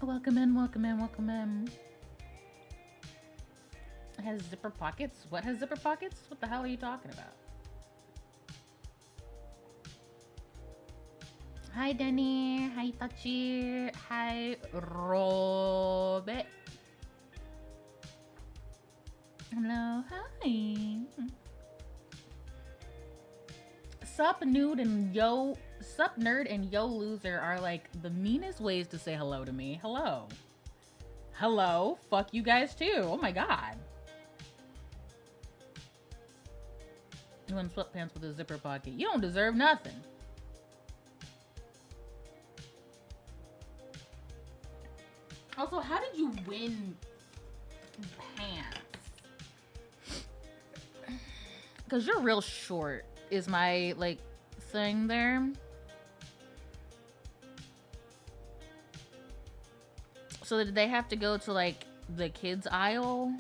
Welcome in, welcome in, welcome in. It has zipper pockets? What has zipper pockets? What the hell are you talking about? Hi, Denny. Hi, Tachi. Hi, Robert. Hello. Hi. Sup, nude, and yo. Sup, nerd, and yo, loser are like the meanest ways to say hello to me. Hello. Hello. Fuck you guys, too. Oh my god. You in sweatpants with a zipper pocket. You don't deserve nothing. Also, how did you win pants? Because you're real short, is my, like, thing there. So did they have to go to, like, the kids aisle?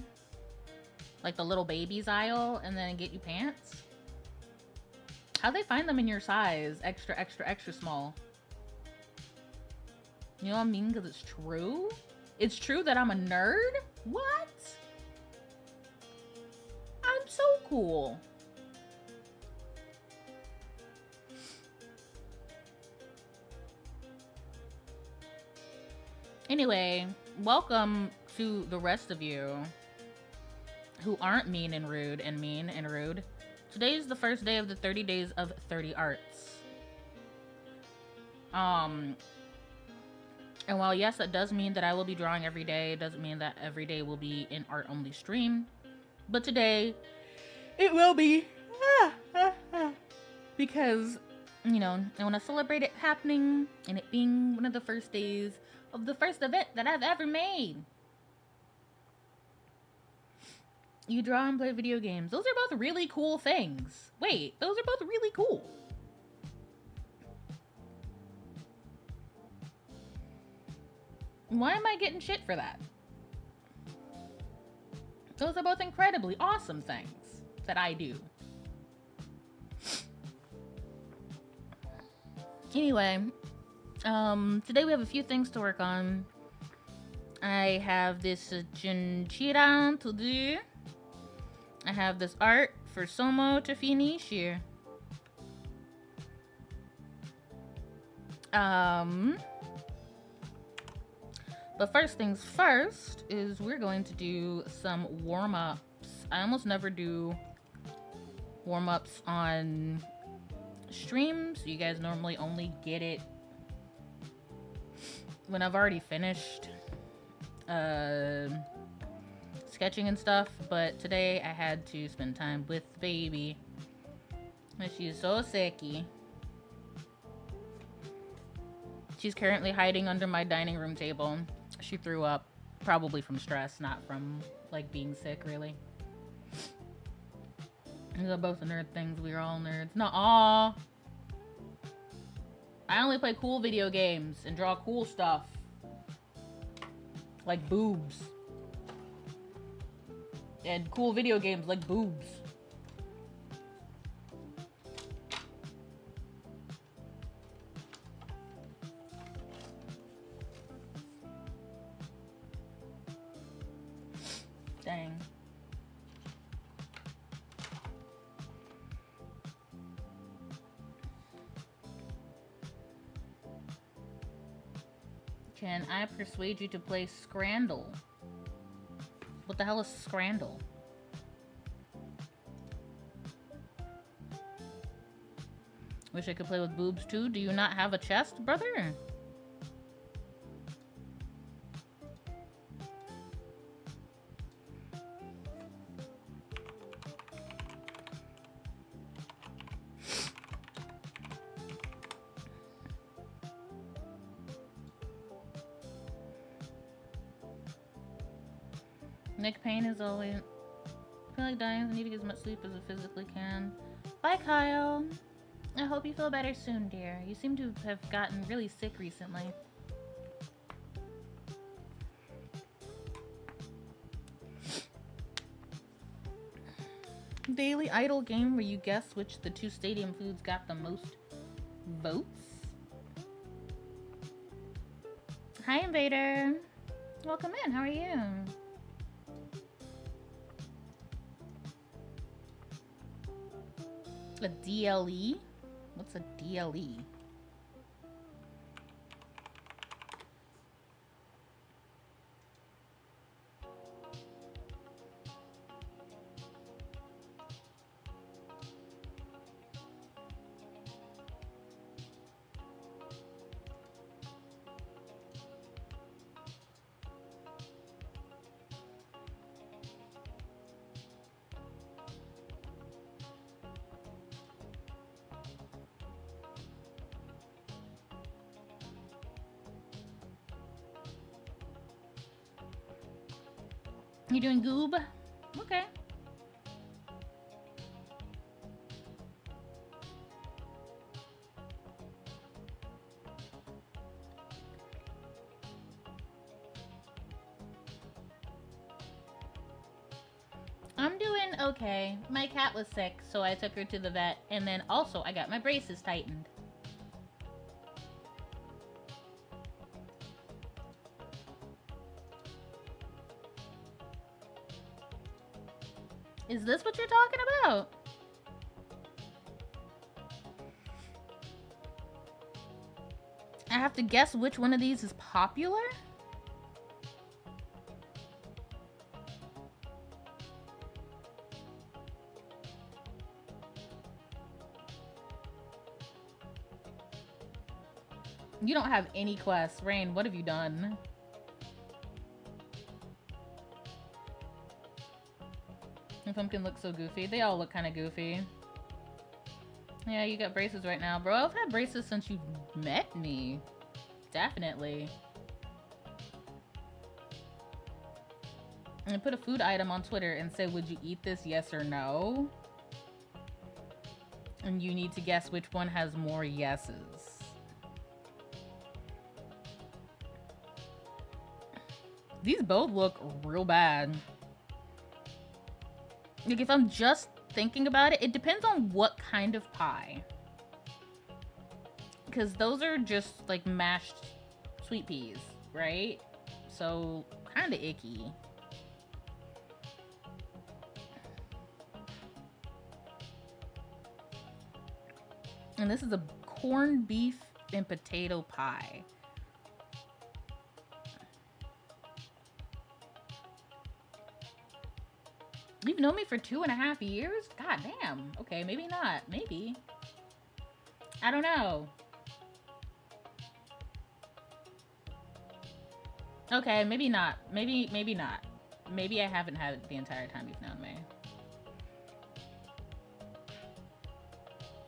Like the little babies aisle, and then get you pants? How'd they find them in your size? Extra, extra, extra small. You know what I mean? Because it's true. It's true that I'm a nerd? What? I'm so cool. Anyway, welcome to the rest of you who aren't mean and rude and mean and rude. Today is the first day of the 30 days of 30 arts. And while yes, that does mean that I will be drawing every day, it doesn't mean that every day will be an art only stream. But today, it will be. Because, you know, I want to celebrate it happening and it being one of the first days of the first event that I've ever made. You draw and play video games. Those are both really cool things. Wait, those are both really cool. Why am I getting shit for that? Those are both incredibly awesome things that I do. Anyway, today we have a few things to work on. I have this Chinchilla to do. I have this art for Somo to finish here. But first things first is we're going to do some warm-ups. I almost never do warm-ups on streams. You guys normally only get it when I've already finished sketching and stuff. But today I had to spend time with the baby. She's so sicky. She's currently hiding under my dining room table. She threw up, probably from stress, not from, like, being sick, really. These are both the nerd things. We're all nerds. Nuh-uh. I only play cool video games and draw cool stuff. Like boobs. And cool video games like boobs. Dang. Can I persuade you to play Scrandle? What the hell is Scrandle? Wish I could play with boobs too. Do you not have a chest, brother? Neck pain is always... I feel like dying. I need to get as much sleep as I physically can. Bye, Kyle. I hope you feel better soon, dear. You seem to have gotten really sick recently. Daily idle game where you guess which the two stadium foods got the most votes. Hi, Invader. Welcome in. How are you? A DLE? What's a DLE? You doing goob? Okay. I'm doing okay. My cat was sick, so I took her to the vet, and then also I got my braces tightened. Is this what you're talking about? I have to guess which one of these is popular? You don't have any quests. Rain, what have you done? The pumpkin looks so goofy. They all look kind of goofy. Yeah, you got braces right now. Bro, I've had braces since you met me. Definitely. And put a food item on Twitter and say, would you eat this, yes or no? And you need to guess which one has more yeses. These both look real bad. Like, if I'm just thinking about it, it depends on what kind of pie. Because those are just, like, mashed sweet peas, right? So, kind of icky. And this is a corned beef and potato pie. You've known me for 2.5 years? God damn. Okay, maybe not. Maybe. I don't know. Okay, maybe not. Maybe not. Maybe I haven't had it the entire time you've known me.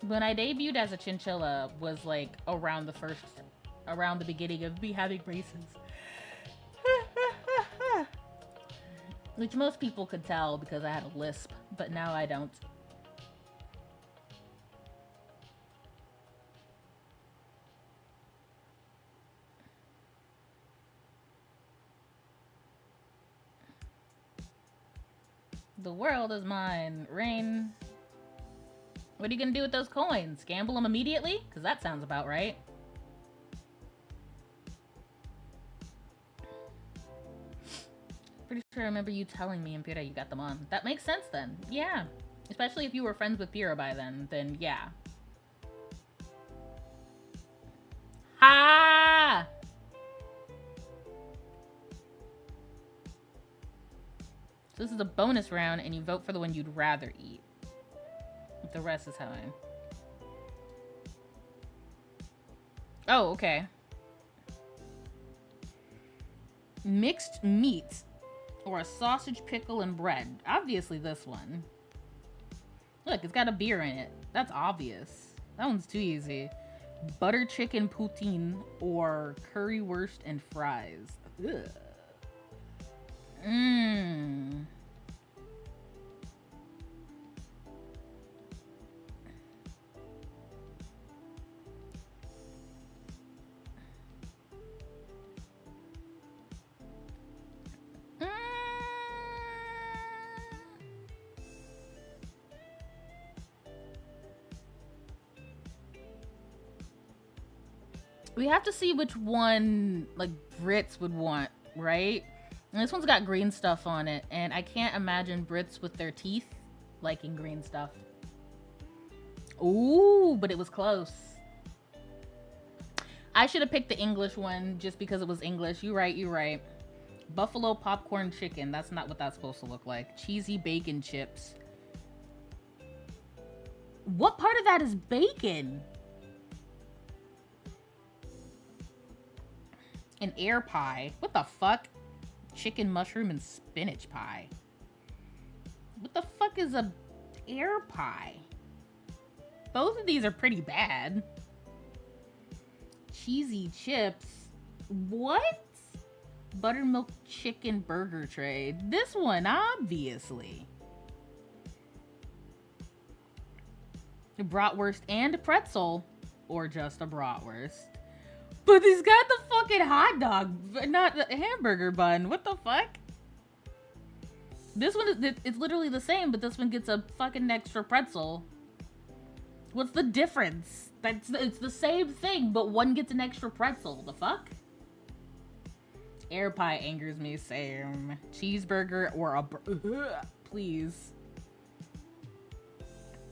When I debuted as a chinchilla was like around the beginning of me having braces. Which most people could tell because I had a lisp, but now I don't. The world is mine. Rain. What are you gonna do with those coins? Gamble them immediately? Because that sounds about right. Pretty sure I remember you telling me, Impira, you got them on. That makes sense then. Yeah. Especially if you were friends with Pira by then yeah. Ha! So this is a bonus round, and you vote for the one you'd rather eat. The rest is how I... Oh, okay. Mixed meat or a sausage, pickle, and bread. Obviously this one. Look, it's got a beer in it. That's obvious. That one's too easy. Butter chicken poutine or currywurst and fries. Ugh. Mmm. We have to see which one, like, Brits would want, right? And this one's got green stuff on it, and I can't imagine Brits with their teeth liking green stuff. Ooh, but it was close. I should have picked the English one just because it was English. You're right, you're right. Buffalo popcorn chicken. That's not what that's supposed to look like. Cheesy bacon chips. What part of that is bacon? An air pie. What the fuck? Chicken, mushroom, and spinach pie. What the fuck is a air pie? Both of these are pretty bad. Cheesy chips. What? Buttermilk chicken burger tray. This one, obviously. A bratwurst and a pretzel. Or just a bratwurst. But he's got the fucking hot dog, not the hamburger bun. What the fuck? This one is, it's literally the same, but this one gets a fucking extra pretzel. What's the difference? It's the same thing, but one gets an extra pretzel. The fuck? Air pie angers me. Same. Cheeseburger or a... Please.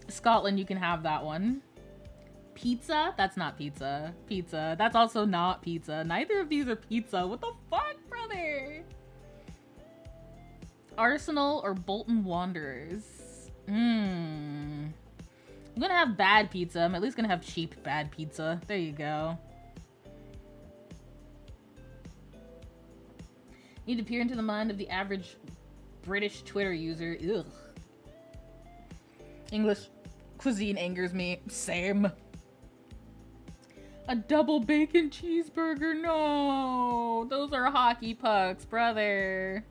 Scotland, you can have that one. Pizza? That's not pizza. Pizza. That's also not pizza. Neither of these are pizza. What the fuck, brother? Arsenal or Bolton Wanderers? I'm gonna have bad pizza. I'm at least gonna have cheap bad pizza. There you go. Need to peer into the mind of the average British Twitter user. Ugh. English cuisine angers me. Same. A double bacon cheeseburger? No! Those are hockey pucks, brother.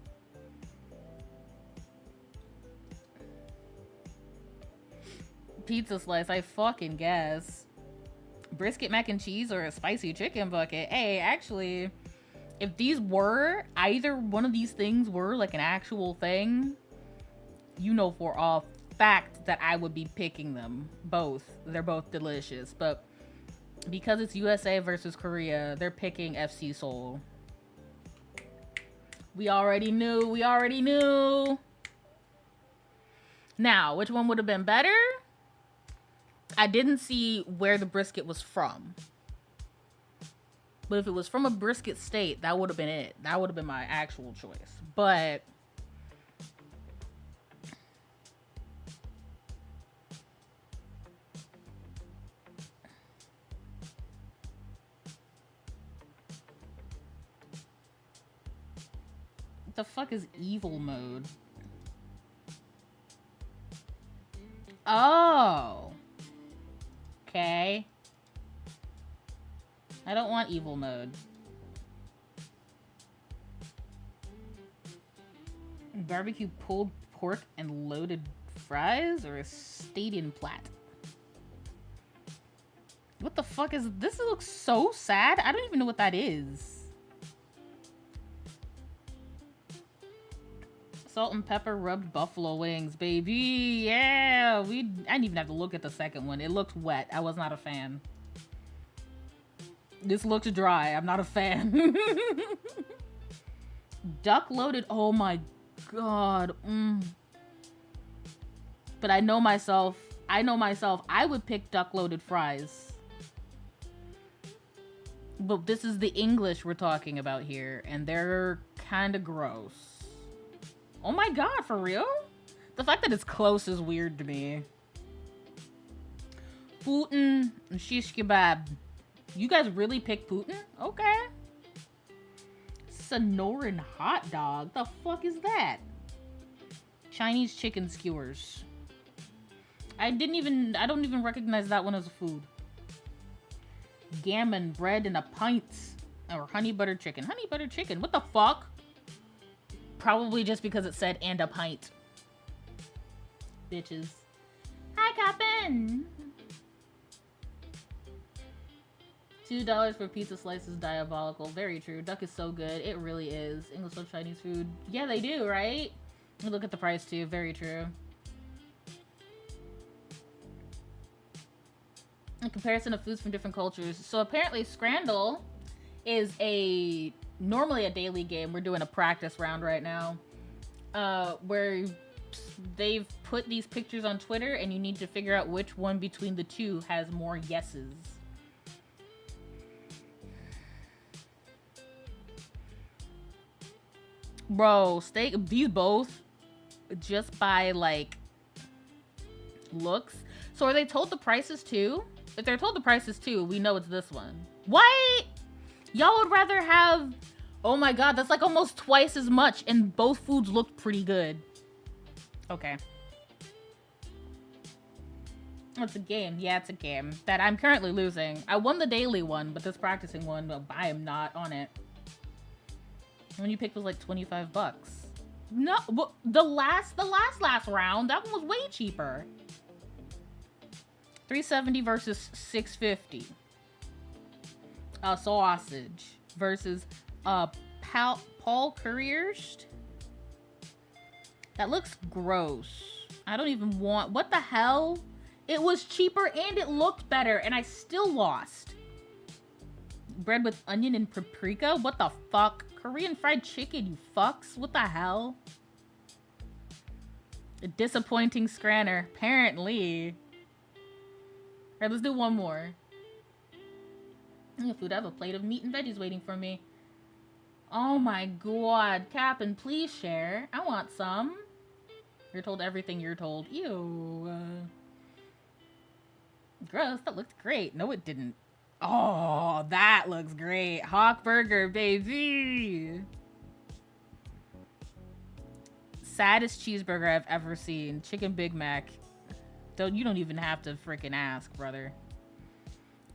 Pizza slice, I fucking guess. Brisket mac and cheese or a spicy chicken bucket? Hey, actually, if these were, either one of these things were like an actual thing, you know for a fact that I would be picking them. Both. They're both delicious, but because it's USA versus Korea, they're picking FC Seoul. We already knew. We already knew. Now, which one would have been better? I didn't see where the brisket was from. But if it was from a brisket state, that would have been it. That would have been my actual choice. But what the fuck is evil mode? Oh. Okay. I don't want evil mode. Barbecue pulled pork and loaded fries or a stadium plat? What the fuck is this? It looks so sad. I don't even know what that is. Salt and pepper rubbed buffalo wings, baby. Yeah, I didn't even have to look at the second one. It looked wet. I was not a fan. This looks dry. I'm not a fan. Duck loaded. Oh my god. But I know myself. I would pick duck loaded fries. But this is the English we're talking about here, and they're kind of gross. Oh my god, for real? The fact that it's close is weird to me. Putin and shish kebab. You guys really pick Putin? Okay. Sonoran hot dog. The fuck is that? Chinese chicken skewers. I don't even recognize that one as a food. Gammon bread and a pint. Or honey butter chicken. Honey butter chicken. What the fuck? Probably just because it said and a pint. Bitches. Hi, Coppin! $2 for pizza slice is diabolical. Very true. Duck is so good. It really is. English love Chinese food. Yeah, they do, right? Look at the price too. Very true. A comparison of foods from different cultures. So apparently Scrandle is normally a daily game. We're doing a practice round right now. Where they've put these pictures on Twitter and you need to figure out which one between the two has more yeses. Bro, these both, just by like looks. So are they told the prices too? If they're told the prices too, we know it's this one. What? Y'all would rather have, oh my god, that's like almost twice as much and both foods look pretty good. Okay. It's a game. Yeah, it's a game that I'm currently losing. I won the daily one, but this practicing one, I am not on it. When you picked was like $25. No, the last round, that one was way cheaper. $3.70 versus $6.50. A sausage versus Paul Courierst. That looks gross. I don't even want. What the hell? It was cheaper and it looked better, and I still lost. Bread with onion and paprika? What the fuck? Korean fried chicken, you fucks. What the hell? A disappointing Scranner. Apparently. Alright, let's do one more. Food, I have a plate of meat and veggies waiting for me. Oh my god. Cap'n, please share. I want some. You're told everything you're told. Ew. Gross. That looked great. No, it didn't. Oh, that looks great. Hawk Burger, baby. Saddest cheeseburger I've ever seen. Chicken Big Mac. You don't even have to freaking ask, brother.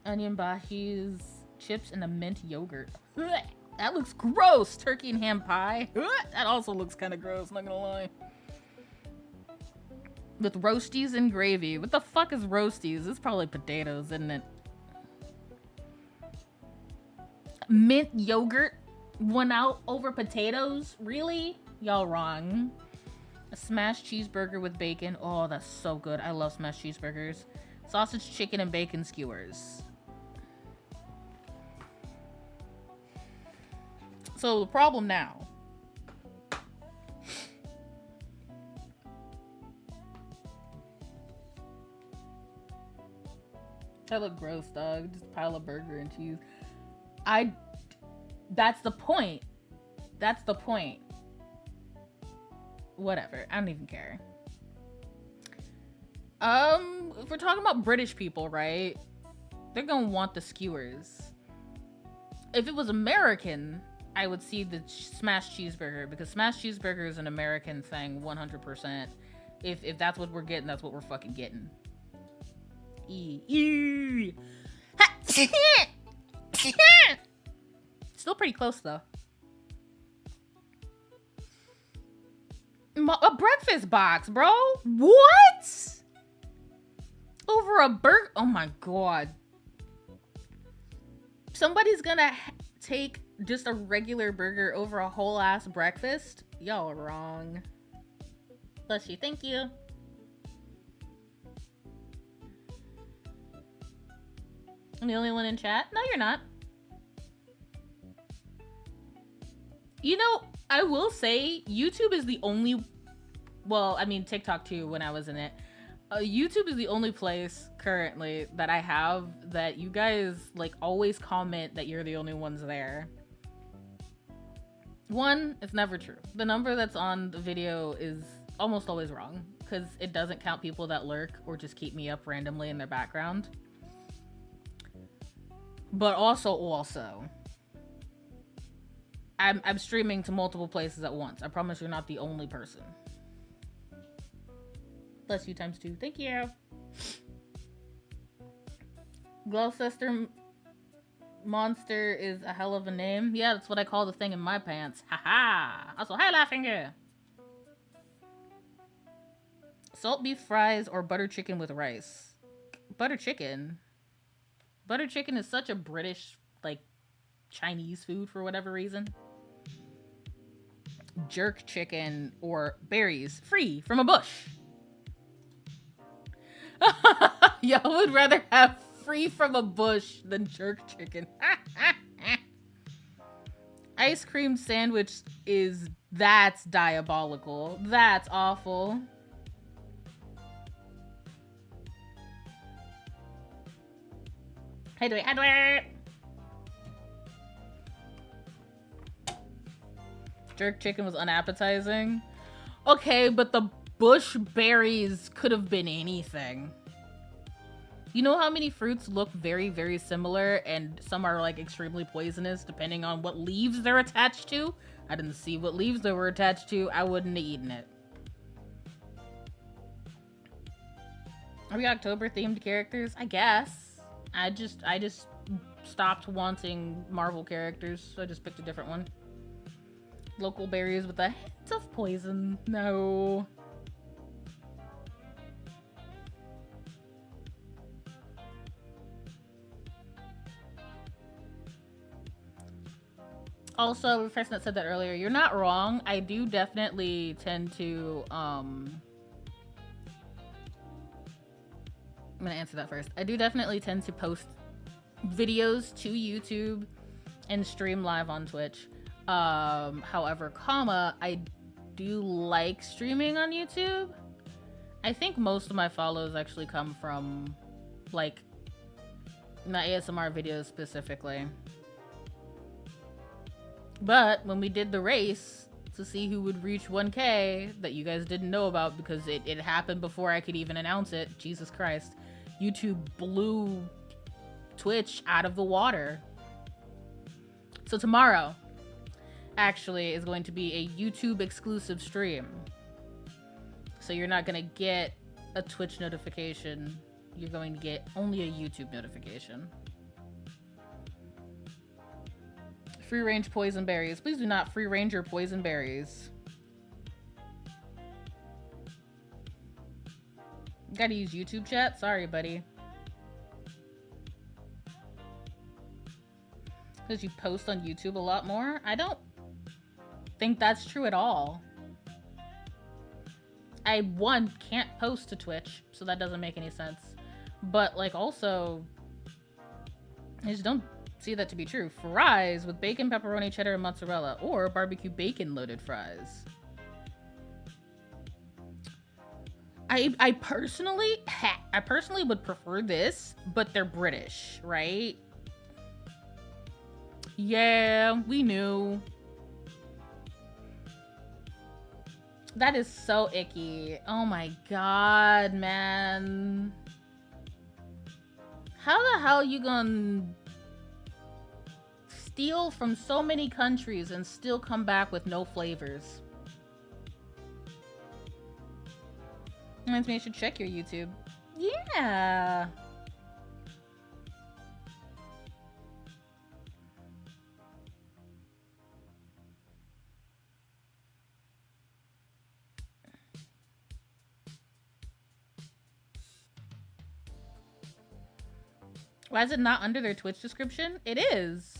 Onion bahis, chips, and a mint yogurt. That looks gross. Turkey and ham pie. That also looks kind of gross, not gonna lie. With roasties and gravy. What the fuck is roasties? It's probably potatoes, isn't it? Mint yogurt went out over potatoes? Really? Y'all wrong. A smashed cheeseburger with bacon. Oh, that's so good. I love smashed cheeseburgers. Sausage, chicken, and bacon skewers. So the problem now. That look gross, dog. Just a pile of burger and cheese. That's the point. That's the point. Whatever. I don't even care. If we're talking about British people, right? They're gonna want the skewers. If it was American, I would see the smashed cheeseburger, because smashed cheeseburger is an American thing, 100%. If that's what we're getting, that's what we're fucking getting. Still pretty close though. A breakfast box, bro. What? Over a burger? Oh my god. Somebody's gonna take just a regular burger over a whole ass breakfast? Y'all are wrong. Bless you. Thank you. I'm the only one in chat? No, you're not. You know, I will say YouTube is the only, well, I mean TikTok too when I was in it. YouTube is the only place currently that I have that you guys like always comment that you're the only ones there. One, it's never true. The number that's on the video is almost always wrong because it doesn't count people that lurk or just keep me up randomly in their background. But also, I'm streaming to multiple places at once. I promise you're not the only person. Bless you times 2. Thank you. Gloucester Monster is a hell of a name. Yeah, that's what I call the thing in my pants. Haha. Also, hi, Laughing. Salt beef fries or butter chicken with rice? Butter chicken. Butter chicken is such a British, like, Chinese food for whatever reason. Jerk chicken or berries. Free from a bush. Y'all would rather have free from a bush than jerk chicken. Ice cream sandwich that's diabolical. That's awful. How do it? Jerk chicken was unappetizing. Okay, but the bush berries could have been anything. You know how many fruits look very, very similar and some are like extremely poisonous depending on what leaves they're attached to? I didn't see what leaves they were attached to. I wouldn't have eaten it. Are we October themed characters? I guess. I just stopped wanting Marvel characters, so I just picked a different one. Local berries with a hint of poison. No. Also, the person that said that earlier, you're not wrong. I do definitely tend to, I'm gonna answer that first. I do definitely tend to post videos to YouTube and stream live on Twitch. However, I do like streaming on YouTube. I think most of my follows actually come from, like, my ASMR videos specifically. But when we did the race to see who would reach 1K that you guys didn't know about because it happened before I could even announce it, Jesus Christ, YouTube blew Twitch out of the water. So tomorrow actually is going to be a YouTube exclusive stream. So you're not going to get a Twitch notification. You're going to get only a YouTube notification. Free range poison berries. Please do not free range your poison berries. Gotta use YouTube chat? Sorry, buddy. Because you post on YouTube a lot more? I don't think that's true at all. I, one, can't post to Twitch, so that doesn't make any sense. But, like, also, I just don't see that to be true. Fries with bacon, pepperoni, cheddar, and mozzarella, or barbecue bacon loaded fries. I personally would prefer this, but they're British, right? Yeah, we knew. That is so icky. Oh my god, man. How the hell you gonna steal from so many countries and still come back with no flavors? Reminds me I should check your YouTube. Yeah. Why is it not under their Twitch description? It is.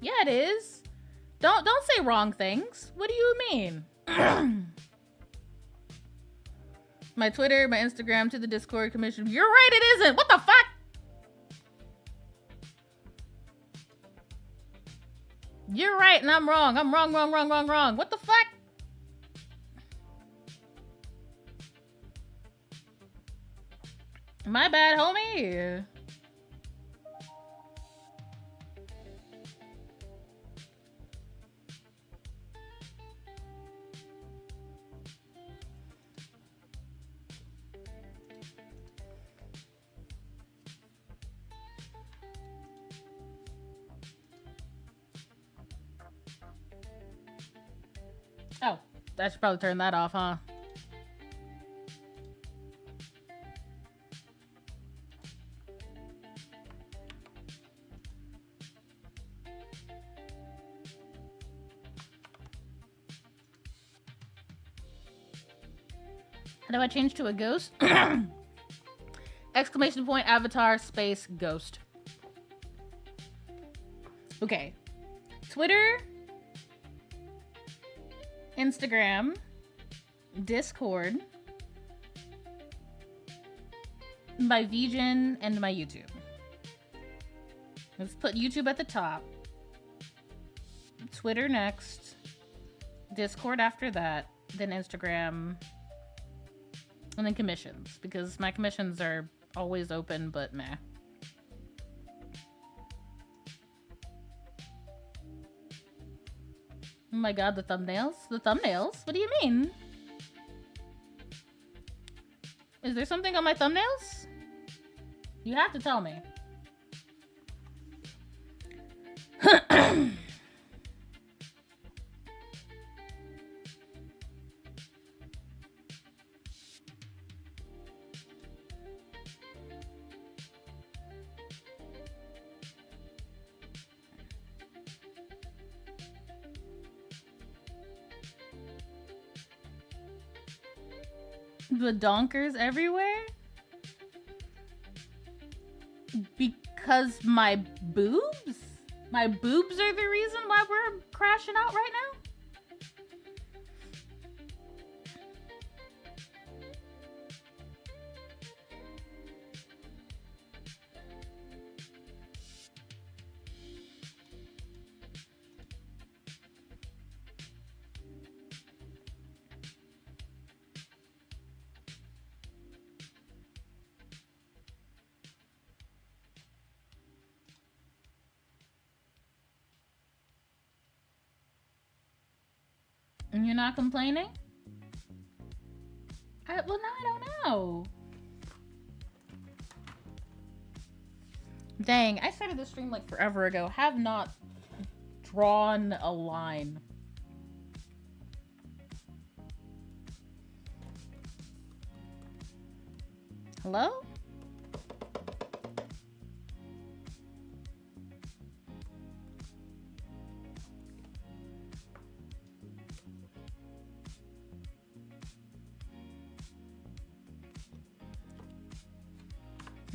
Yeah, it is. Don't say wrong things. What do you mean? My Twitter, my Instagram, to the Discord commission. You're right, it isn't. What the fuck? You're right and I'm wrong. I'm wrong. What the fuck? My bad, homie. Oh, I should probably turn that off, huh? How do I change to a ghost? Exclamation point, avatar, space, ghost. Okay. Twitter, Instagram, Discord, my VGen, and my YouTube. Let's put YouTube at the top. Twitter next. Discord after that. Then Instagram. And then commissions. Because my commissions are always open, but meh. Oh my god, the thumbnails? The thumbnails? What do you mean? Is there something on my thumbnails? You have to tell me. The donkers everywhere? Because my boobs? My boobs are the reason why we're crashing out right now? And you're not complaining? Well, now I don't know. Dang, I started this stream like forever ago. Have not drawn a line. Hello?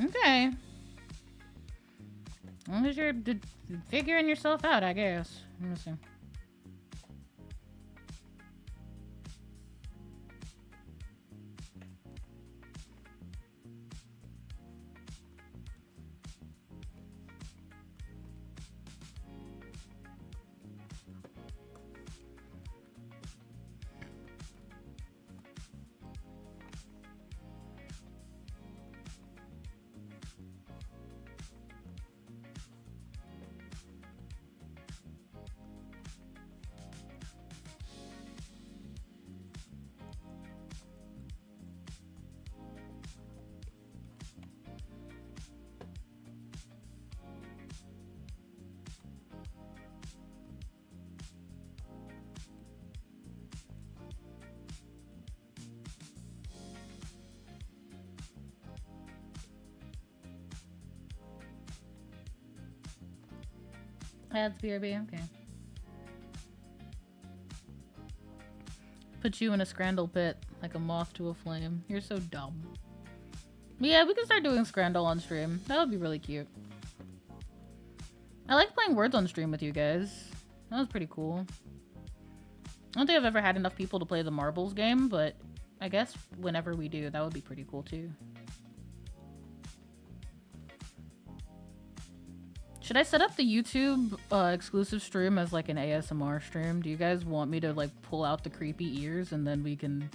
Okay. As long as you're figuring yourself out, I guess. Let me see. Adds BRB, okay. Put you in a scrandle pit like a moth to a flame. You're so dumb. But yeah, we can start doing scrandle on stream. That would be really cute. I like playing words on stream with you guys. That was pretty cool. I don't think I've ever had enough people to play the marbles game, but I guess whenever we do, that would be pretty cool too. Should I set up the YouTube exclusive stream as like an ASMR stream? Do you guys want me to like pull out the creepy ears and then we can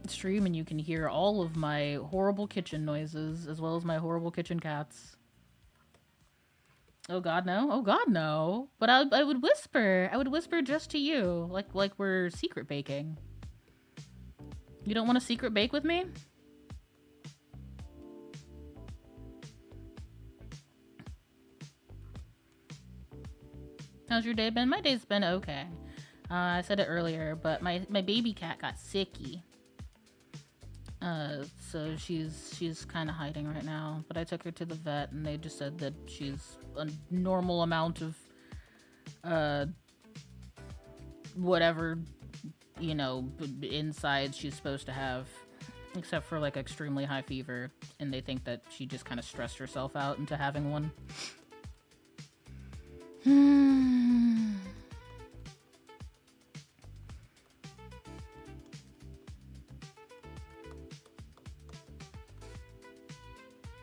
stream and you can hear all of my horrible kitchen noises as well as my horrible kitchen cats? Oh god, no. Oh god, no. But I would whisper. I would whisper just to you, like we're secret baking. You don't want to secret bake with me? How's your day been? My day's been okay. I said it earlier, but my baby cat got sicky. So she's kind of hiding right now. But I took her to the vet, and they just said that she's a normal amount of whatever, you know, inside she's supposed to have, except for like extremely high fever, and they think that she just kind of stressed herself out into having one.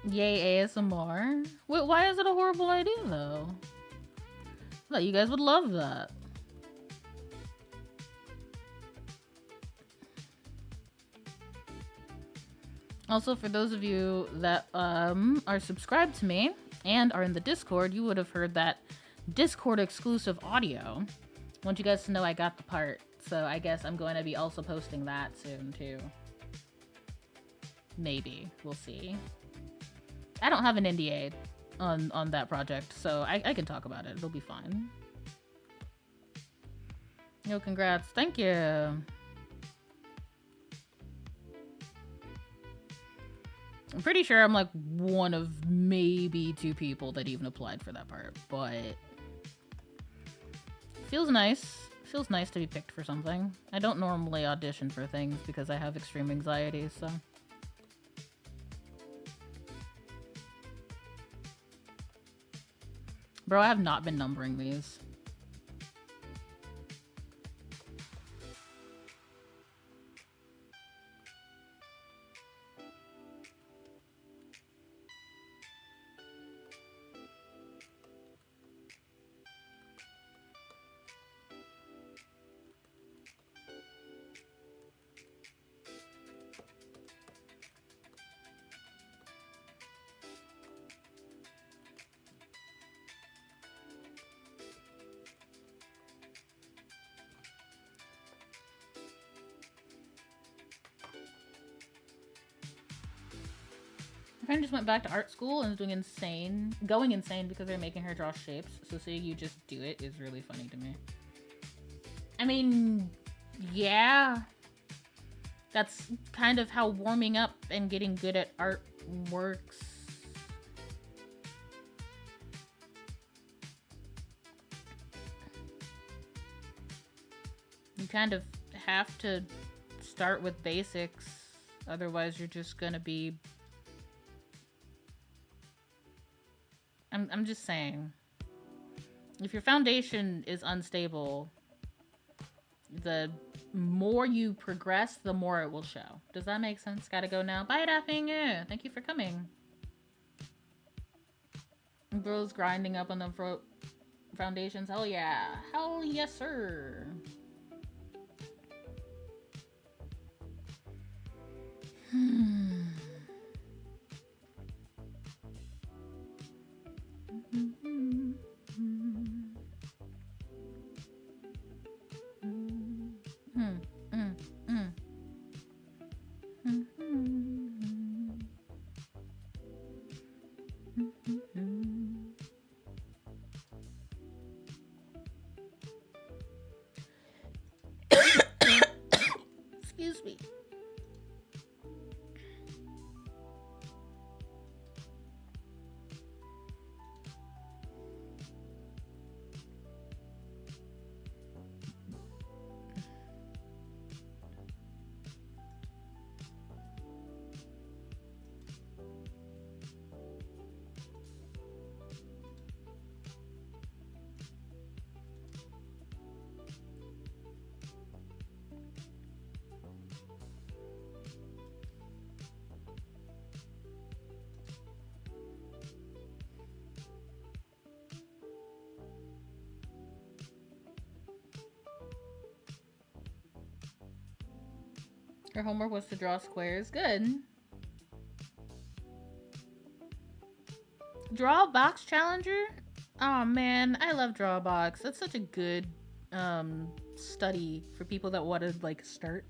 Yay, ASMR. Wait, why is it a horrible idea, though? I thought you guys would love that. Also, for those of you that are subscribed to me and are in the Discord, you would have heard that Discord exclusive audio. I want you guys to know I got the part, so I guess I'm going to be also posting that soon, too. Maybe. We'll see. I don't have an NDA on that project, so I can talk about it. It'll be fine. Yo, congrats. Thank you. I'm pretty sure I'm like one of maybe 2 people that even applied for that part, but feels nice. Feels nice to be picked for something. I don't normally audition for things because I have extreme anxiety, so. Bro, I have not been numbering these. My friend just went back to art school and is going insane because they're making her draw shapes. So seeing you just do it is really funny to me. I mean, yeah. That's kind of how warming up and getting good at art works. You kind of have to start with basics. Otherwise, you're just gonna be... I'm just saying. If your foundation is unstable, the more you progress, the more it will show. Does that make sense? Gotta go now. Bye, Daphne. Thank you for coming. Bro's grinding up on the foundations. Hell yeah. Hell yes, sir. Excuse me. Her homework was to draw squares. Good. Draw a box challenger? Oh man, I love draw a box. That's such a good study for people that want to like start.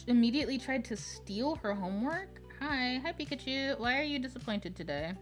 Immediately tried to steal her homework? Hi Pikachu. Why are you disappointed today?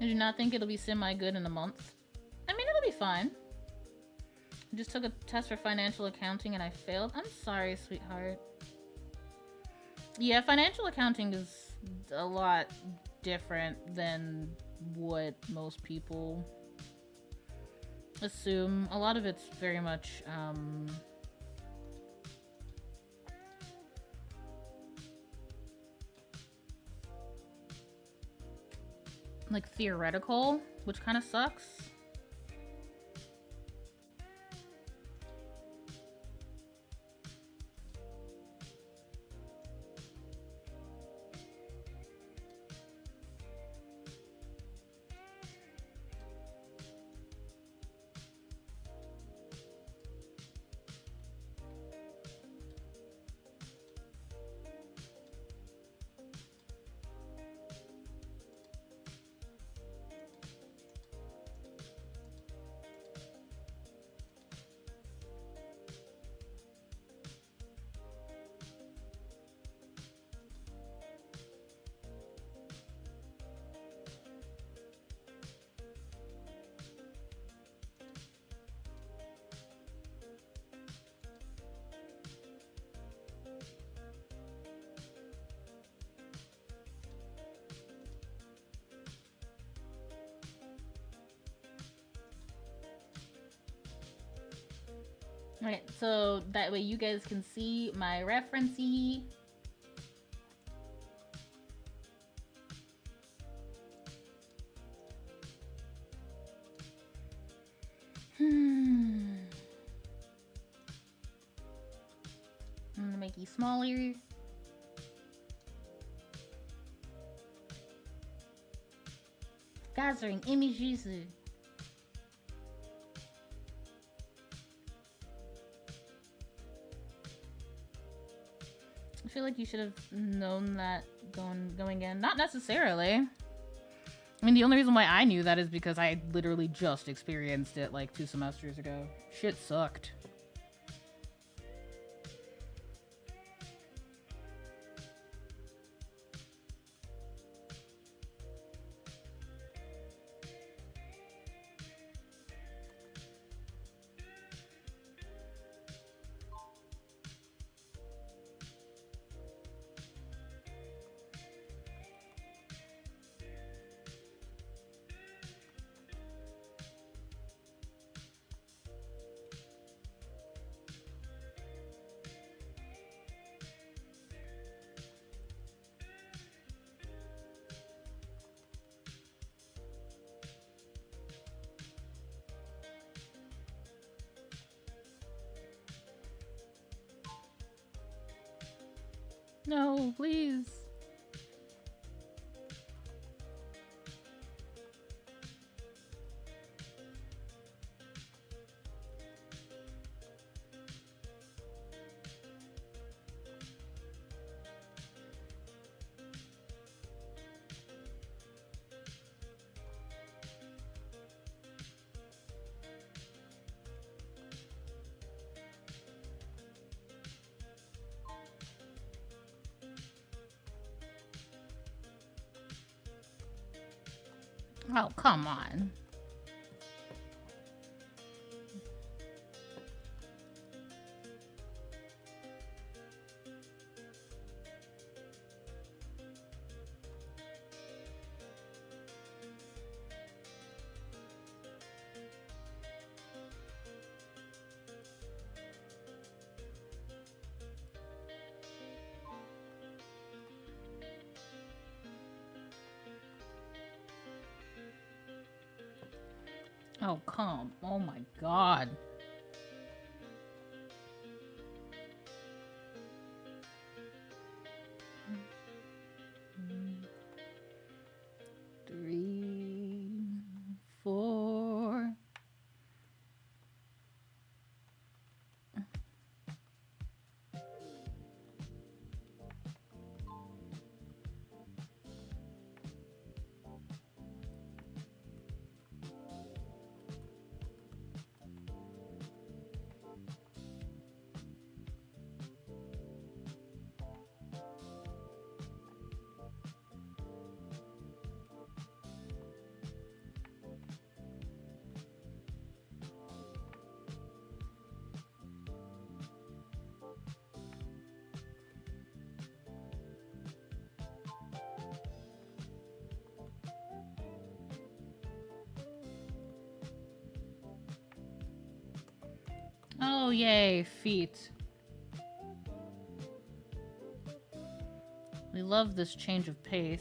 I do not think it'll be semi-good in a month. I mean, it'll be fine. I just took a test for financial accounting and I failed. I'm sorry, sweetheart. Yeah, financial accounting is a lot different than what most people assume. A lot of it's very much, like theoretical, which kind of sucks. Alright, so that way you guys can see my referencey. I'm gonna make you smaller. Gathering images. I feel like you should have known that going in. Not necessarily. I mean, the only reason why I knew that is because I literally just experienced it like 2 semesters ago. Shit sucked. No, please. Oh, come on. Oh, come. Oh my god. Three, 4. Oh, yay, feet. We love this change of pace.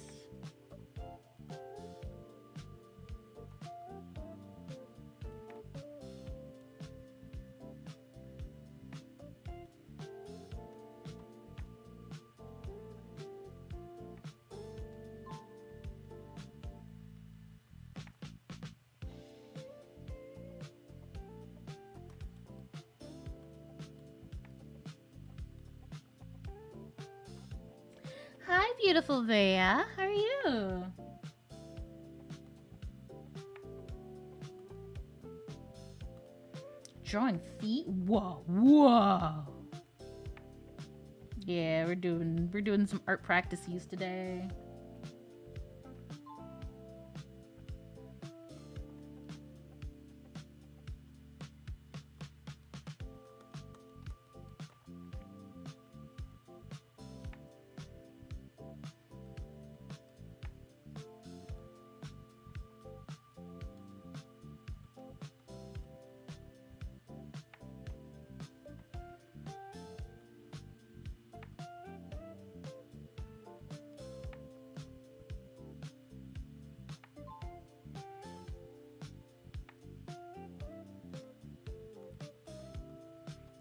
Hi, beautiful Bea. How are you? Drawing feet? Whoa, whoa. Yeah, we're doing some art practices today.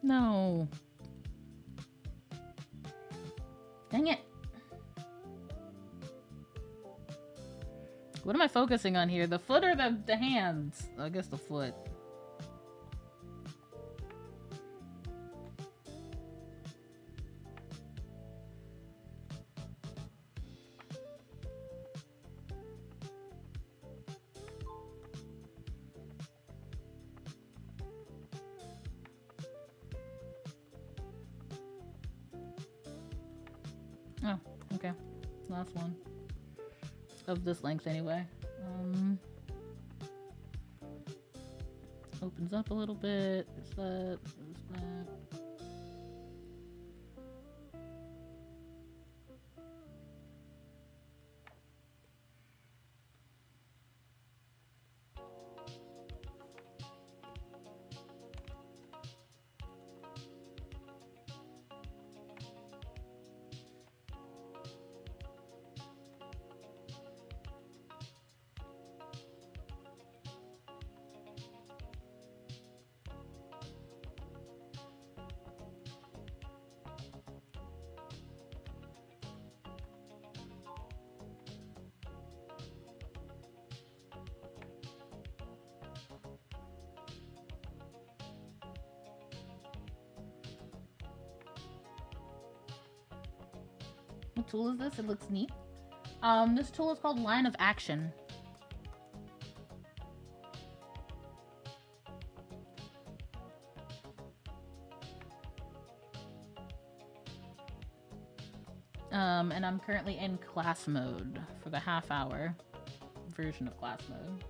No. Dang it. What am I focusing on here? The foot or the hands? I guess the foot. Oh, okay. Last one. Of this length anyway. Opens up a little bit. There's that. There's that. What tool is this? It looks neat. This tool is called Line of Action. And I'm currently in class mode for the half-hour version of class mode.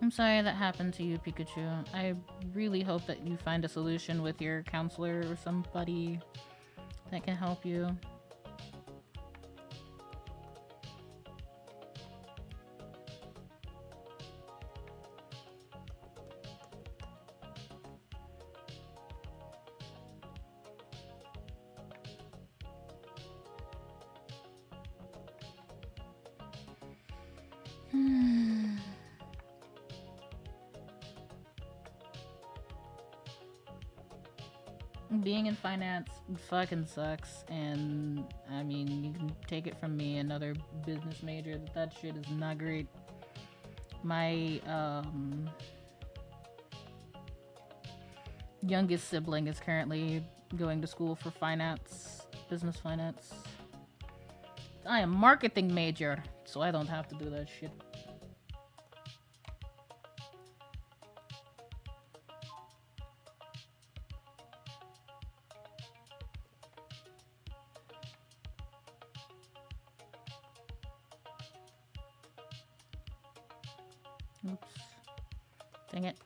I'm sorry that happened to you, Pikachu. I really hope that you find a solution with your counselor or somebody that can help you. Being in finance fucking sucks, and I mean, you can take it from me, another business major, that shit is not great. My youngest sibling is currently going to school for finance, business finance. I am marketing major, so I don't have to do that shit. Oops. Dang it.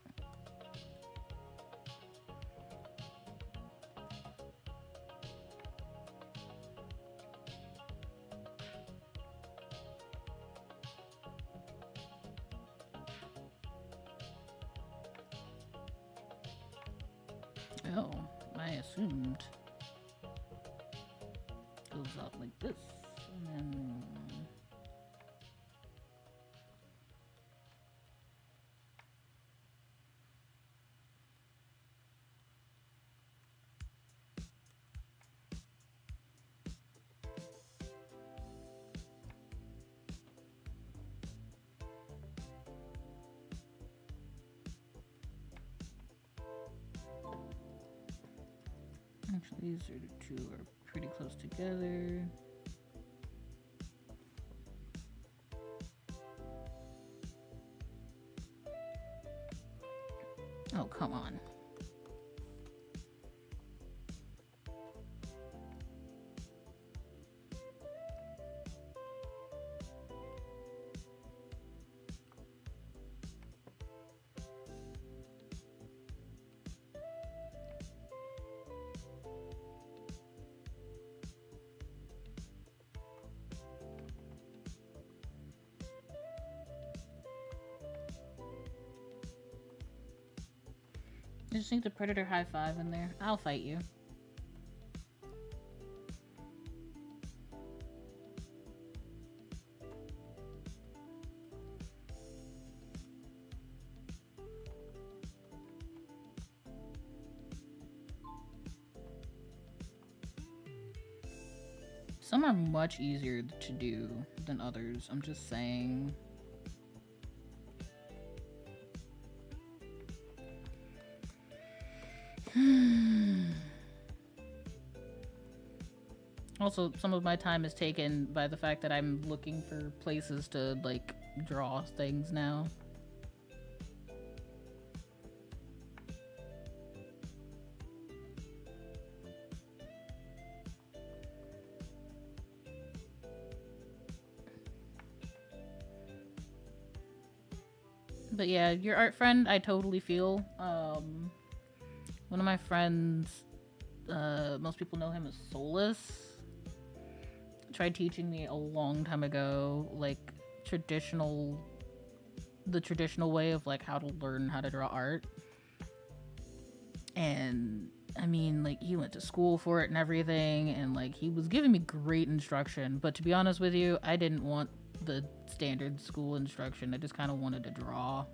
Oh, I assumed goes up like this, and then actually these are the two are pretty close together. Oh, come on. I just need the predator high five in there. I'll fight you. Some are much easier to do than others, I'm just saying. Also, some of my time is taken by the fact that I'm looking for places to, like, draw things now. But yeah, your art friend, I totally feel. One of my friends, most people know him as Solus, tried teaching me a long time ago, like, the traditional way of, like, how to learn how to draw art. And I mean, like, he went to school for it and everything, and, like, he was giving me great instruction. But to be honest with you, I didn't want the standard school instruction. I just kind of wanted to draw.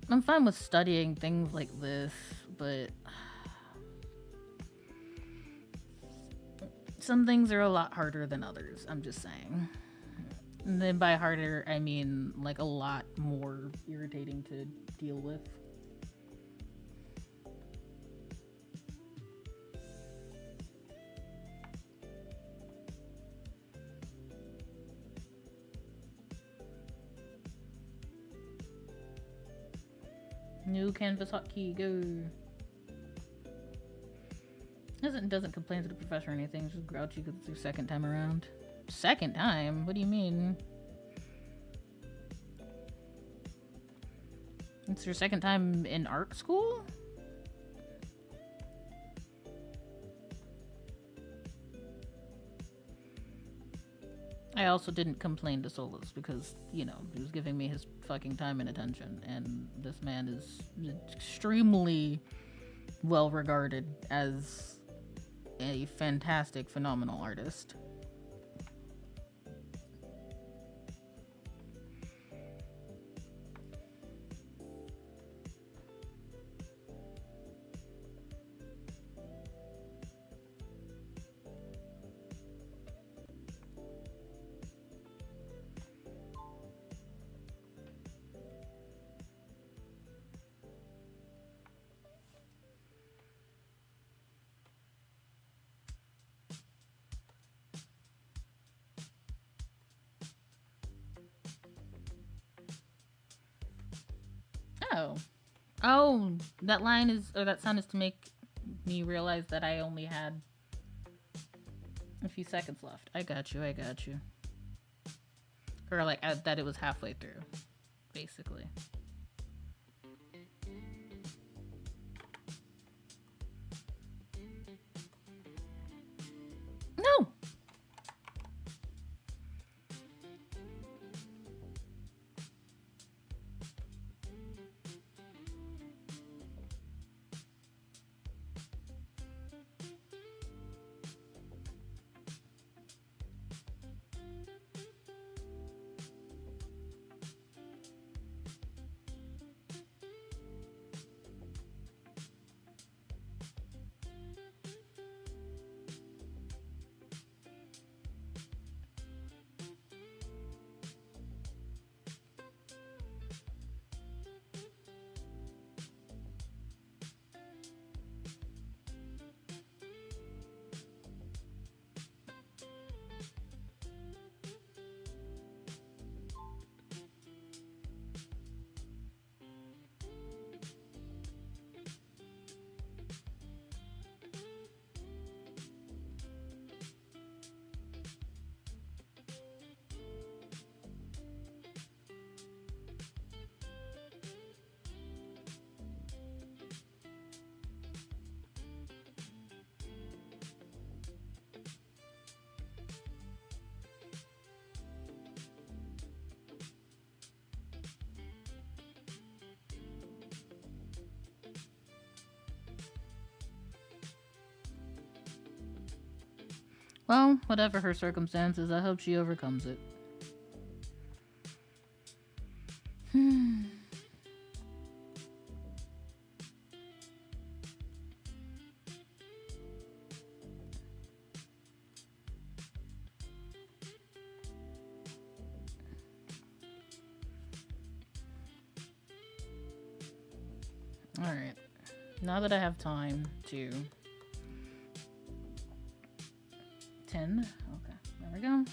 I'm fine with studying things like this, but some things are a lot harder than others, I'm just saying. And then by harder, I mean, like, a lot more irritating to deal with. New canvas hotkey, go. Doesn't complain to the professor or anything. It's just grouchy because it's your second time around. Second time? What do you mean? It's your second time in art school? I also didn't complain to Solus because, you know, he was giving me his fucking time and attention, and this man is extremely well regarded as a fantastic, phenomenal artist. Oh. Oh, that line is, or that sound is to make me realize that I only had a few seconds left. I got you. Or like that it was halfway through, basically. No. Well, whatever her circumstances, I hope she overcomes it. Alright. Now that I have time to... 10. Okay, there we go.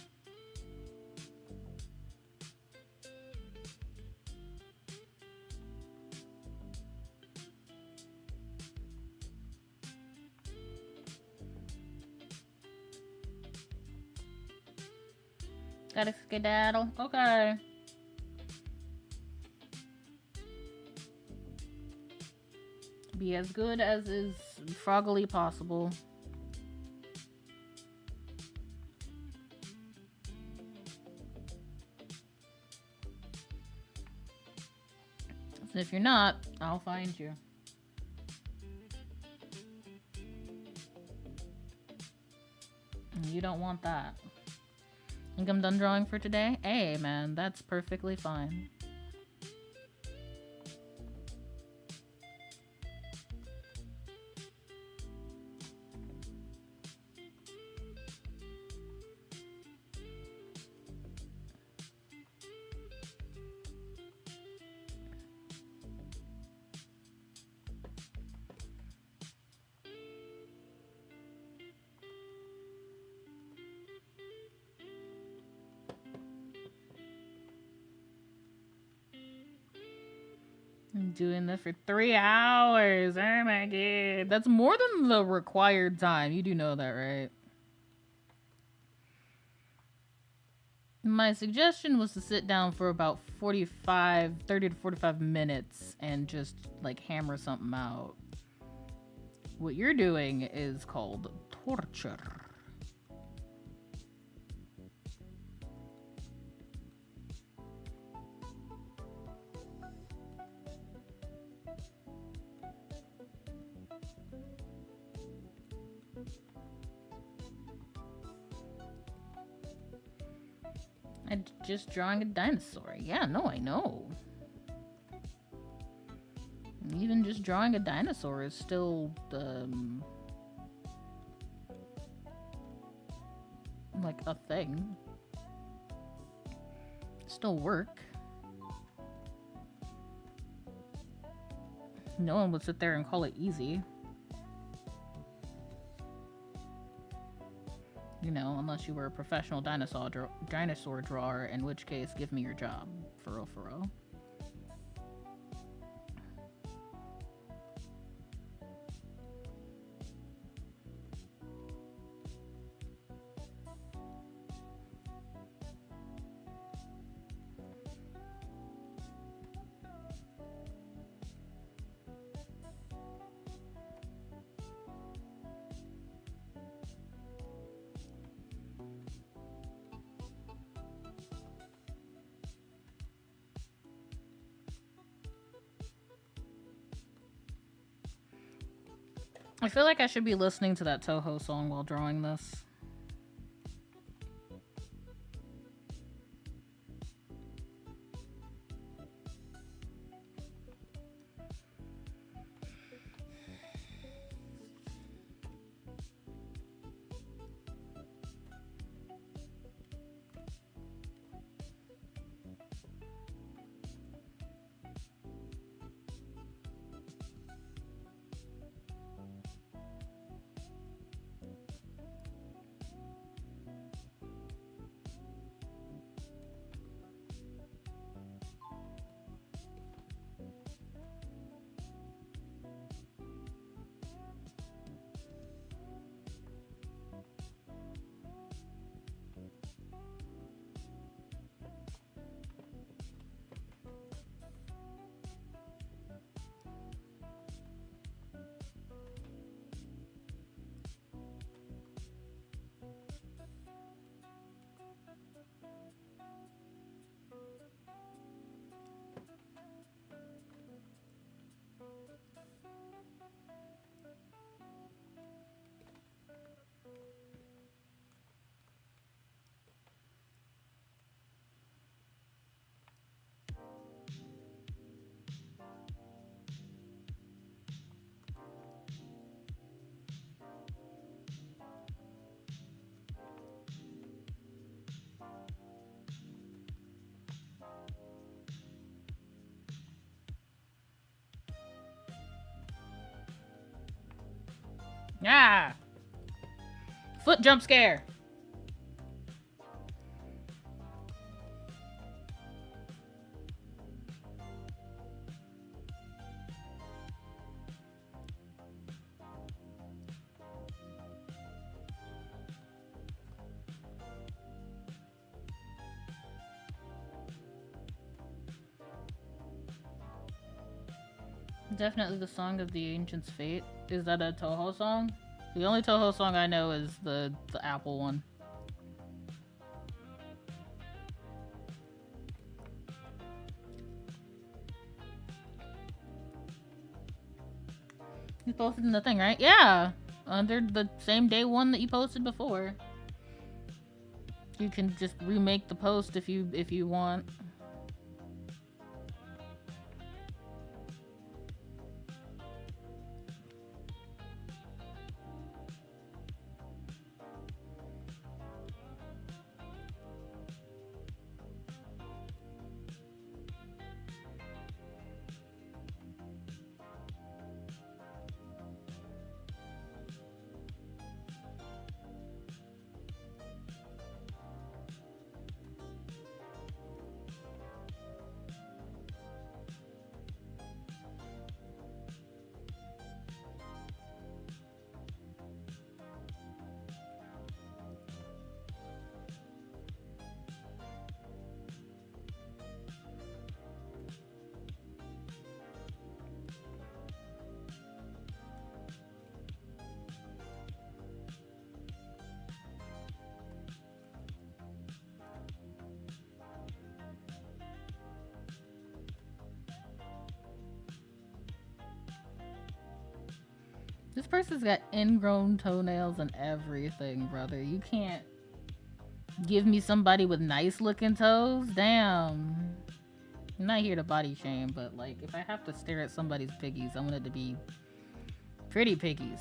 Gotta skedaddle. Okay. Be as good as is froggily possible. So if you're not, I'll find you. You don't want that. Think I'm done drawing for today? Hey, man, that's perfectly fine. I'm doing this for 3 hours. Oh my god. That's more than the required time. You do know that, right? My suggestion was to sit down for about 30 to 45 minutes and just like hammer something out. What you're doing is called torture. I'm just drawing a dinosaur. Yeah, no, I know. Even just drawing a dinosaur is still like a thing. Still work. No one would sit there and call it easy. You know, unless you were a professional dinosaur drawer, in which case, give me your job. For real, for real. I feel like I should be listening to that Toho song while drawing this. Yeah. Foot jump scare. Definitely the Song of the Ancient's Fate. Is that a Toho song? The only Toho song I know is the Apple one. You posted in the thing, right? Yeah. Under the same day one that you posted before. You can just remake the post if you want. This person's got ingrown toenails and everything, brother. You can't give me somebody with nice looking toes? Damn. I'm not here to body shame, but like, if I have to stare at somebody's piggies, I want it to be pretty piggies.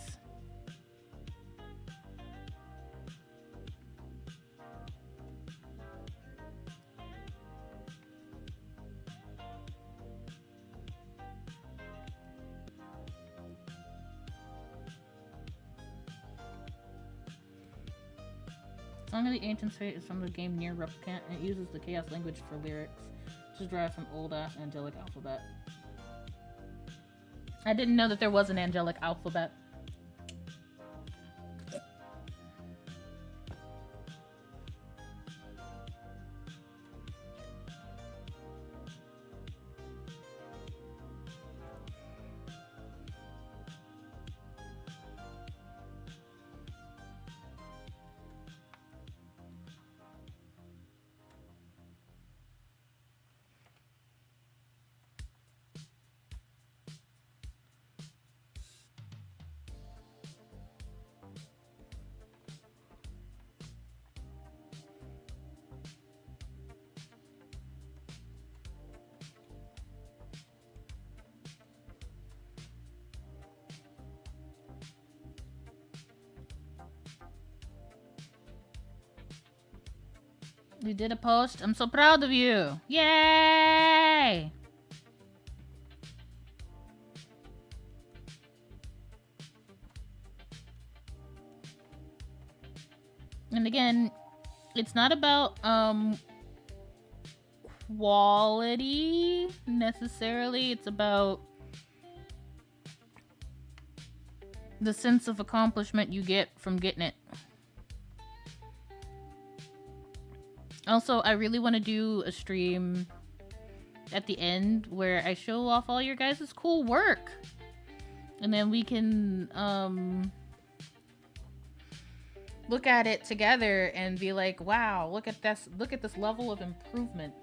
Song of the Ancient's Fate is from the game Near Replicant, and it uses the Chaos language for lyrics, which is derived from old angelic alphabet. I didn't know that there was an angelic alphabet. You did a post. I'm so proud of you. Yay! And again, it's not about quality necessarily. It's about the sense of accomplishment you get from getting it. Also, I really want to do a stream at the end where I show off all your guys' cool work. And then we can look at it together and be like, wow, look at this level of improvement.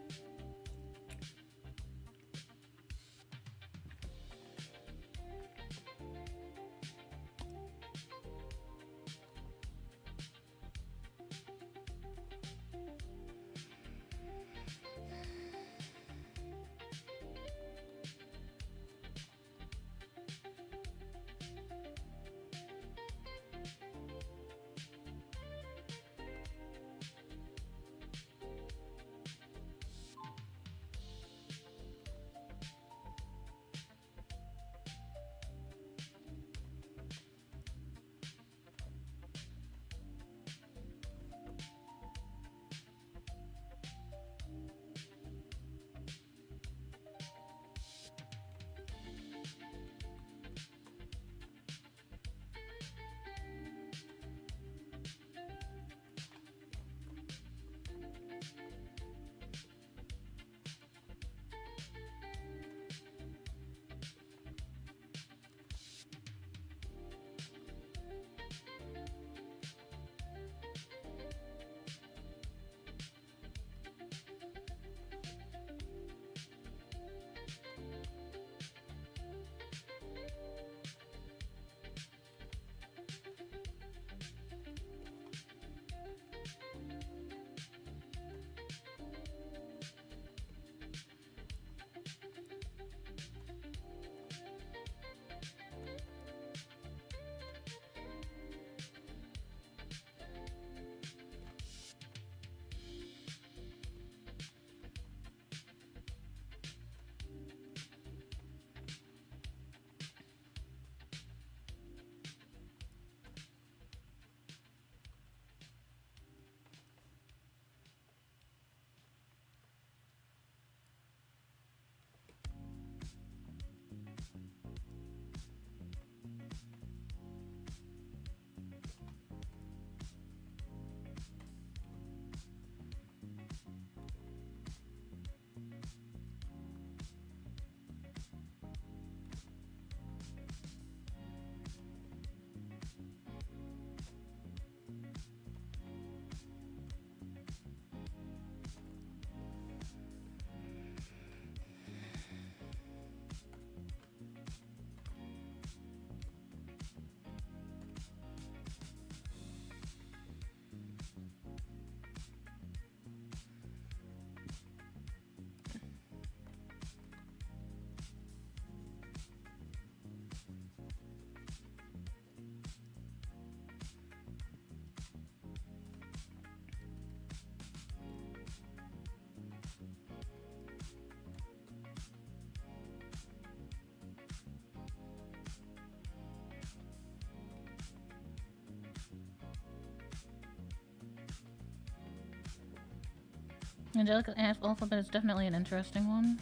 Angelica alphabet is definitely an interesting one.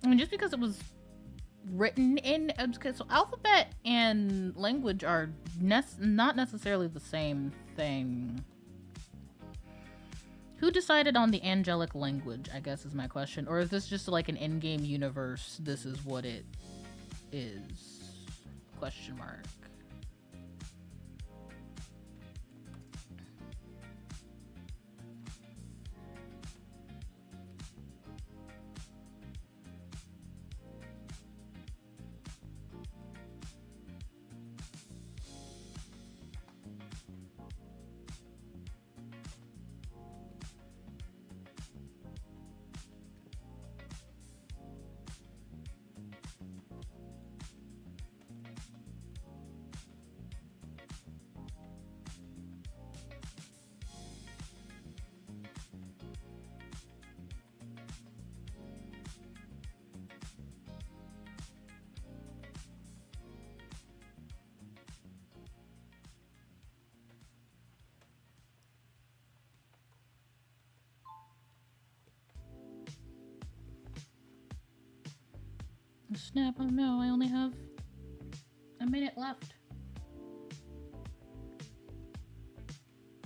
I mean, just because it was written in, so alphabet and language are not necessarily the same thing. Who decided on the angelic language, I guess is my question. Or is this just like an in-game universe, this is what it is? Question mark. Snap, oh no, I only have a minute left.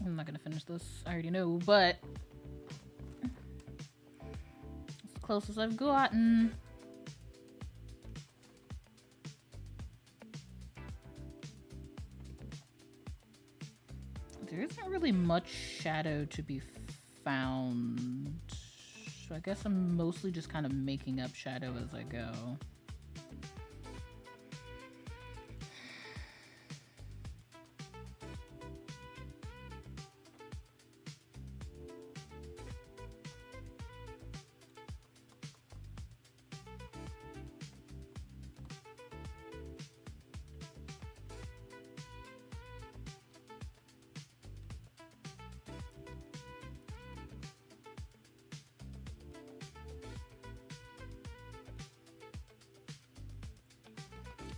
I'm not gonna finish this, I already know, but it's the closest I've gotten. There isn't really much shadow to be found, so I guess I'm mostly just kind of making up shadow as I go.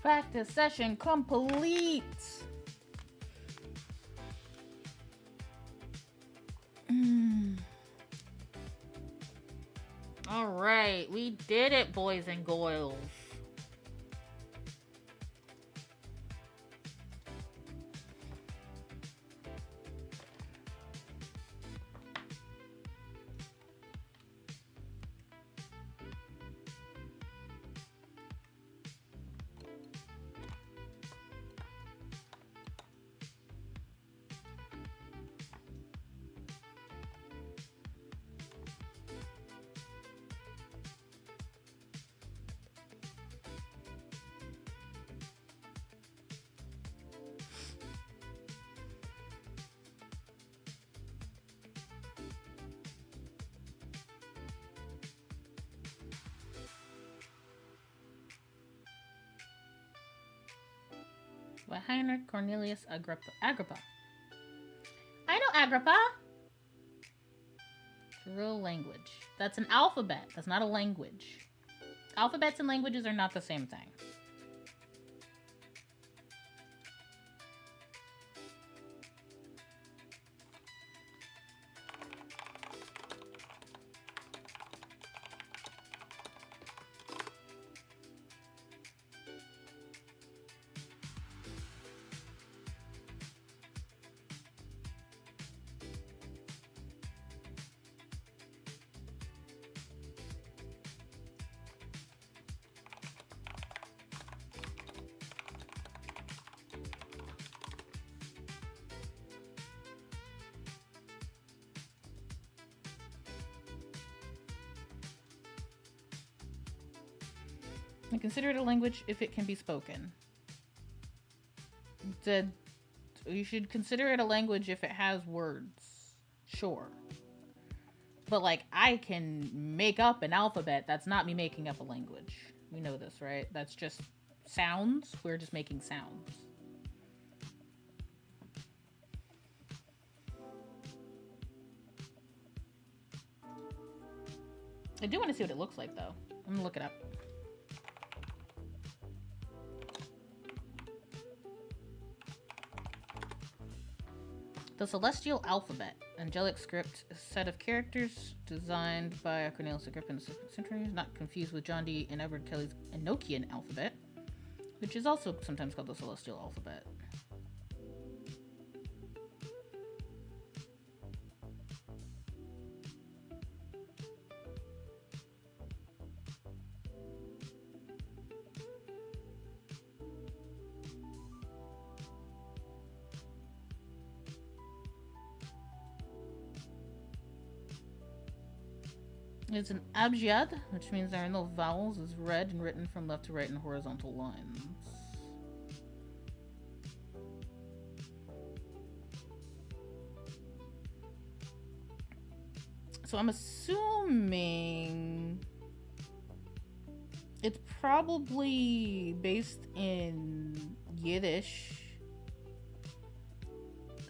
Practice session complete. All right, we did it, boys and girls. By Heinrich Cornelius Agrippa. I know Agrippa. It's a real language. That's an alphabet. That's not a language. Alphabets and languages are not the same thing. And consider it a language if it can be spoken. You should consider it a language if it has words. Sure. But, like, I can make up an alphabet. That's not me making up a language. We know this, right? That's just sounds. We're just making sounds. I do want to see what it looks like, though. I'm gonna look it up. The Celestial Alphabet, angelic script, a set of characters designed by Cornelius Agrippa in the 16th century, not confused with John Dee and Edward Kelly's Enochian alphabet, which is also sometimes called the Celestial Alphabet. It's an abjad, which means there are no vowels. It's read and written from left to right in horizontal lines. So I'm assuming it's probably based in Yiddish.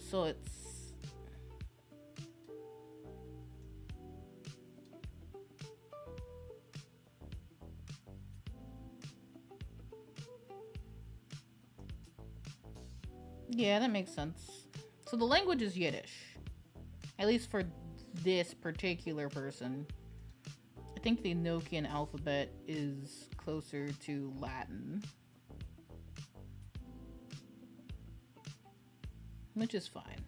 So it's yeah, that makes sense. So the language is Yiddish. At least for this particular person. I think the Enochian alphabet is closer to Latin, which is fine.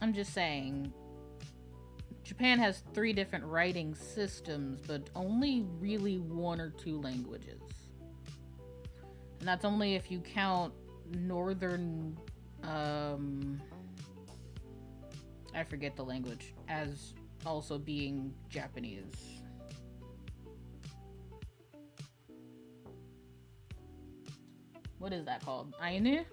I'm just saying, Japan has 3 different writing systems, but only really 1 or 2 languages. And that's only if you count northern, I forget the language, as also being Japanese. What is that called? Ainu?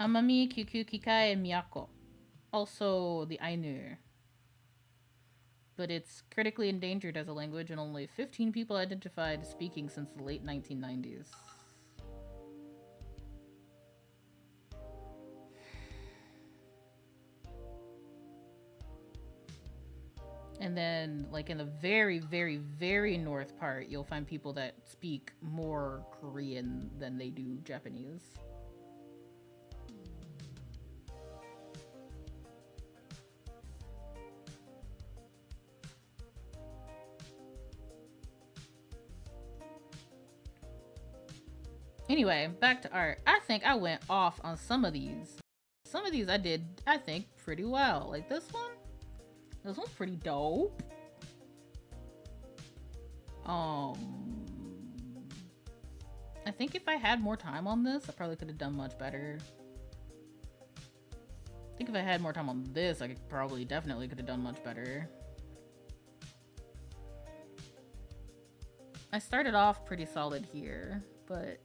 Amami, Kyukyu, Kikai, and Miyako. Also the Ainu. But it's critically endangered as a language, and only 15 people identified speaking since the late 1990s. And then, like, in the very, very, very north part, you'll find people that speak more Korean than they do Japanese. Anyway, back to art. I think I went off on some of these. Some of these I did, I think, pretty well. Like this one. This one's pretty dope. I think if I had more time on this, I probably could have done much better. I think if I had more time on this, I definitely could have done much better. I started off pretty solid here, but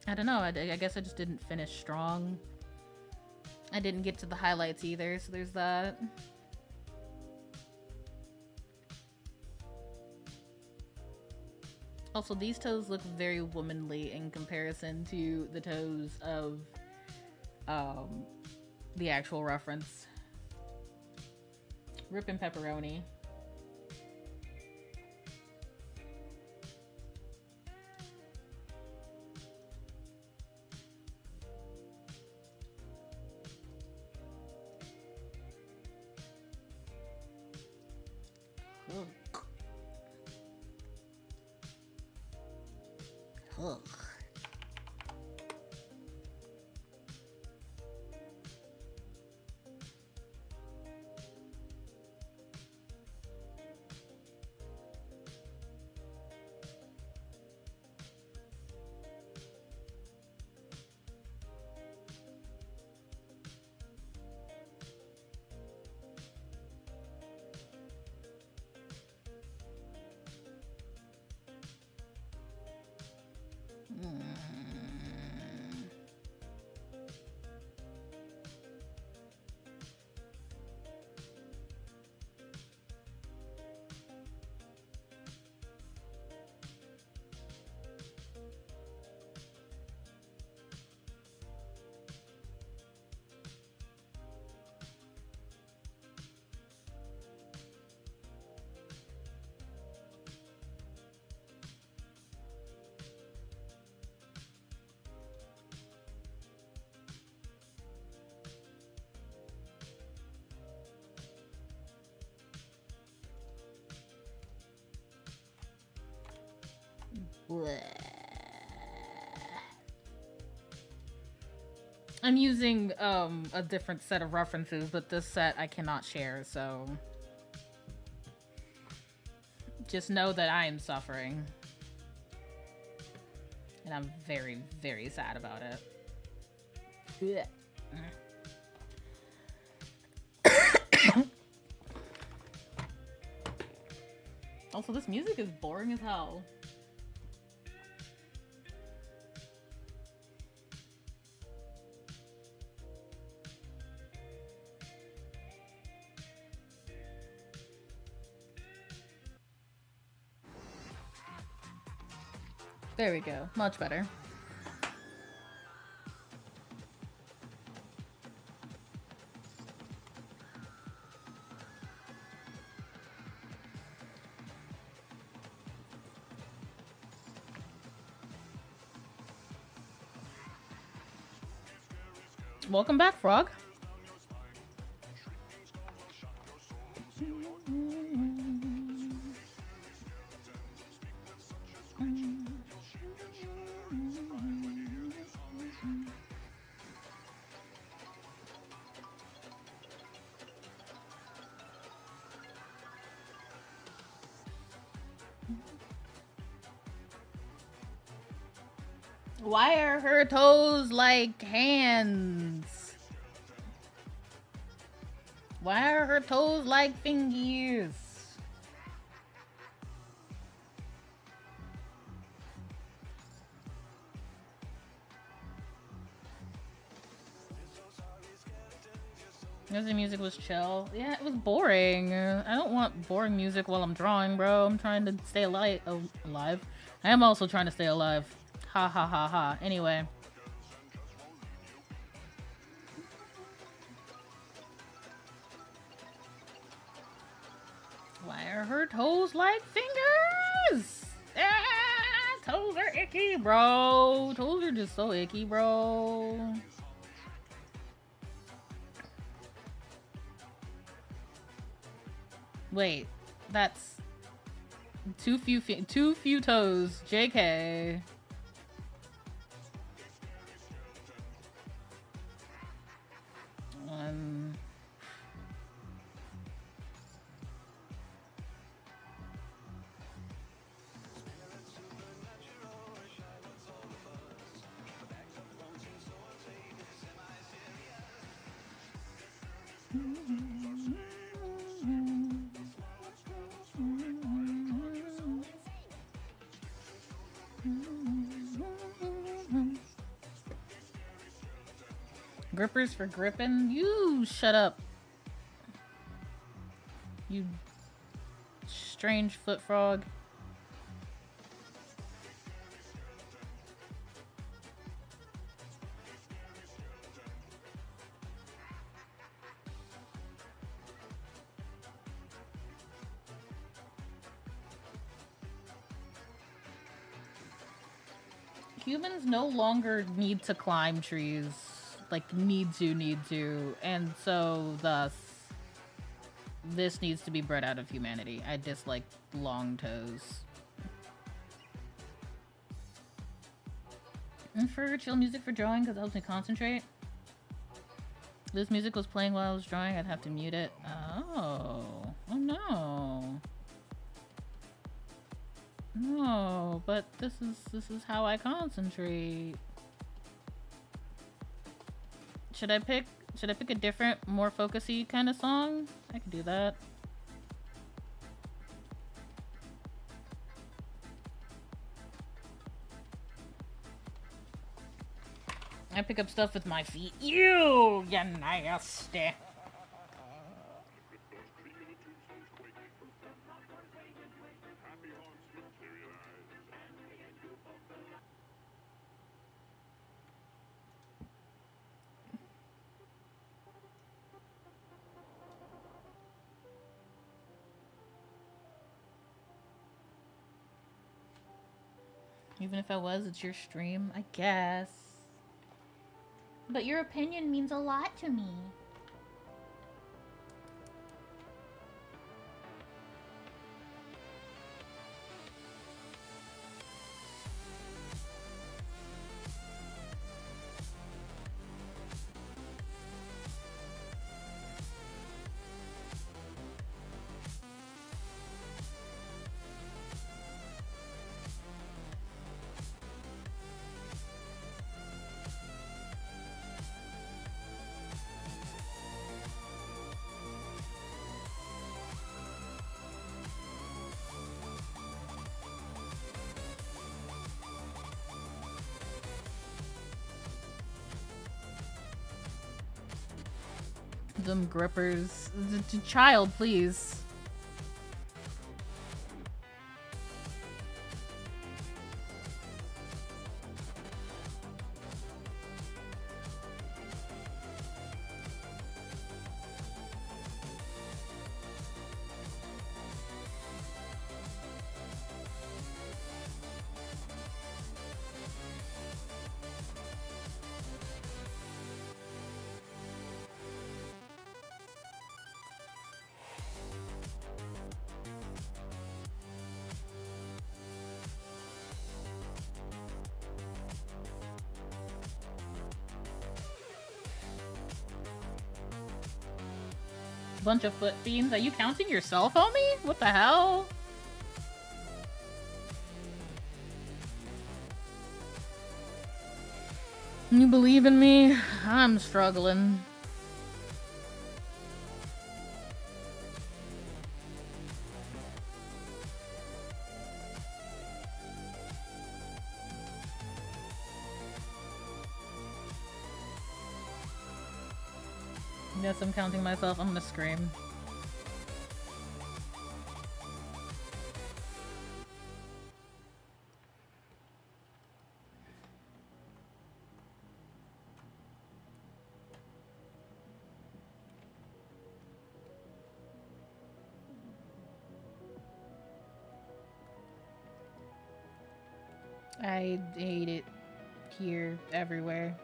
I don't know. I guess I just didn't finish strong. I didn't get to the highlights either, so there's that. Also, these toes look very womanly in comparison to the toes of the actual reference. Rippin' pepperoni. Ugh. Bleh. I'm using a different set of references, but this set I cannot share, so just know that I am suffering. And I'm very, very sad about it. Also, this music is boring as hell. There we go. Much better. Welcome back, Frog. Why are her toes like hands? Why are her toes like fingers? The music was chill. Yeah, it was boring. I don't want boring music while I'm drawing, bro. I'm trying to stay alive. I am also trying to stay alive. Ha ha ha ha. Anyway. Why are her toes like fingers? Ah, toes are icky, bro. Toes are just so icky, bro. Wait, that's too few toes. JK. Grippers for gripping? You shut up. You strange foot frog. Humans no longer need to climb trees. Like, need to. And so, thus, this needs to be bred out of humanity. I dislike long toes. And for chill music for drawing, because it helps me concentrate. This music was playing while I was drawing, I'd have to mute it. Oh no. No, but this is how I concentrate. Should I pick a different, more focusy kind of song? I could do that. I pick up stuff with my feet. You nasty. Even if I was, it's your stream, I guess. But your opinion means a lot to me. Them grippers. Child, please. Bunch of foot fiends. Are you counting yourself, homie? What the hell? You believe in me? I'm struggling. Yes, I'm counting myself. I'm gonna scream. I hate it here, everywhere.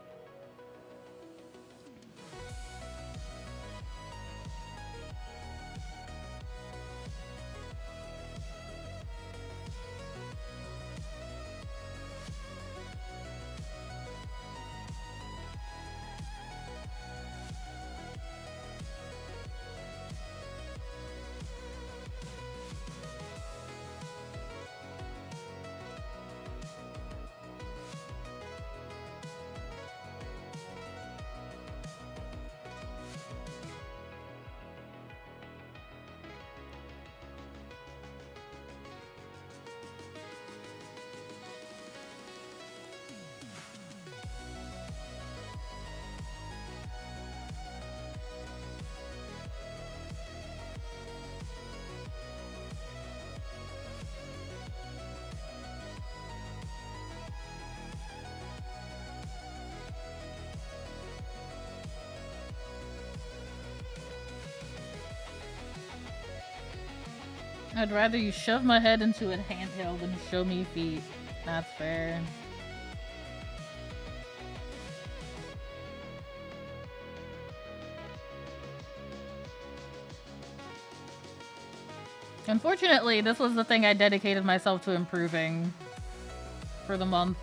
I'd rather you shove my head into a handheld than show me feet. That's fair. Unfortunately, this was the thing I dedicated myself to improving for the month.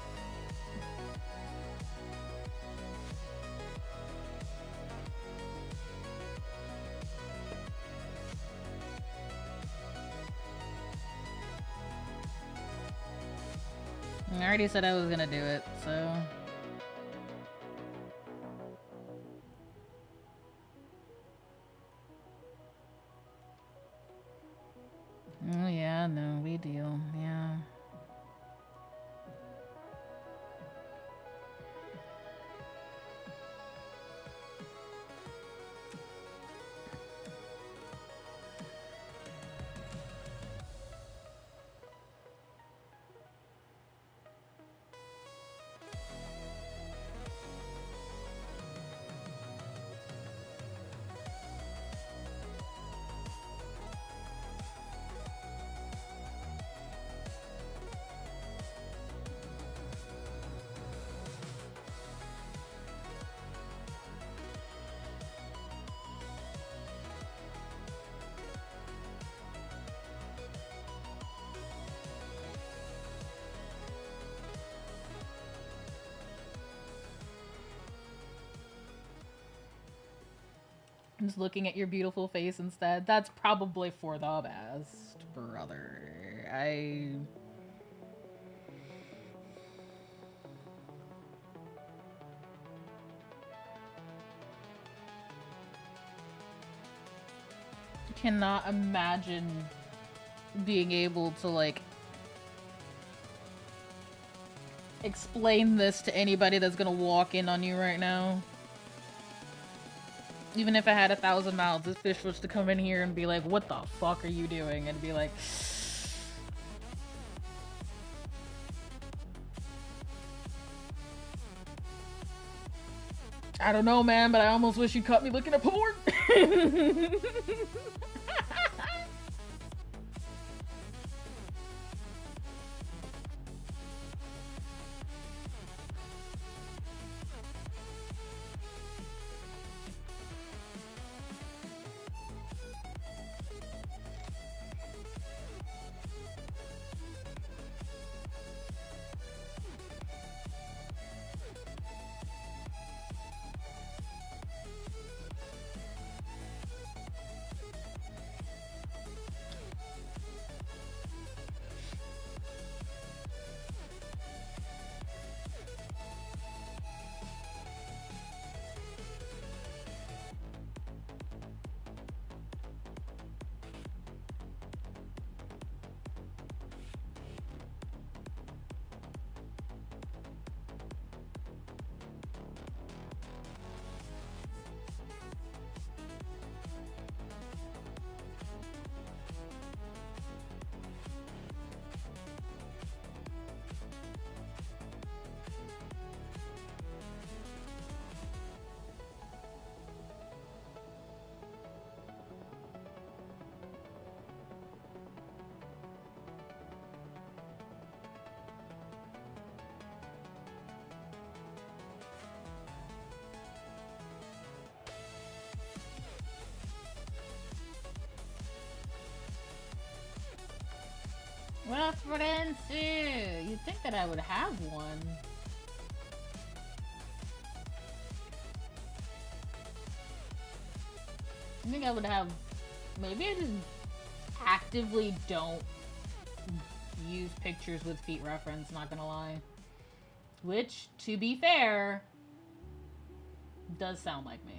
I already said I was gonna do it, so... Oh yeah, no, we deal, yeah. I'm just looking at your beautiful face instead. That's probably for the best, brother. I cannot imagine being able to, like, explain this to anybody that's gonna walk in on you right now. Even if I had 1,000 mouths, this fish was to come in here and be like, what the fuck are you doing? And be like... I don't know, man, but I almost wish you caught me looking at porn. reference. You'd think that I would have one. I think I would have. Maybe I just actively don't use pictures with feet reference, not gonna lie. Which, to be fair, does sound like me.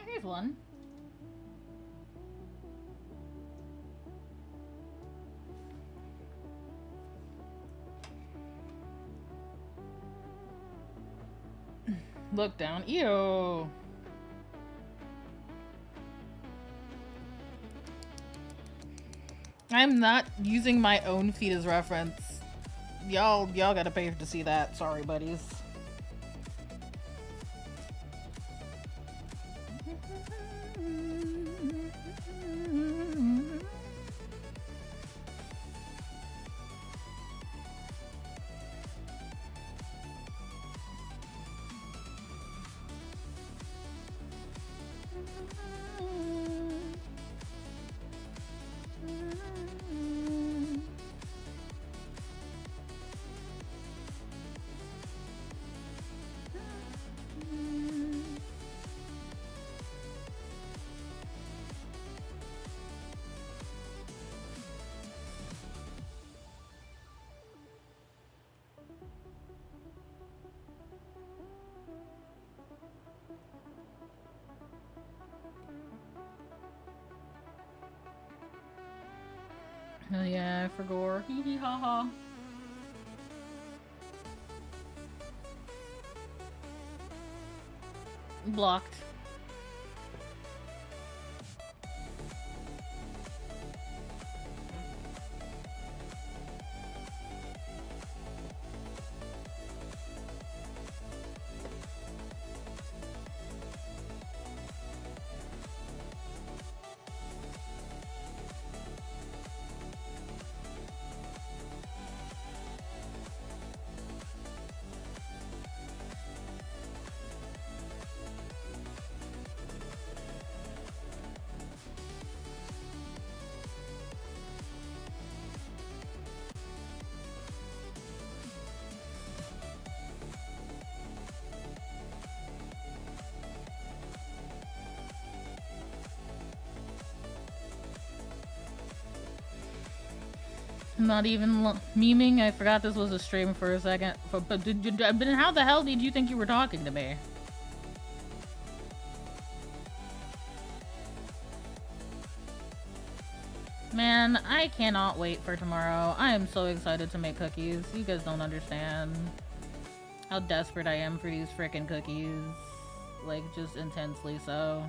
Here's one. Look down. Ew. I'm not using my own feet as reference. Y'all gotta pay to see that. Sorry, buddies. Oh yeah, for gore. Hee hee ha ha. Blocked. Not even memeing. I forgot this was a stream for a second. But how the hell did you think you were talking to me? Man, I cannot wait for tomorrow. I am so excited to make cookies. You guys don't understand how desperate I am for these frickin' cookies. Like, just intensely so.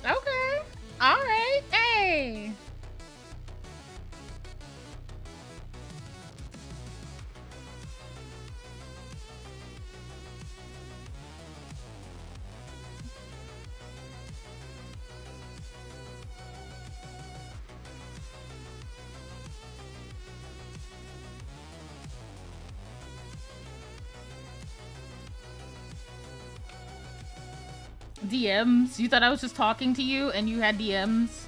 Okay. All right. Hey. DMs? You thought I was just talking to you and you had DMs?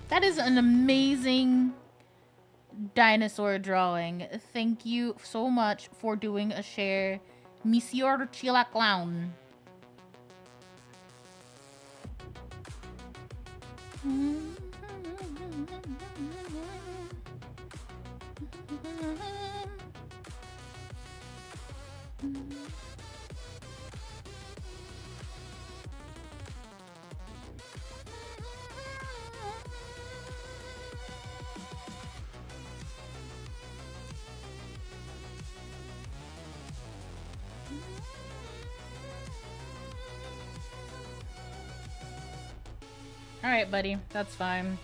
That is an amazing dinosaur drawing. Thank you so much for doing a share, Monsieur Chilla Clown. Alright, buddy. That's fine.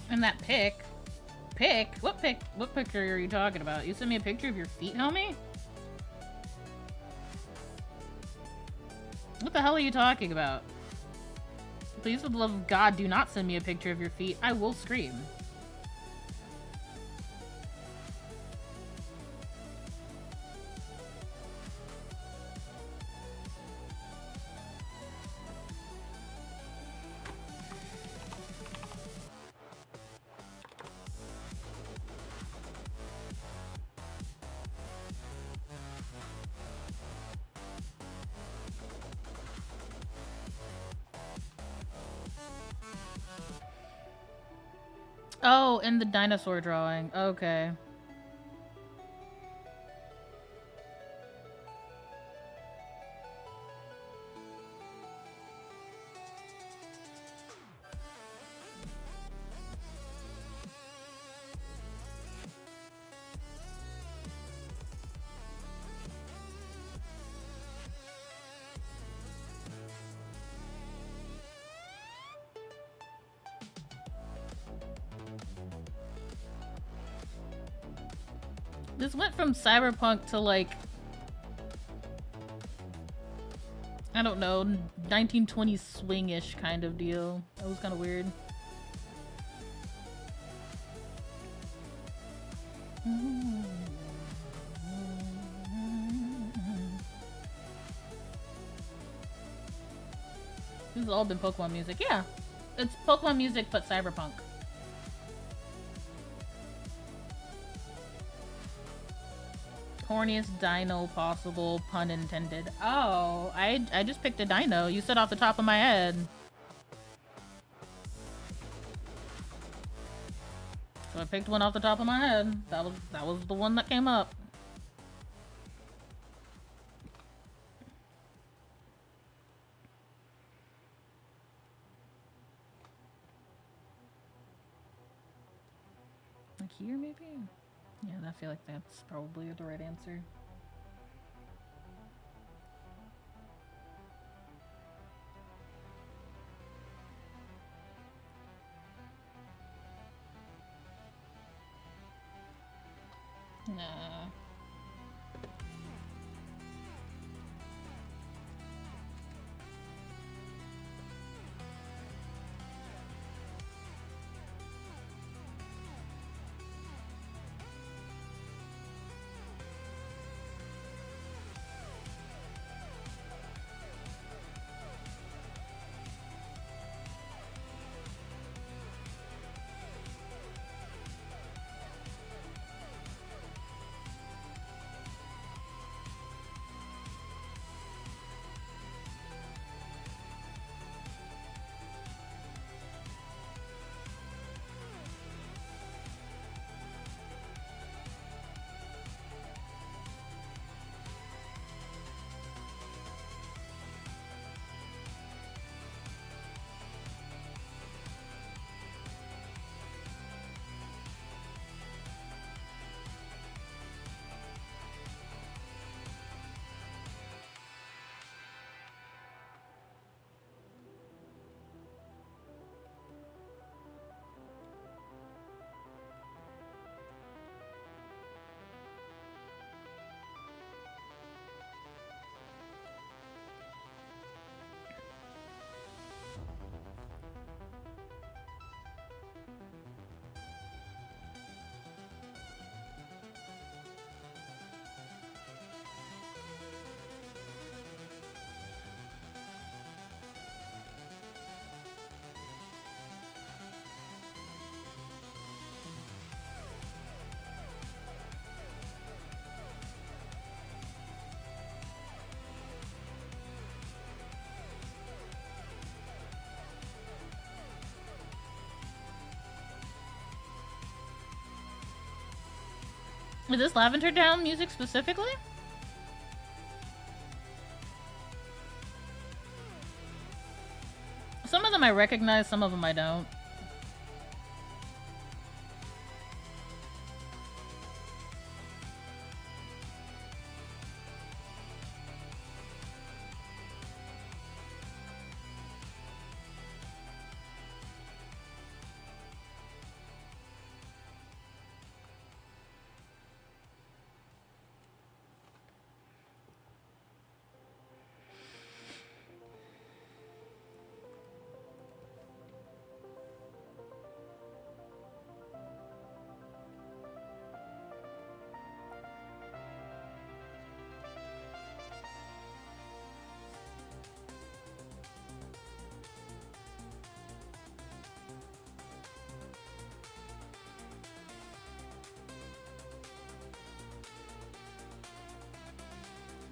And that pic. Pic? What pic? What picture are you talking about? You sent me a picture of your feet, homie? What the hell are you talking about? Please, for the love of God, do not send me a picture of your feet. I will scream. Oh, in the dinosaur drawing. Okay. This went from cyberpunk to like, I don't know, 1920s swing-ish kind of deal. That was kind of weird. This has all been Pokemon music. Yeah, it's Pokemon music but cyberpunk. Corniest dino possible, pun intended. Oh, I just picked a dino. You said off the top of my head. So I picked one off the top of my head. That was the one that came up. Like here, maybe? Yeah, I feel like that's probably the right answer. Nah. Is this Lavender Town music specifically? Some of them I recognize, some of them I don't.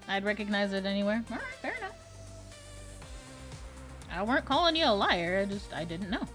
I'd recognize it anywhere. Alright, fair enough. I weren't calling you a liar, I didn't know.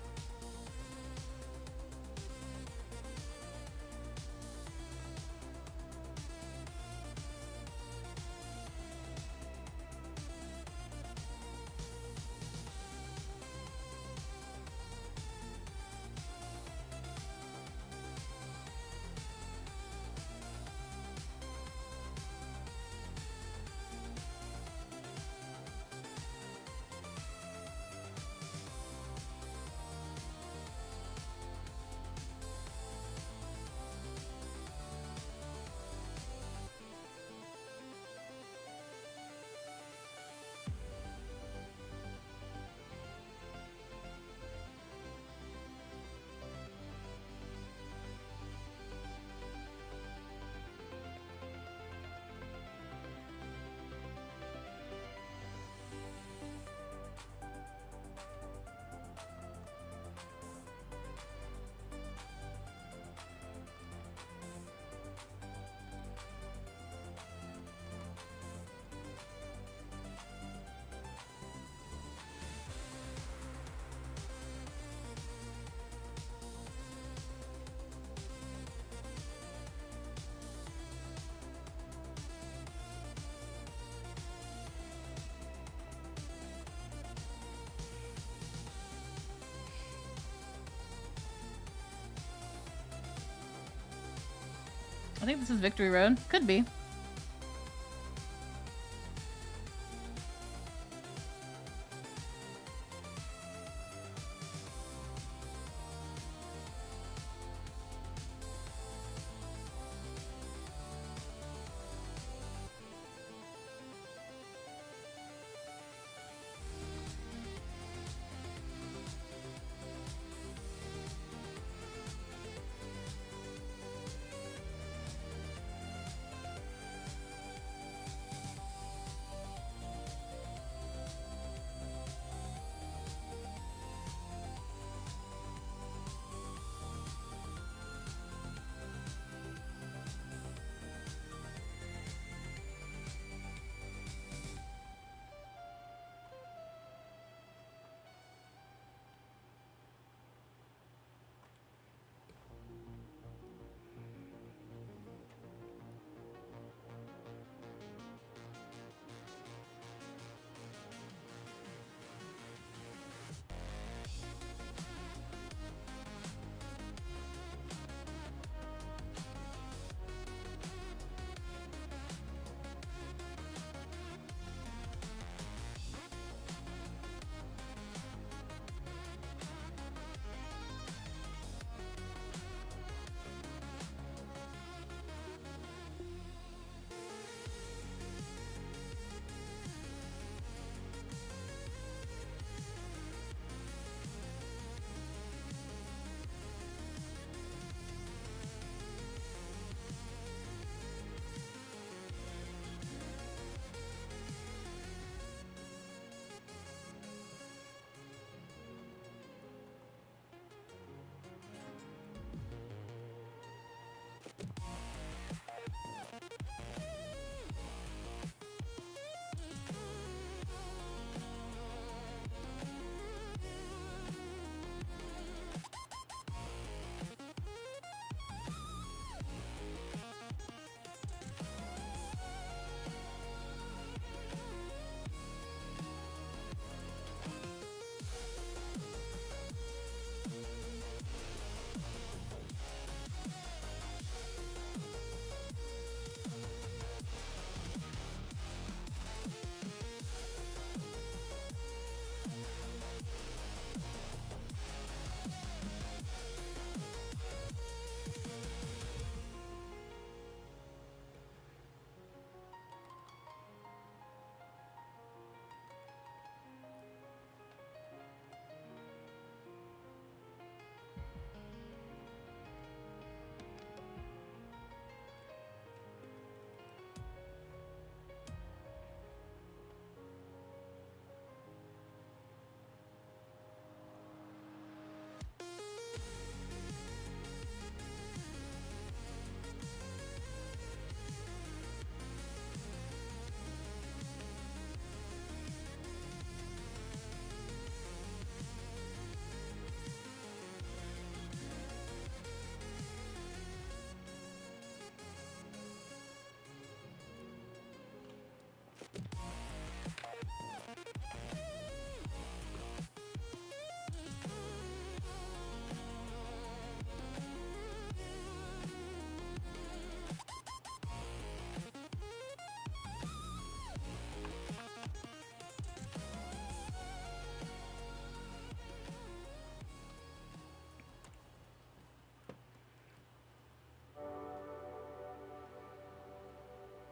I think this is Victory Road. Could be.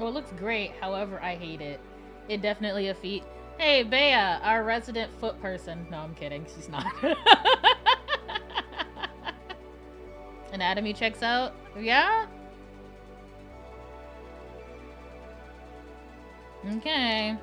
Well, it looks great. However, I hate it. It definitely a feat. Hey, Bea, our resident foot person. No, I'm kidding. She's not. Anatomy checks out. Yeah? Okay.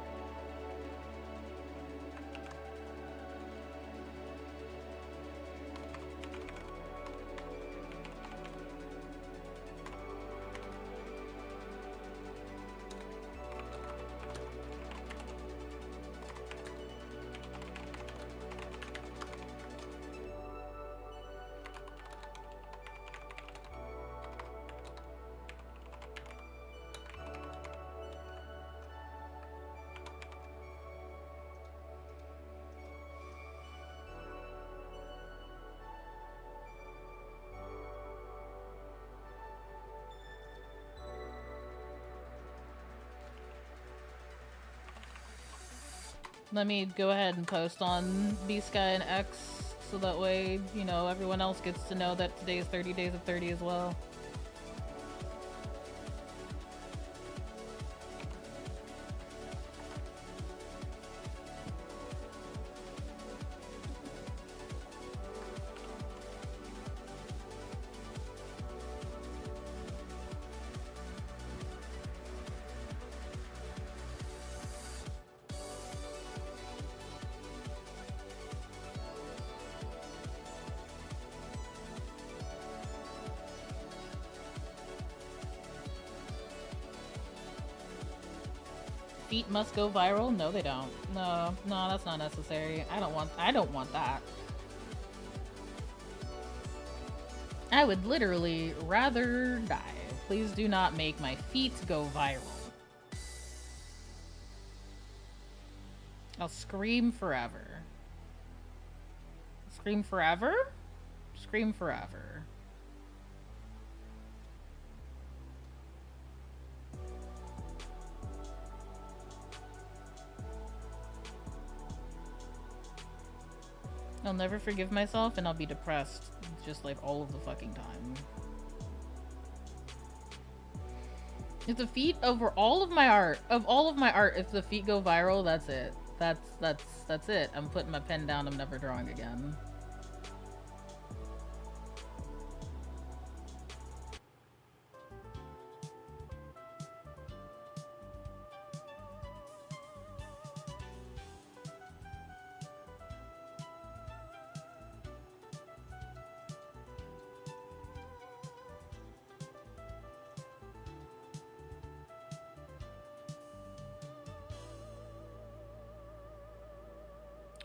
Let me go ahead and post on B-Sky and X so that way, you know, everyone else gets to know that today is 30 days of 30 as well. Feet must go viral? No, they don't. No, that's not necessary. I don't want that. I would literally rather die. Please do not make my feet go viral. I'll scream forever. Scream forever? Scream forever. I'll never forgive myself and I'll be depressed just like all of the fucking time. If the feet over all of my art, if the feet go viral, that's it. That's it. I'm putting my pen down. I'm never drawing again.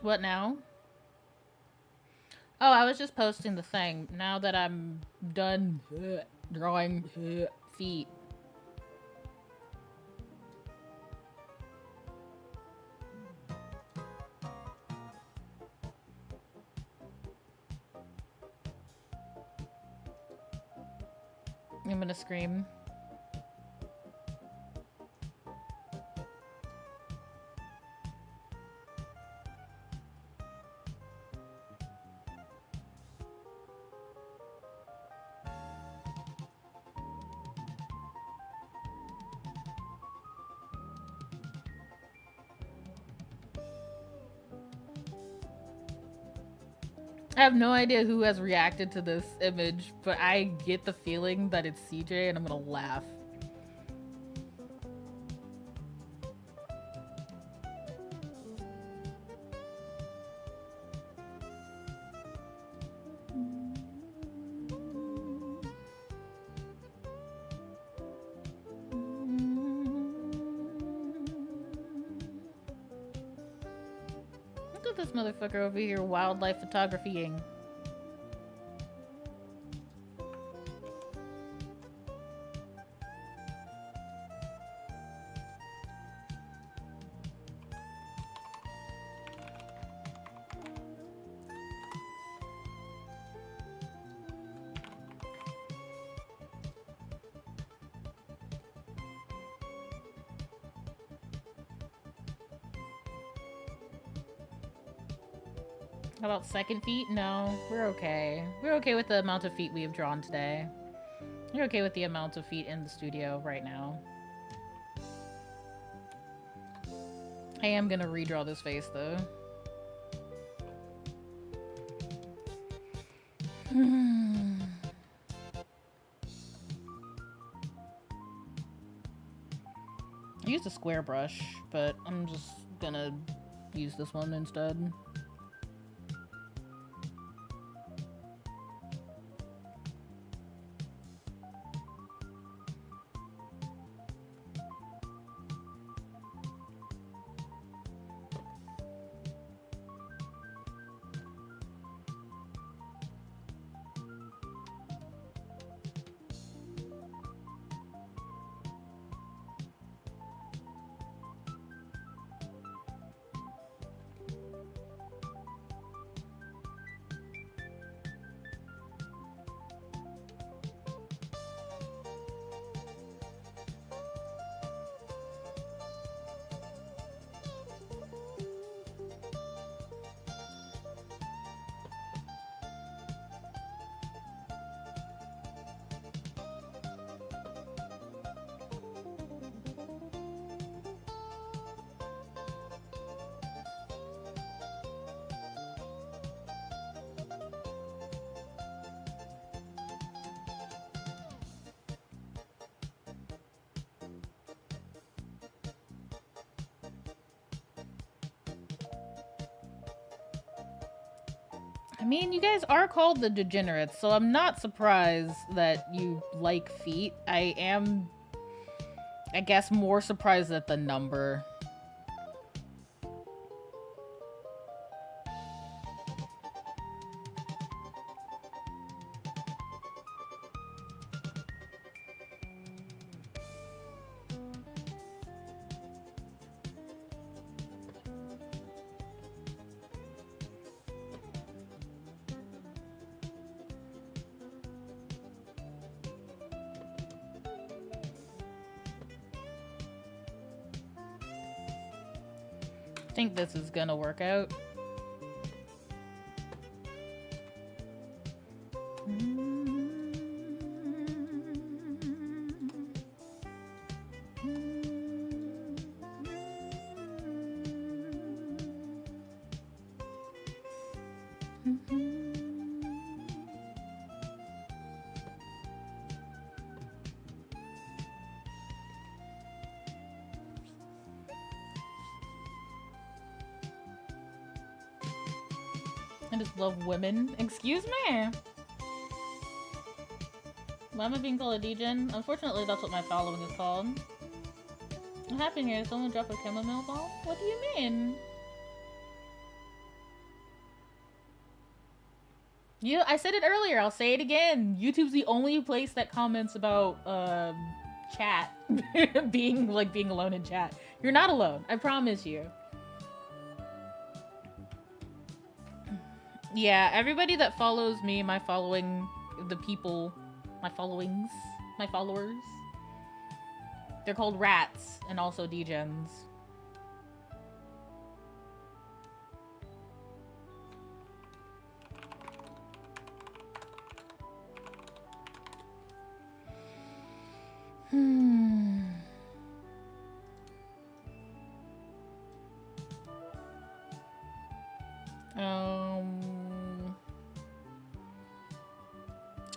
What now? Oh, I was just posting the thing. Now that I'm done drawing feet. I'm gonna scream. I have no idea who has reacted to this image, but I get the feeling that it's CJ and I'm gonna laugh. Look at this motherfucker over here wildlife photographying. How about second feet? No, we're okay. We're okay with the amount of feet we have drawn today. We're okay with the amount of feet in the studio right now. I am gonna redraw this face though. I used a square brush, but I'm just gonna use this one instead. I mean, you guys are called the Degenerates, so I'm not surprised that you like feet. I am, I guess, more surprised at the number. I think this is gonna work out. I just love women. Excuse me. Why am I being called a degen? Unfortunately, that's what my following is called. What happened here? Someone dropped a chamomile bomb? What do you mean? I said it earlier. I'll say it again. YouTube's the only place that comments about chat being alone in chat. You're not alone. I promise you. Yeah, everybody that follows me, my following, the people, my followings, my followers, they're called rats and also degens.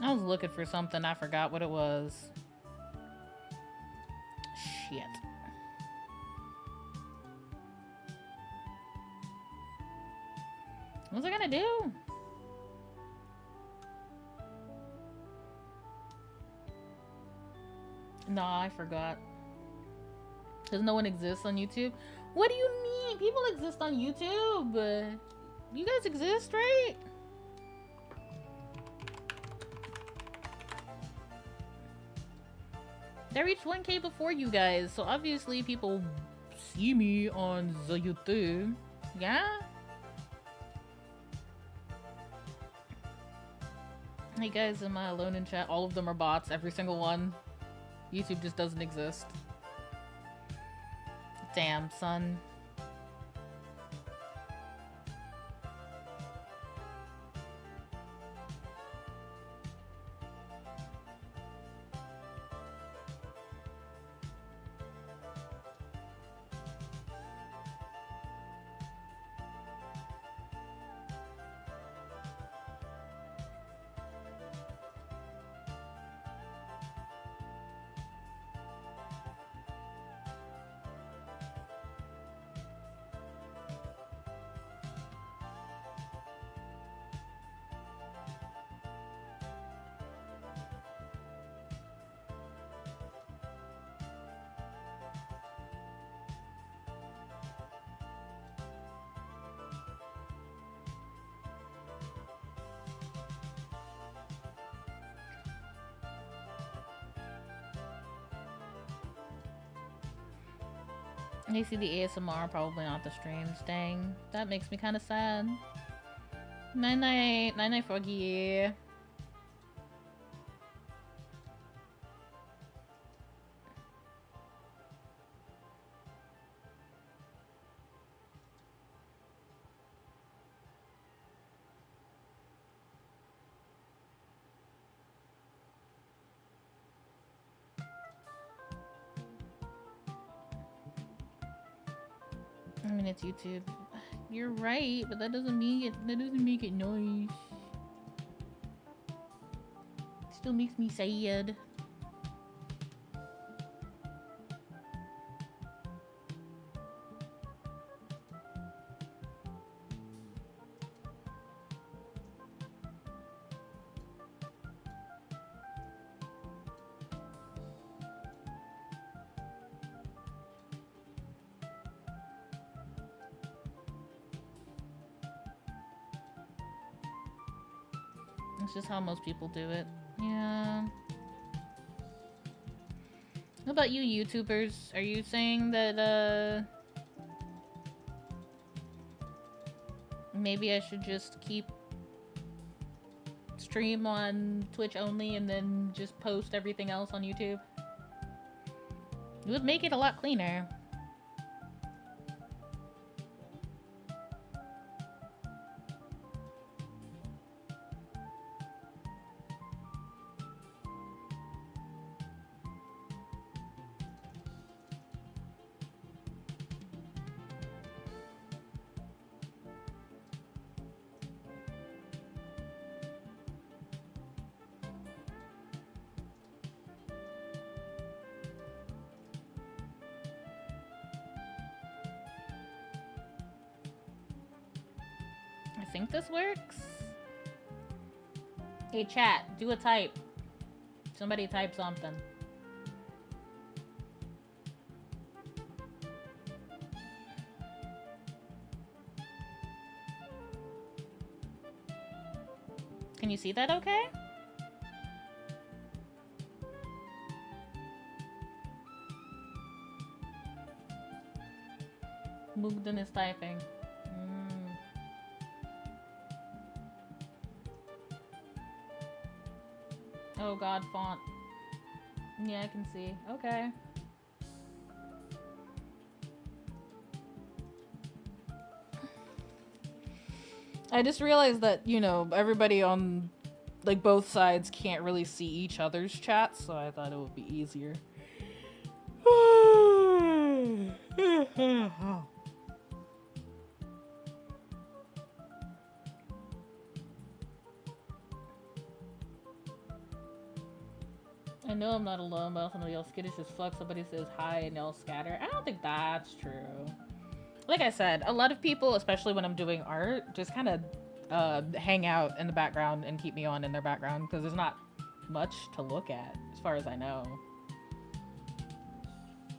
I was looking for something. I forgot what it was. Shit. What was I gonna do? Nah, I forgot. Because no one exists on YouTube? What do you mean? People exist on YouTube. You guys exist, right? They reached 1K before you guys, so obviously people see me on the YouTube. Yeah? Hey guys, am I alone in chat? All of them are bots, every single one. YouTube just doesn't exist. Damn, son. They see the ASMR, probably not the streams. Dang, that makes me kind of sad. Night night, night night, Froggy. I mean, it's YouTube. You're right, but that doesn't make it nice. It still makes me sad. It's just how most people do it. Yeah. What about you YouTubers? Are you saying that, maybe I should just keep stream on Twitch only and then just post everything else on YouTube? It would make it a lot cleaner. I think this works. Hey chat, do a type. Somebody type something. Can you see that okay? Mugden is typing. Oh god, font. Yeah, I can see. Okay. I just realized that, you know, everybody on, like, both sides can't really see each other's chats, so I thought it would be easier. I know I'm not alone, but somebody else skittish as fuck. Somebody says hi and they'll scatter. I don't think that's true. Like I said, a lot of people, especially when I'm doing art, just kind of hang out in the background and keep me on in their background because there's not much to look at, as far as I know.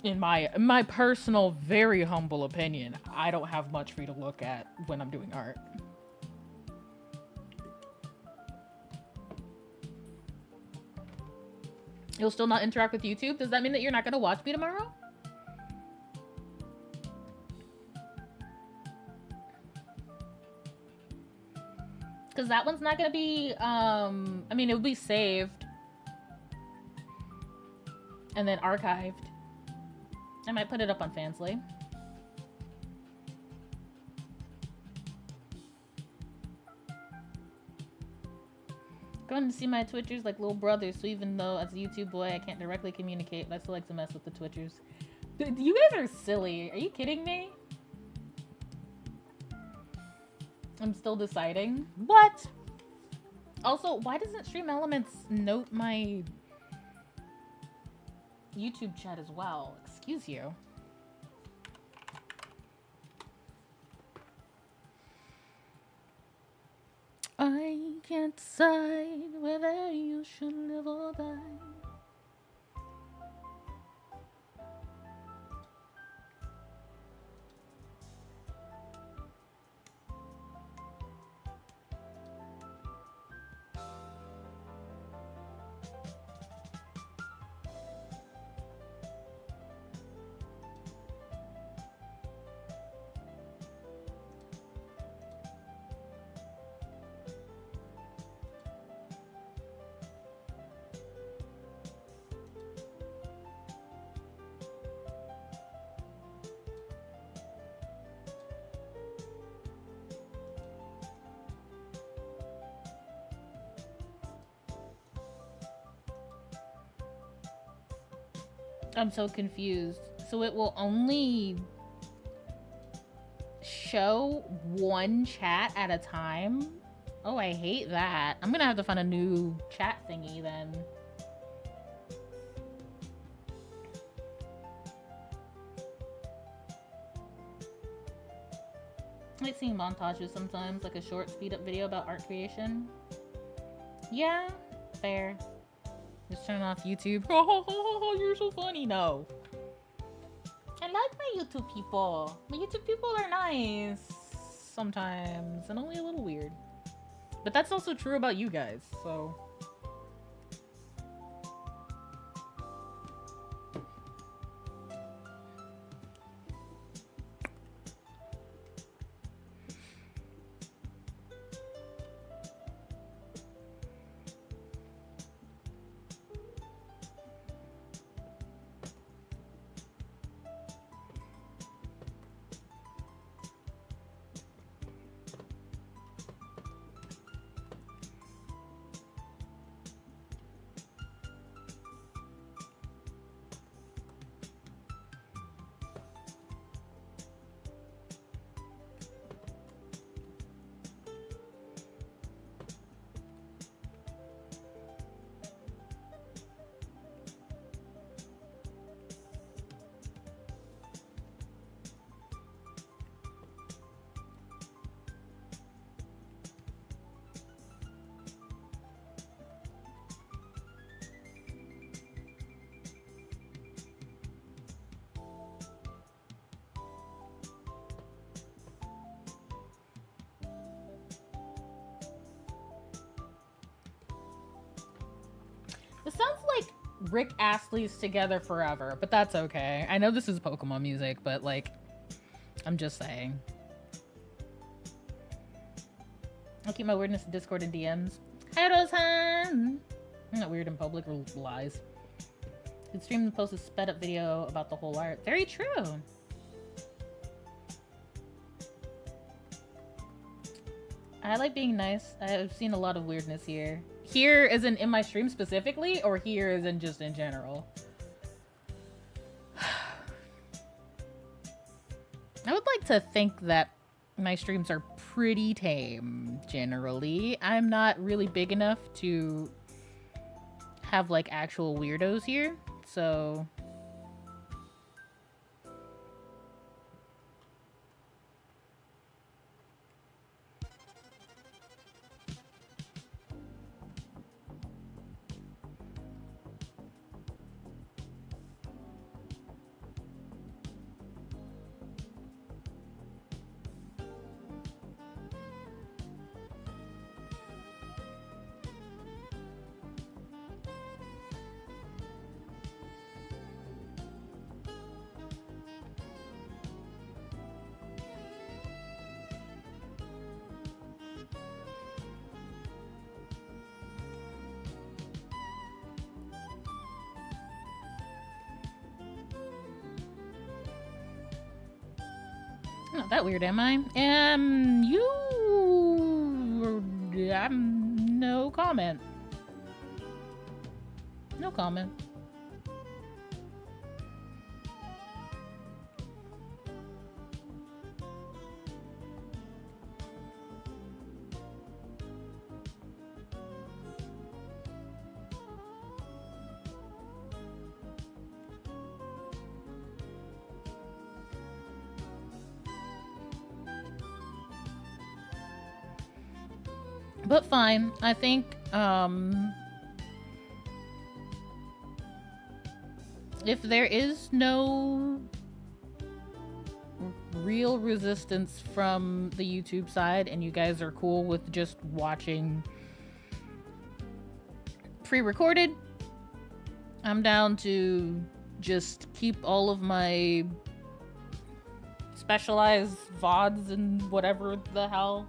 In my personal, very humble opinion, I don't have much for you to look at when I'm doing art. You'll still not interact with YouTube? Does that mean that you're not going to watch me tomorrow? Because that one's not going to be, I mean, it'll be saved. And then archived. I might put it up on Fansly. Going to see my Twitchers like little brothers, so even though as a YouTube boy I can't directly communicate, I still like to mess with the Twitchers. Dude, you guys are silly. Are you kidding me? I'm still deciding. What? Also, why doesn't Stream Elements note my YouTube chat as well? Excuse you. I can't decide whether you should live or die. I'm so confused. So it will only show one chat at a time? Oh, I hate that. I'm gonna have to find a new chat thingy then. I like seeing montages sometimes, like a short speed up video about art creation. Yeah, fair. Just turn off YouTube. Oh, you're so funny. No. I like my YouTube people. My YouTube people are nice sometimes and only a little weird. But that's also true about you guys, so. It sounds like Rick Astley's Together Forever, but that's okay. I know this is Pokemon music, but like, I'm just saying. I'll keep my weirdness in Discord and DMs. Hi, Rosehan! I'm not weird in public or lies. You can stream and post a sped up video about the whole art. Very true. I like being nice. I've seen a lot of weirdness here. Here isn't in my stream specifically, or here isn't just in general. I would like to think that my streams are pretty tame, generally. I'm not really big enough to have, like, actual weirdos here, so... Not that weird, am I? No comment. No comment. But fine, I think, if there is no real resistance from the YouTube side and you guys are cool with just watching pre-recorded, I'm down to just keep all of my specialized VODs and whatever the hell.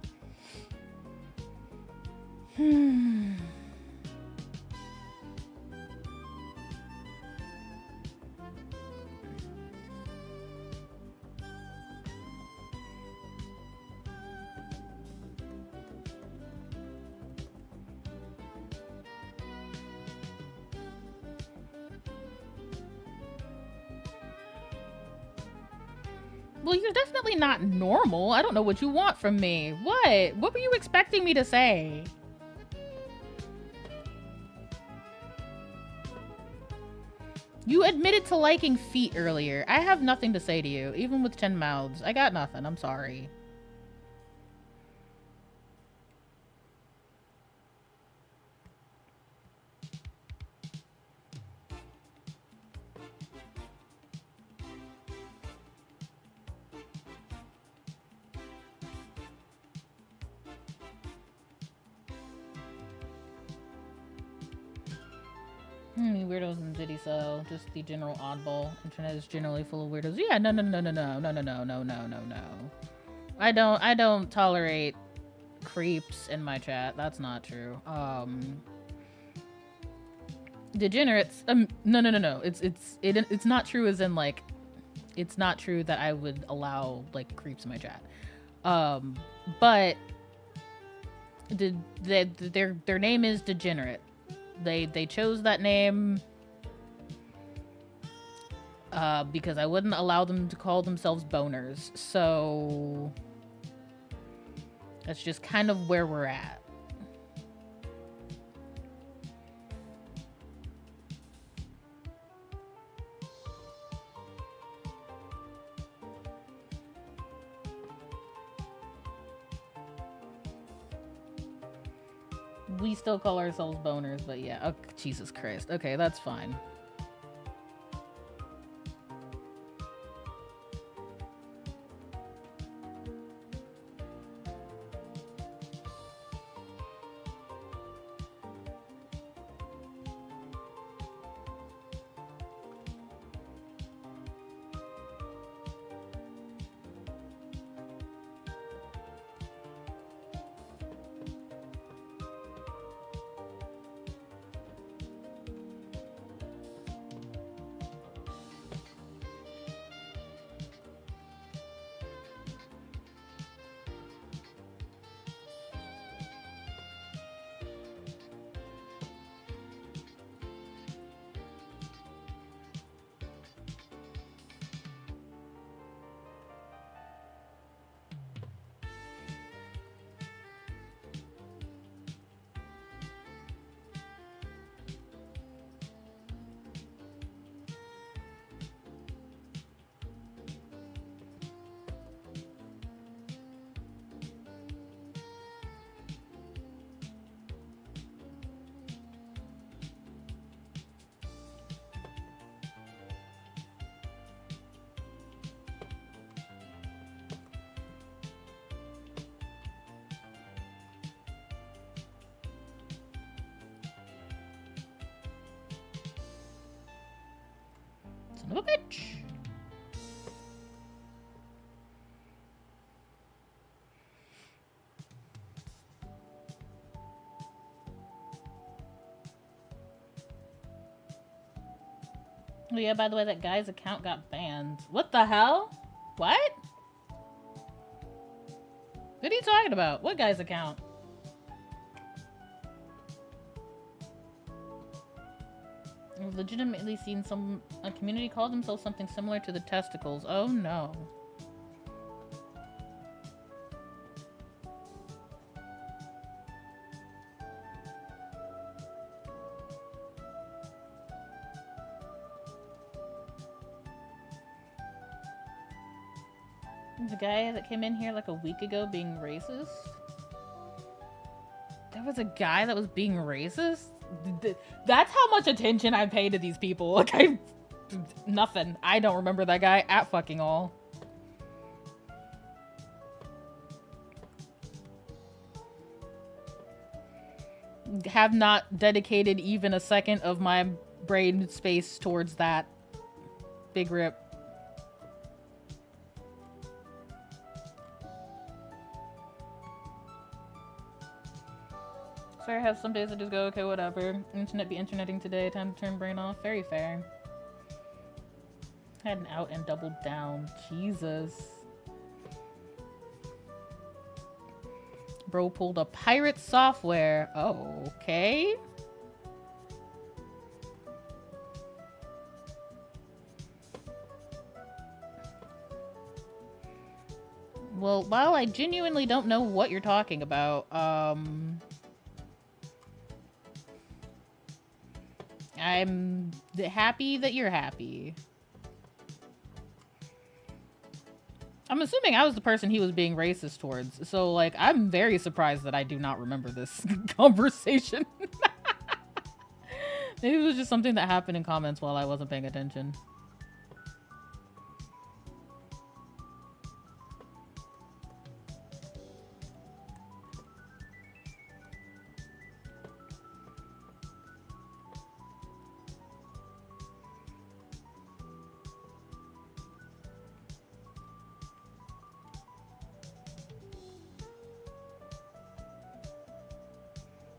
Well, you're definitely not normal. I don't know what you want from me. What? What were you expecting me to say? You admitted to liking feet earlier. I have nothing to say to you, even with 10 mouths. I got nothing. I'm sorry. Weirdos in Diddy so just the general oddball. Internet is generally full of weirdos. Yeah, no. I don't tolerate creeps in my chat. That's not true. Degenerates. No. It's not true as in like, it's not true that I would allow like creeps in my chat. But their name is Degenerate. They chose that name because I wouldn't allow them to call themselves boners. So that's just kind of where we're at. We still call ourselves boners, but yeah. Oh, Jesus Christ. Okay, that's fine. Son of a bitch. Oh yeah, by the way, that guy's account got banned. What the hell? What? What are you talking about? What guy's account? I've legitimately seen a community call themselves something similar to the testicles. Oh no. The guy that came in here like a week ago being racist? There was a guy that was being racist? That's how much attention I pay to these people. Like, nothing. I don't remember that guy at fucking all. Have not dedicated even a second of my brain space towards that. Big rip. Sorry, I have some days that just go, okay, whatever. Internet be interneting today. Time to turn brain off. Very fair. Had an out and doubled down. Jesus. Bro pulled a pirate software. Oh, okay. Well, while I genuinely don't know what you're talking about, I'm happy that you're happy. I'm assuming I was the person he was being racist towards. So, like, I'm very surprised that I do not remember this conversation. Maybe it was just something that happened in comments while I wasn't paying attention.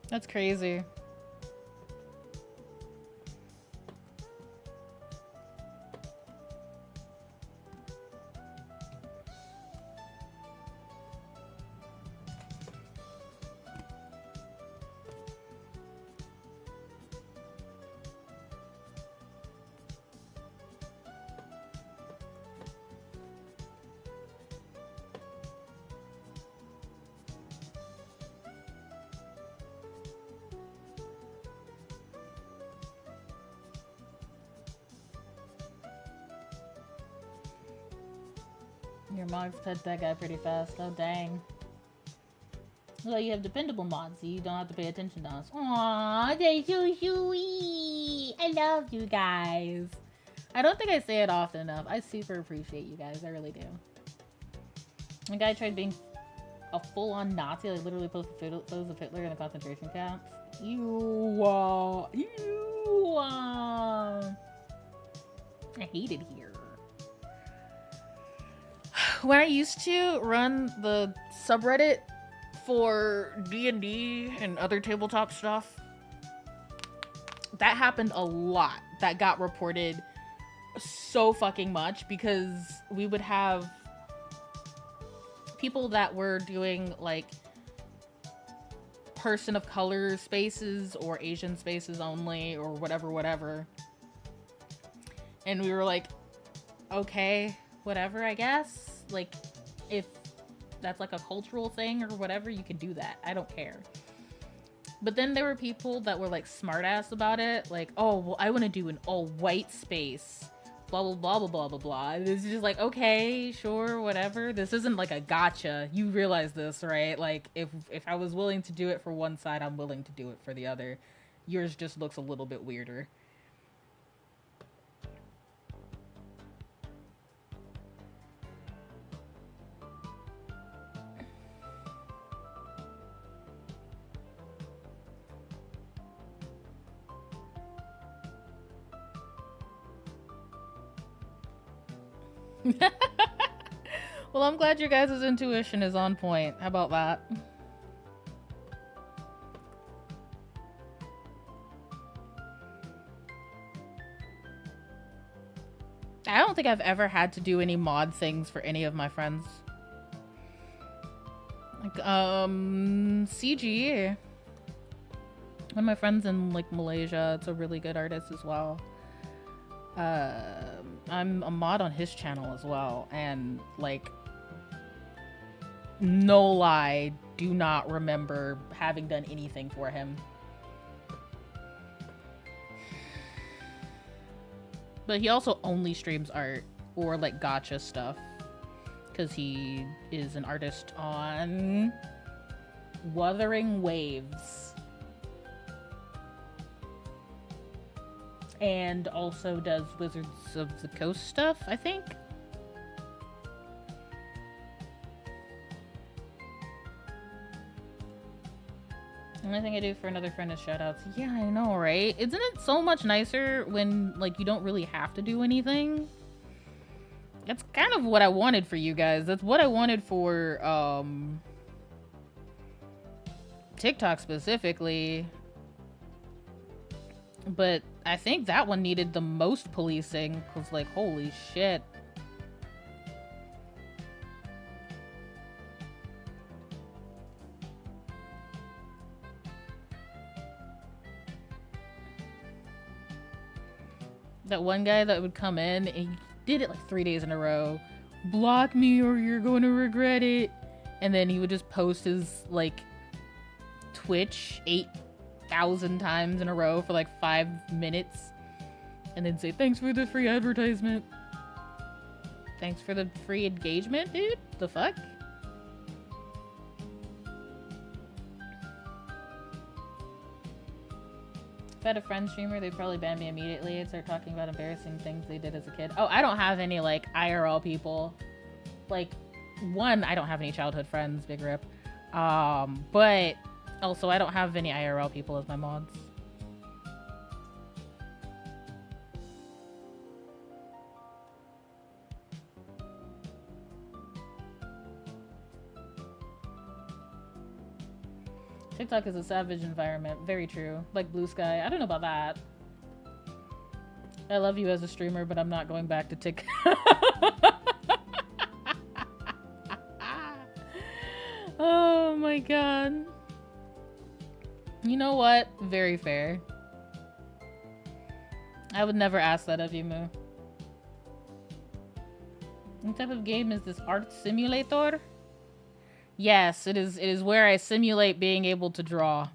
That's crazy. Your mods touch that guy pretty fast. Oh, dang. Well, you have dependable mods, so you don't have to pay attention to us. Aww, they're so sweet. I love you guys. I don't think I say it often enough. I super appreciate you guys. I really do. The guy tried being a full-on Nazi. Like, literally posted photos of Hitler in the concentration camps. I hate it here. When I used to run the subreddit for D&D and other tabletop stuff, that happened a lot. That got reported so fucking much because we would have people that were doing like person of color spaces or Asian spaces only or whatever. And we were like, okay, whatever, I guess. Like, if that's like a cultural thing or whatever, you can do that. I don't care. But then there were people that were like smart ass about it. Like, oh, well, I want to do an all white space. Blah, blah, blah, blah, blah, blah, blah. And it's just like, okay, sure, whatever. This isn't like a gotcha. You realize this, right? Like, if I was willing to do it for one side, I'm willing to do it for the other. Yours just looks a little bit weirder. Well, I'm glad your guys' intuition is on point. How about that? I don't think I've ever had to do any mod things for any of my friends. Like, CG. One of my friends in, like, Malaysia, it's a really good artist as well. I'm a mod on his channel as well, and, like, no lie, do not remember having done anything for him. But he also only streams art or like gotcha stuff because he is an artist on Wuthering Waves and also does Wizards of the Coast stuff, I think. The only thing I do for another friend is shoutouts. Yeah, I know, right? Isn't it so much nicer when, like, you don't really have to do anything? That's kind of what I wanted for you guys. That's what I wanted for, TikTok specifically. But I think that one needed the most policing, because, like, holy shit. That one guy that would come in, and he did it like 3 days in a row, block me or you're going to regret it. And then he would just post his, like, Twitch 8,000 times in a row for like 5 minutes. And then say, thanks for the free advertisement. Thanks for the free engagement, dude? The fuck? If I had a friend streamer, they'd probably ban me immediately and start talking about embarrassing things they did as a kid. Oh, I don't have any, like, IRL people. Like, one, I don't have any childhood friends, big rip. But also, I don't have any IRL people as my mods. TikTok is a savage environment. Very true. Like Blue Sky. I don't know about that. I love you as a streamer, but I'm not going back to TikTok. Oh my god. You know what? Very fair. I would never ask that of you, Moo. What type of game is this? Art simulator? Yes, it is where I simulate being able to draw.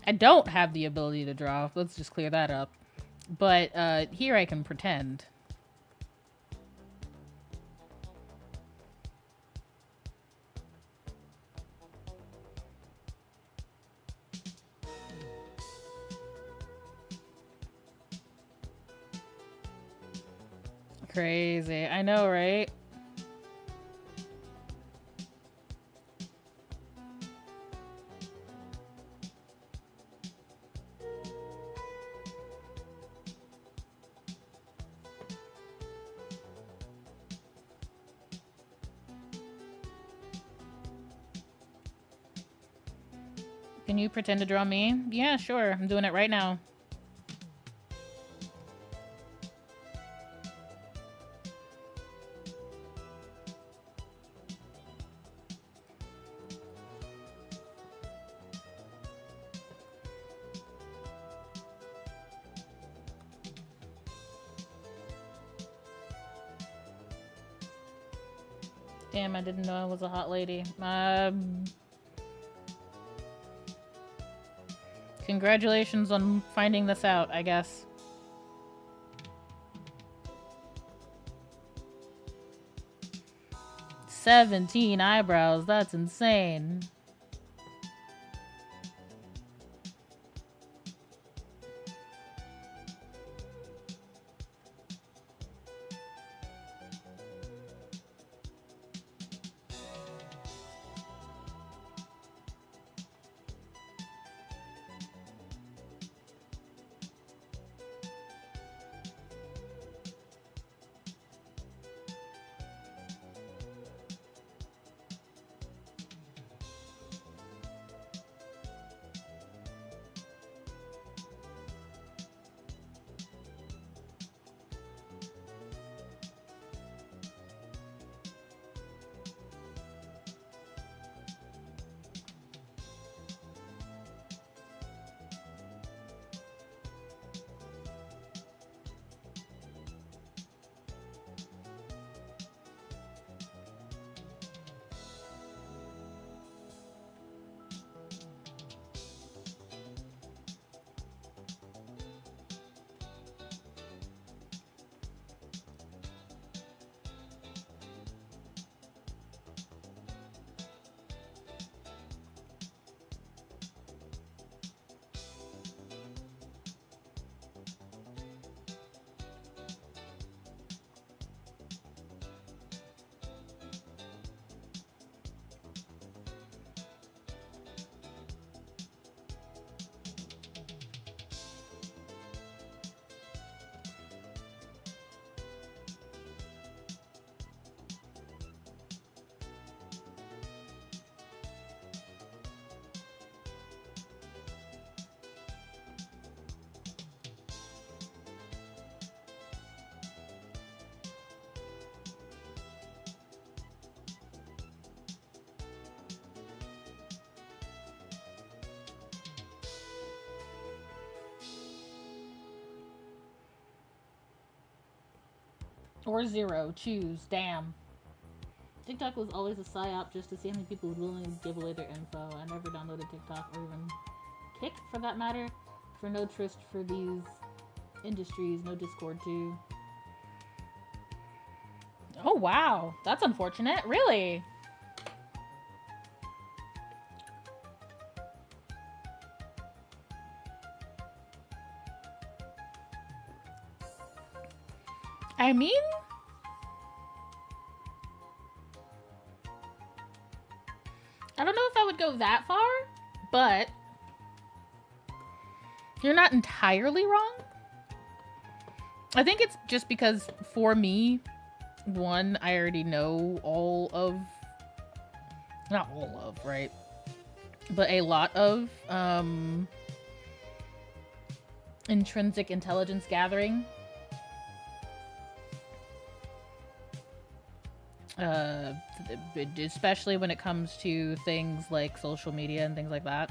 I don't have the ability to draw. Let's just clear that up. But here I can pretend. Crazy. I know, right? Can you pretend to draw me? Yeah, sure. I'm doing it right now. Damn, I didn't know I was a hot lady. Congratulations on finding this out, I guess. "17 eyebrows, that's insane." Or zero. Choose. Damn. TikTok was always a psyop just to see how many people would willingly give away their info. I never downloaded TikTok or even Kick for that matter. For no trust for these industries, no Discord too. Oh wow, that's unfortunate. Really? I mean, I don't know if I would go that far, but you're not entirely wrong. I think it's just because for me, one, I already know all of, not all of, right? But a lot of intrinsic intelligence gathering. Especially when it comes to things like social media and things like that.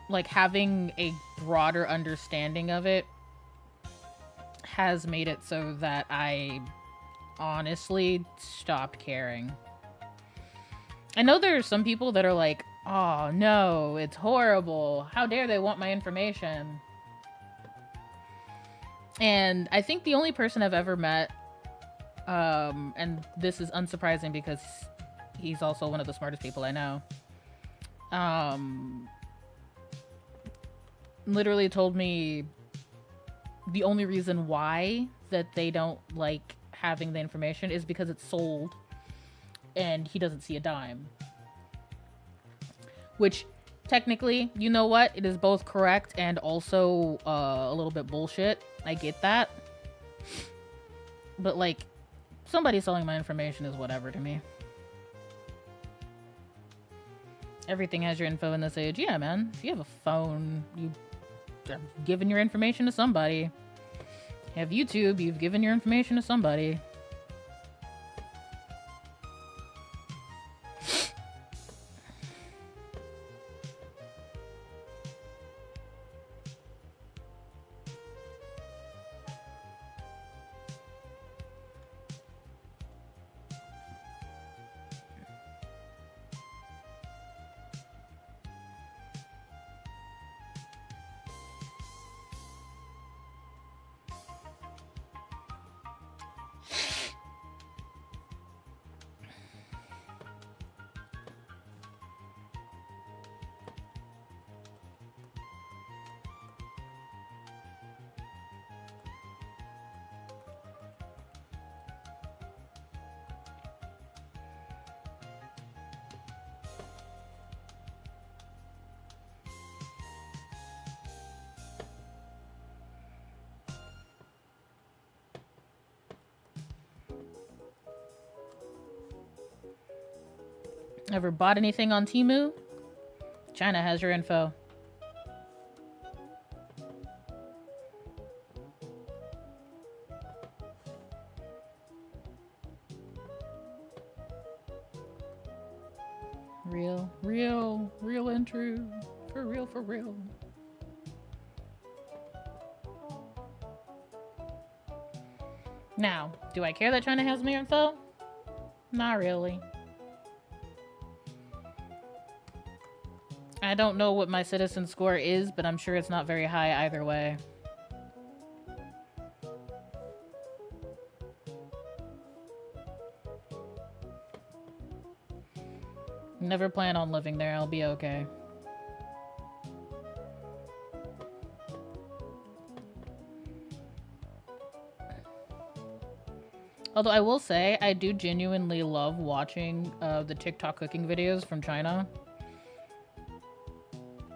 Like having a broader understanding of it has made it so that I honestly stopped caring. I know there are some people that are like, oh no, it's horrible. How dare they want my information? And I think the only person I've ever met, and this is unsurprising because he's also one of the smartest people I know, literally told me the only reason why that they don't like having the information is because it's sold and he doesn't see a dime. Which, technically, you know what? It is both correct and also a little bit bullshit. I get that. But, like, somebody selling my information is whatever to me. Everything has your info in this age. Yeah, man. If you have a phone, you've given your information to somebody. You have YouTube, you've given your information to somebody. Ever bought anything on Temu? China has your info. Real and true. For real. Now, do I care that China has my info? Not really. I don't know what my citizen score is, but I'm sure it's not very high either way. Never plan on living there. I'll be okay. Although I will say, I do genuinely love watching the TikTok cooking videos from China.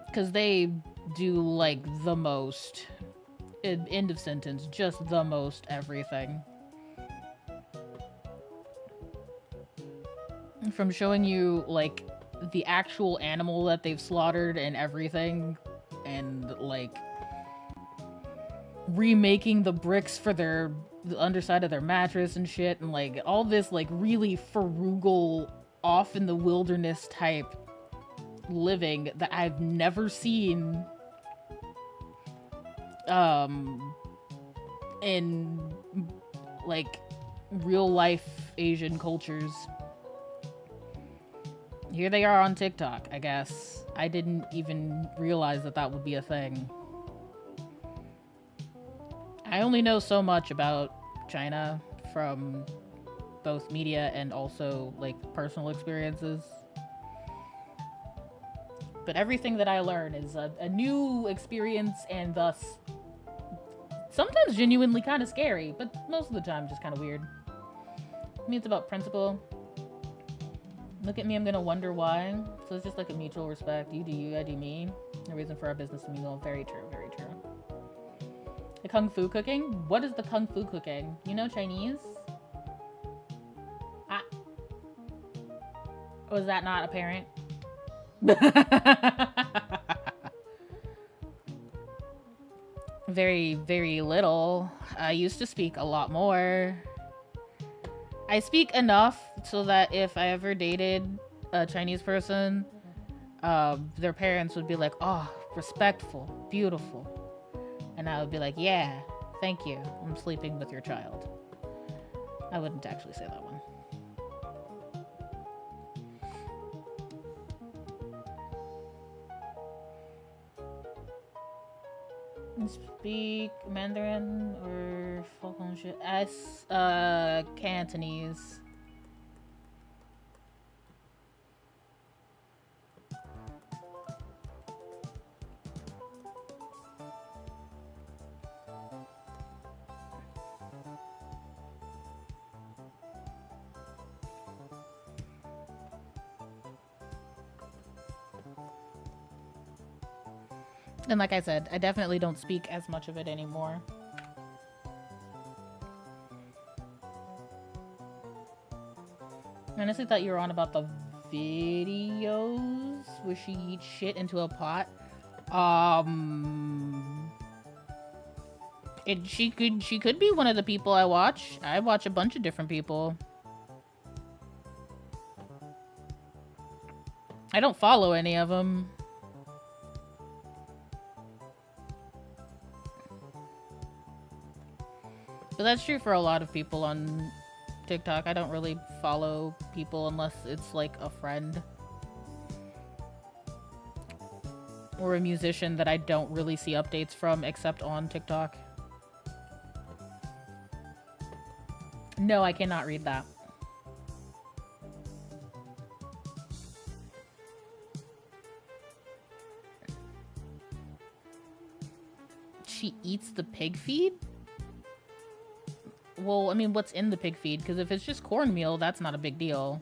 Because they do, like, the most. End of sentence. Just the most everything. From showing you, like, the actual animal that they've slaughtered and everything. And, like, remaking the bricks for the underside of their mattress and shit. And, like, all this, like, really frugal, off in the wilderness type living that I've never seen in like real life Asian cultures. Here they are on TikTok, I guess. I didn't even realize that that would be a thing. I only know so much about China from both media and also like personal experiences. But everything that I learn is a new experience and thus sometimes genuinely kind of scary, but most of the time just kind of weird. I mean, it's about principle. Look at me, I'm gonna wonder why. So it's just like a mutual respect. You do you, I do me. No reason for our business to mingle. Very true, very true. The kung fu cooking? What is the kung fu cooking? You know Chinese? Was that not apparent? Very, very little. I used to speak a lot more. I speak enough so that if I ever dated a Chinese person, their parents would be like, oh, respectful, beautiful. And I would be like, yeah, thank you. I'm sleeping with your child. I wouldn't actually say that one. Speak Mandarin or Focongship as Cantonese. And like I said, I definitely don't speak as much of it anymore. I honestly thought you were on about the videos where she eats shit into a pot. She could be one of the people I watch. I watch a bunch of different people. I don't follow any of them. But that's true for a lot of people on TikTok. I don't really follow people unless it's like a friend or a musician that I don't really see updates from except on TikTok. No, I cannot read that. She eats the pig feed? Well, I mean, what's in the pig feed? Because if it's just cornmeal, that's not a big deal.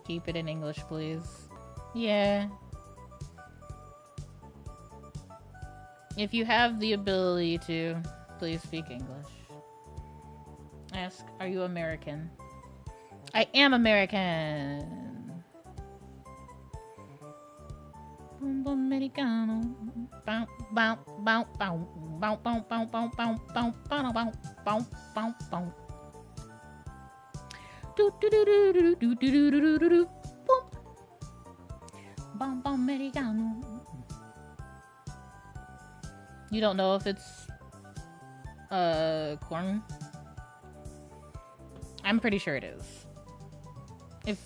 Keep it in English, please. Yeah. If you have the ability to, please speak English. Ask, are you American? I am American! Americano. Bow, bow, bow, bow, bow, bow, bow, bow, bow, bow, bow, bow, bow, bow, bow. Do do do do do do do do do do do. Boom. Bow, bow, Americano. You don't know if it's corn? I'm pretty sure it is.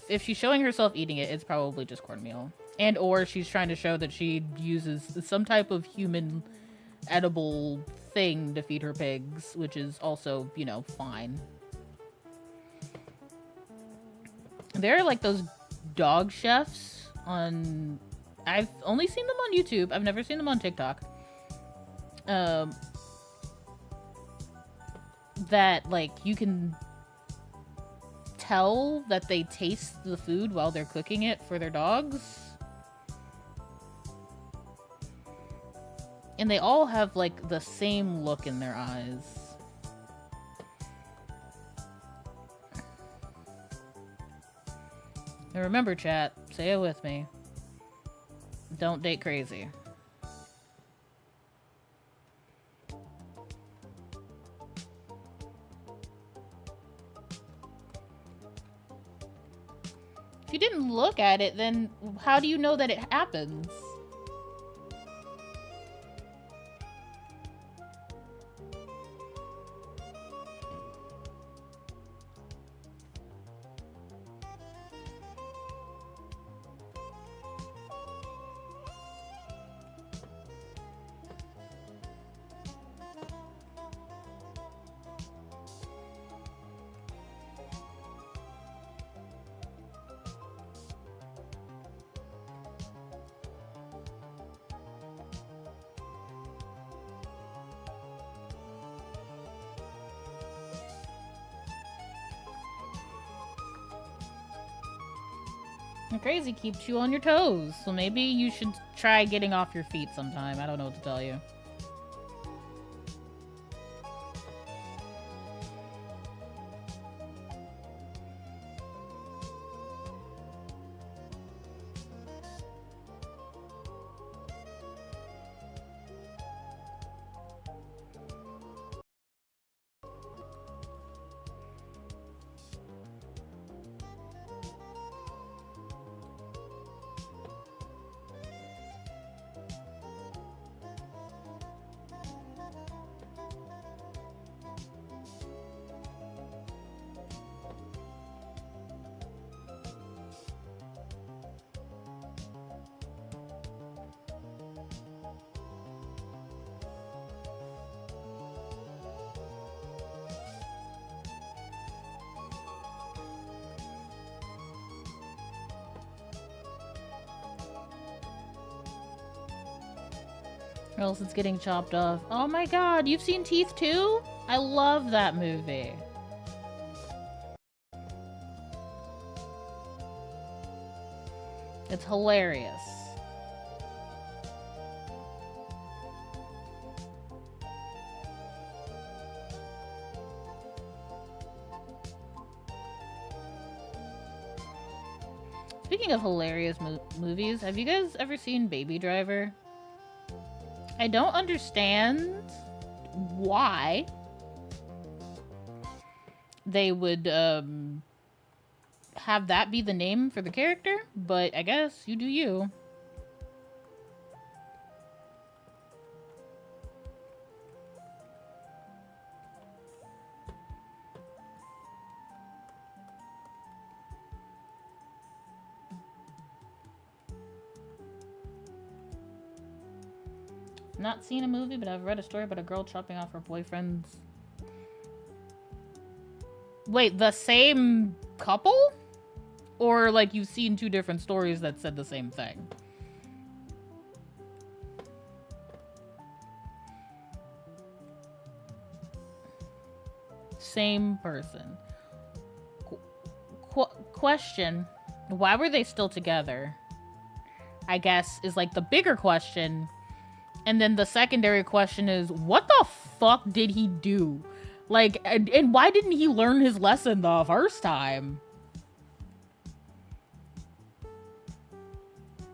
If she's showing herself eating it, it's probably just cornmeal. And or she's trying to show that she uses some type of human edible thing to feed her pigs, which is also, you know, fine. There are like those dog chefs on... I've only seen them on YouTube. I've never seen them on TikTok. That, like, you can tell that they taste the food while they're cooking it for their dogs. And they all have, like, the same look in their eyes. And remember, chat, say it with me. Don't date crazy. If you didn't look at it, then how do you know that it happens? And crazy keeps you on your toes, so maybe you should try getting off your feet sometime. I don't know what to tell you. Or else it's getting chopped off. Oh my god, you've seen Teeth too? I love that movie. It's hilarious. Speaking of hilarious movies, have you guys ever seen Baby Driver? I don't understand why they would have that be the name for the character, but I guess you do you. Not seen a movie, but I've read a story about a girl chopping off her boyfriend's... Wait, the same couple? Or, like, you've seen two different stories that said the same thing? Same person. Question. Why were they still together? I guess is, like, the bigger question. And then the secondary question is, what the fuck did he do? Like, and why didn't he learn his lesson the first time?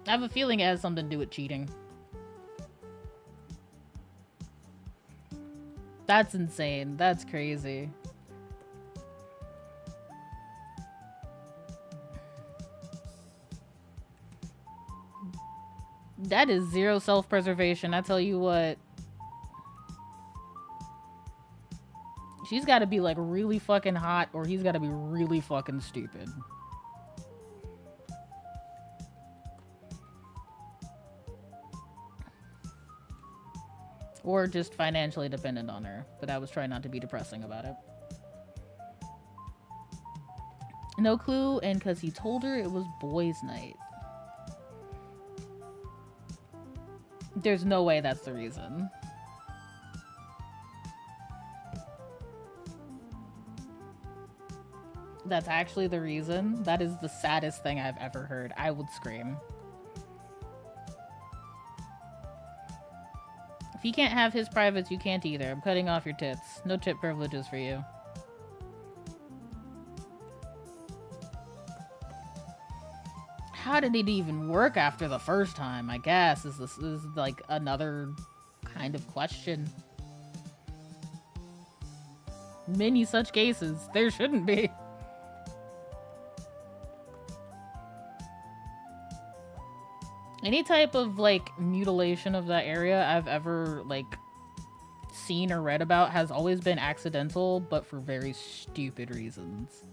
I have a feeling it has something to do with cheating. That's insane. That's crazy. That is zero self-preservation, I tell you what. She's gotta be, like, really fucking hot, or he's gotta be really fucking stupid. Or just financially dependent on her. But I was trying not to be depressing about it. No clue, and because he told her it was boys' night. There's no way that's the reason. That's actually the reason. That is the saddest thing I've ever heard. I would scream. If he can't have his privates, you can't either. I'm cutting off your tits. No tit privileges for you. How did it even work after the first time? I guess is like another kind of question. Many such cases. There shouldn't be. Any type of, like, mutilation of that area I've ever, like, seen or read about has always been accidental, but for very stupid reasons.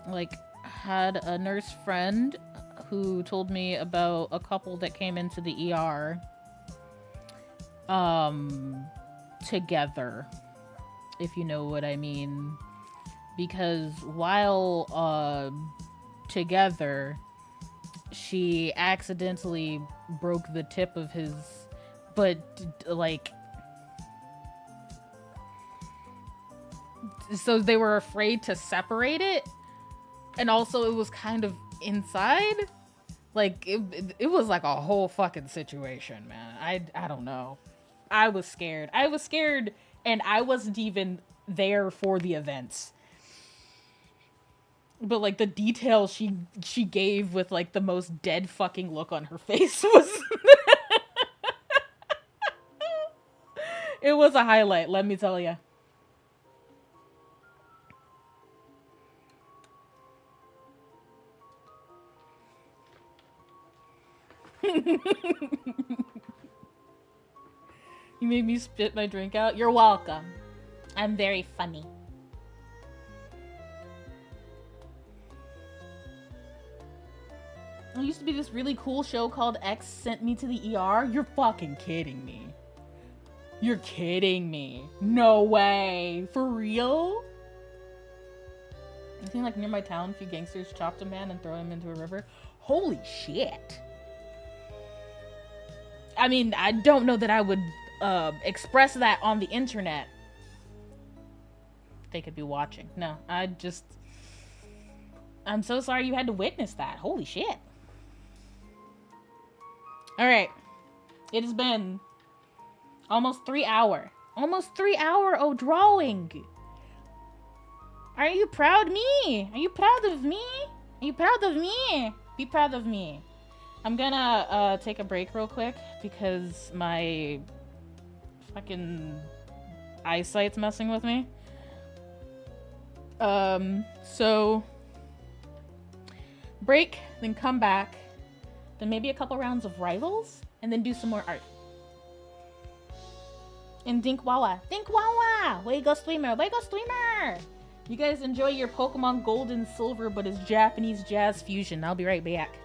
Like, had a nurse friend who told me about a couple that came into the ER together, if you know what I mean. Because while together, she accidentally broke the tip of his, but like, so they were afraid to separate it, and also it was kind of inside. Like it was like a whole fucking situation, man. I don't know. I was scared. I was scared, and I wasn't even there for the events. But like the details she gave with like the most dead fucking look on her face was it was a highlight, let me tell you. You made me spit my drink out. You're welcome. I'm very funny. There used to be this really cool show called X Sent Me to the ER. You're fucking kidding me. You're kidding me. No way. For real? I think like near my town, a few gangsters chopped a man and throw him into a river. Holy shit. I mean, I don't know that I would express that on the internet. They could be watching. No, I'm so sorry you had to witness that. Holy shit. Alright. It has been almost 3 hours. Almost 3 hours of drawing. Are you proud of me? Are you proud of me? Are you proud of me? Be proud of me. I'm gonna take a break real quick because my fucking eyesight's messing with me. So break, then come back, then maybe a couple rounds of rivals, and then do some more art. And Dinkwawa. Dinkwawa! Way go streamer! Way go streamer! You guys enjoy your Pokemon Gold and Silver, but it's Japanese jazz fusion. I'll be right back.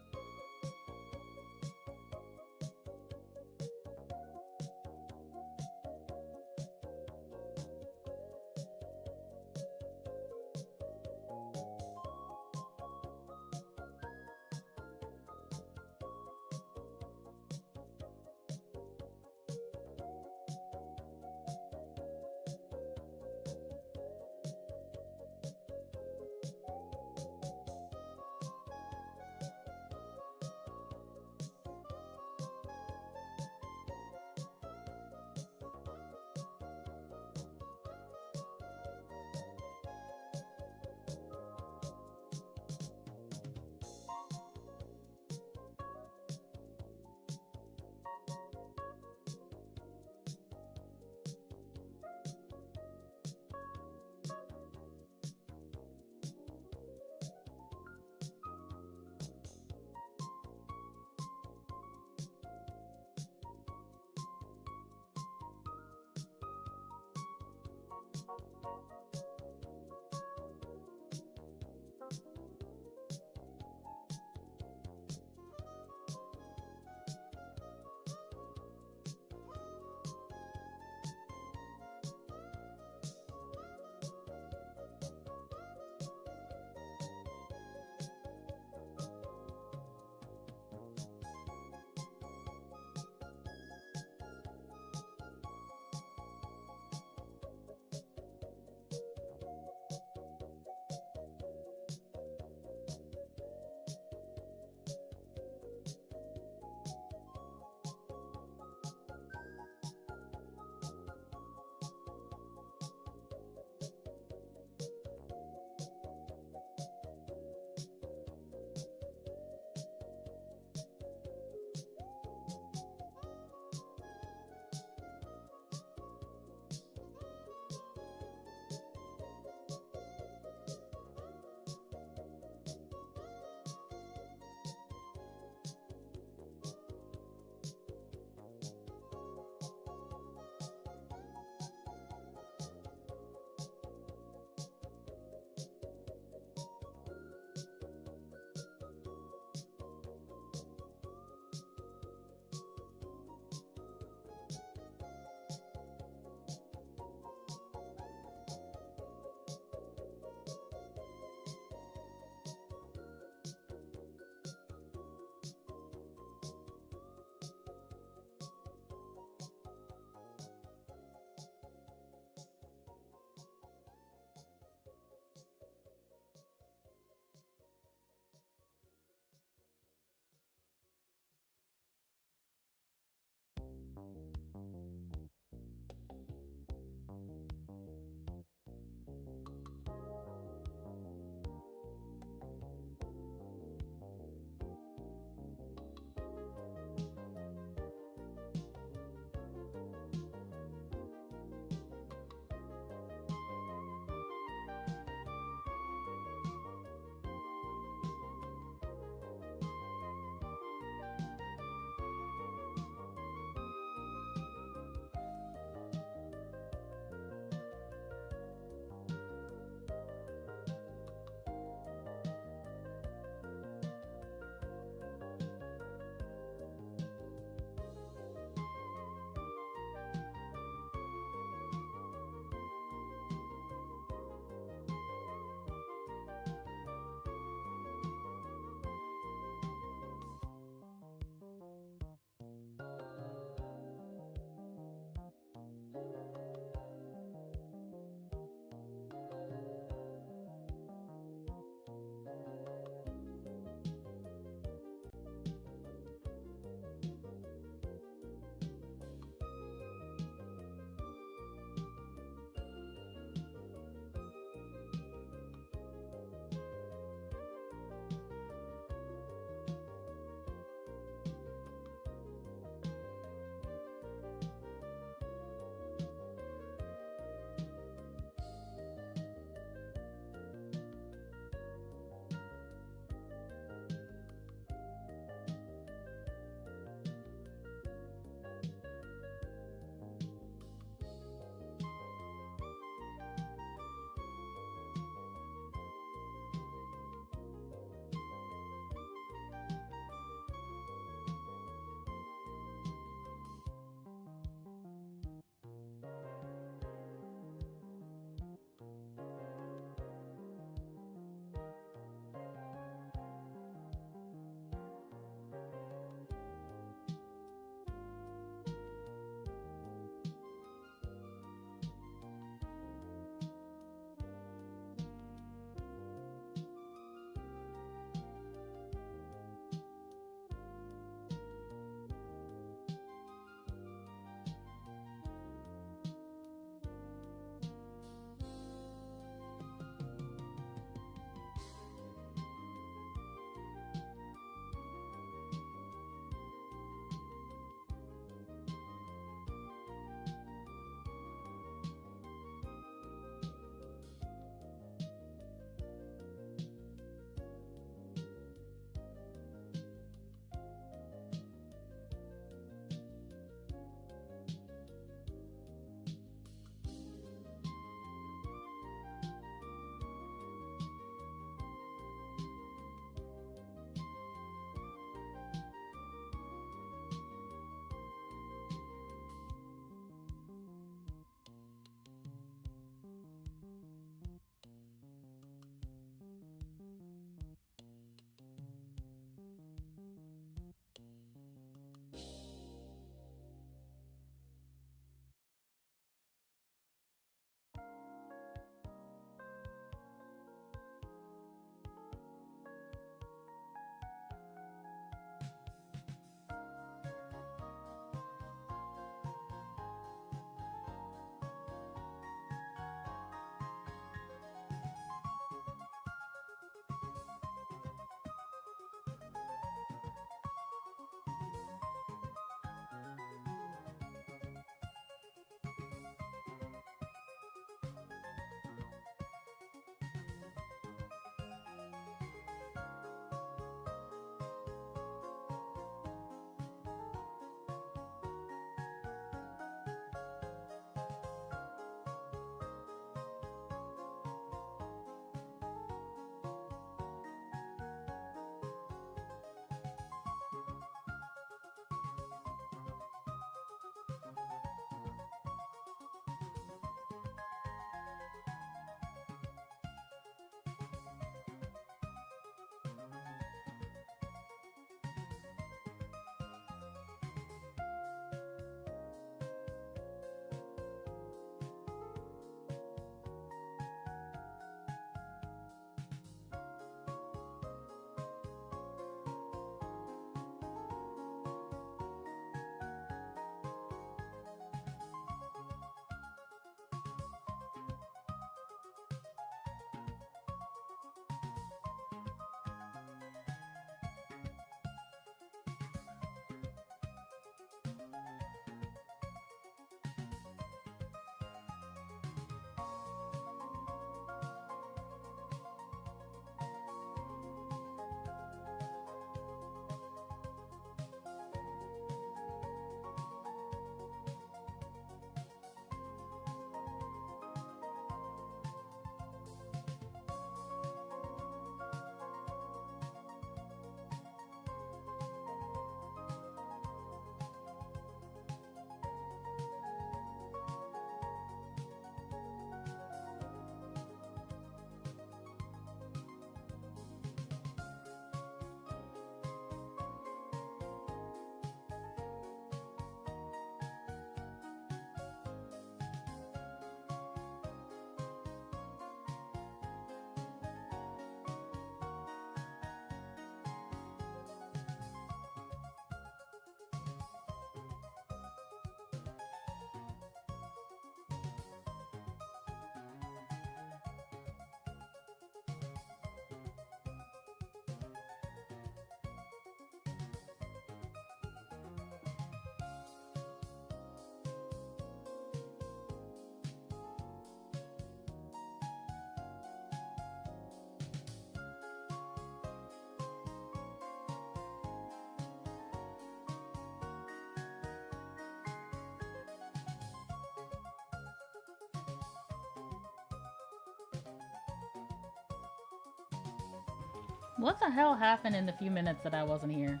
What the hell happened in the few minutes that I wasn't here?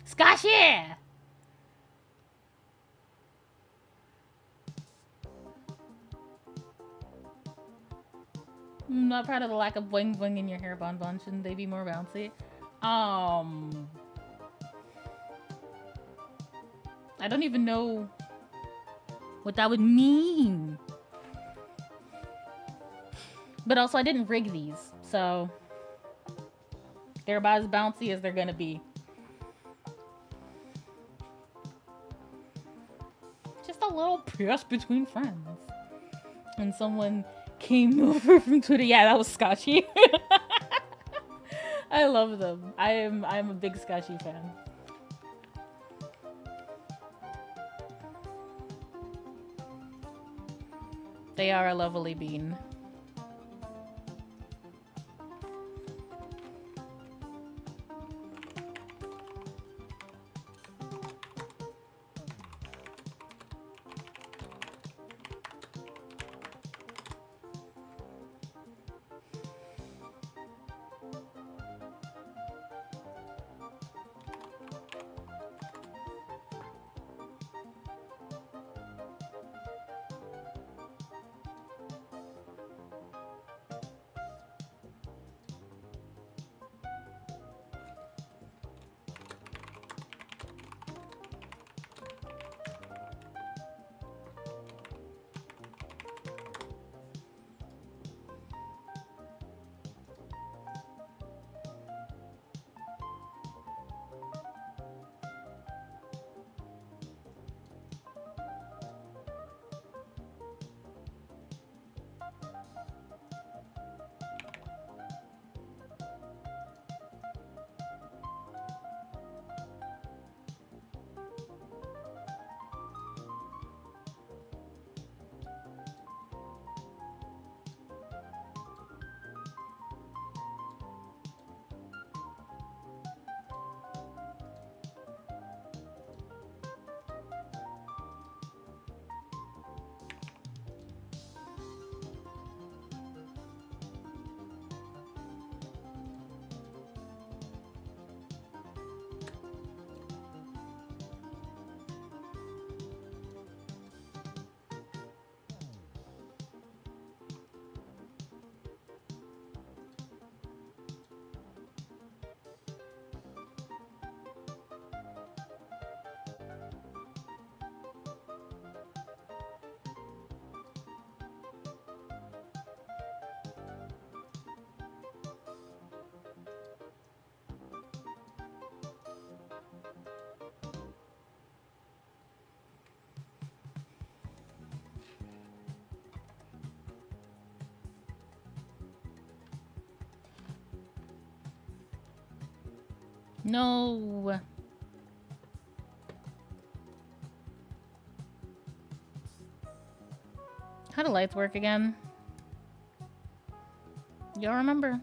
Scotchy! I'm not proud of the lack of bling bling in your hair, Bon Bon. Shouldn't they be more bouncy? I don't even know what that would mean. But also, I didn't rig these, so they're about as bouncy as they're gonna be. Just a little piss between friends. And someone came over from Twitter. Yeah, that was Scotchy. I love them. I'm a big Scotchy fan. They are a lovely bean. No. How do lights work again? Y'all remember?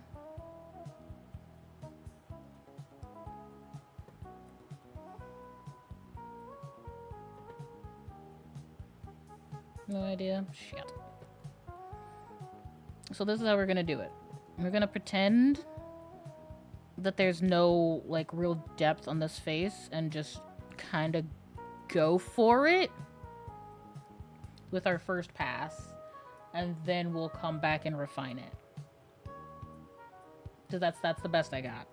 No idea. Shit. So this is how we're gonna do it. We're gonna pretend that there's no, like, real depth on this face and just kind of go for it with our first pass, and then we'll come back and refine it. So that's the best I got.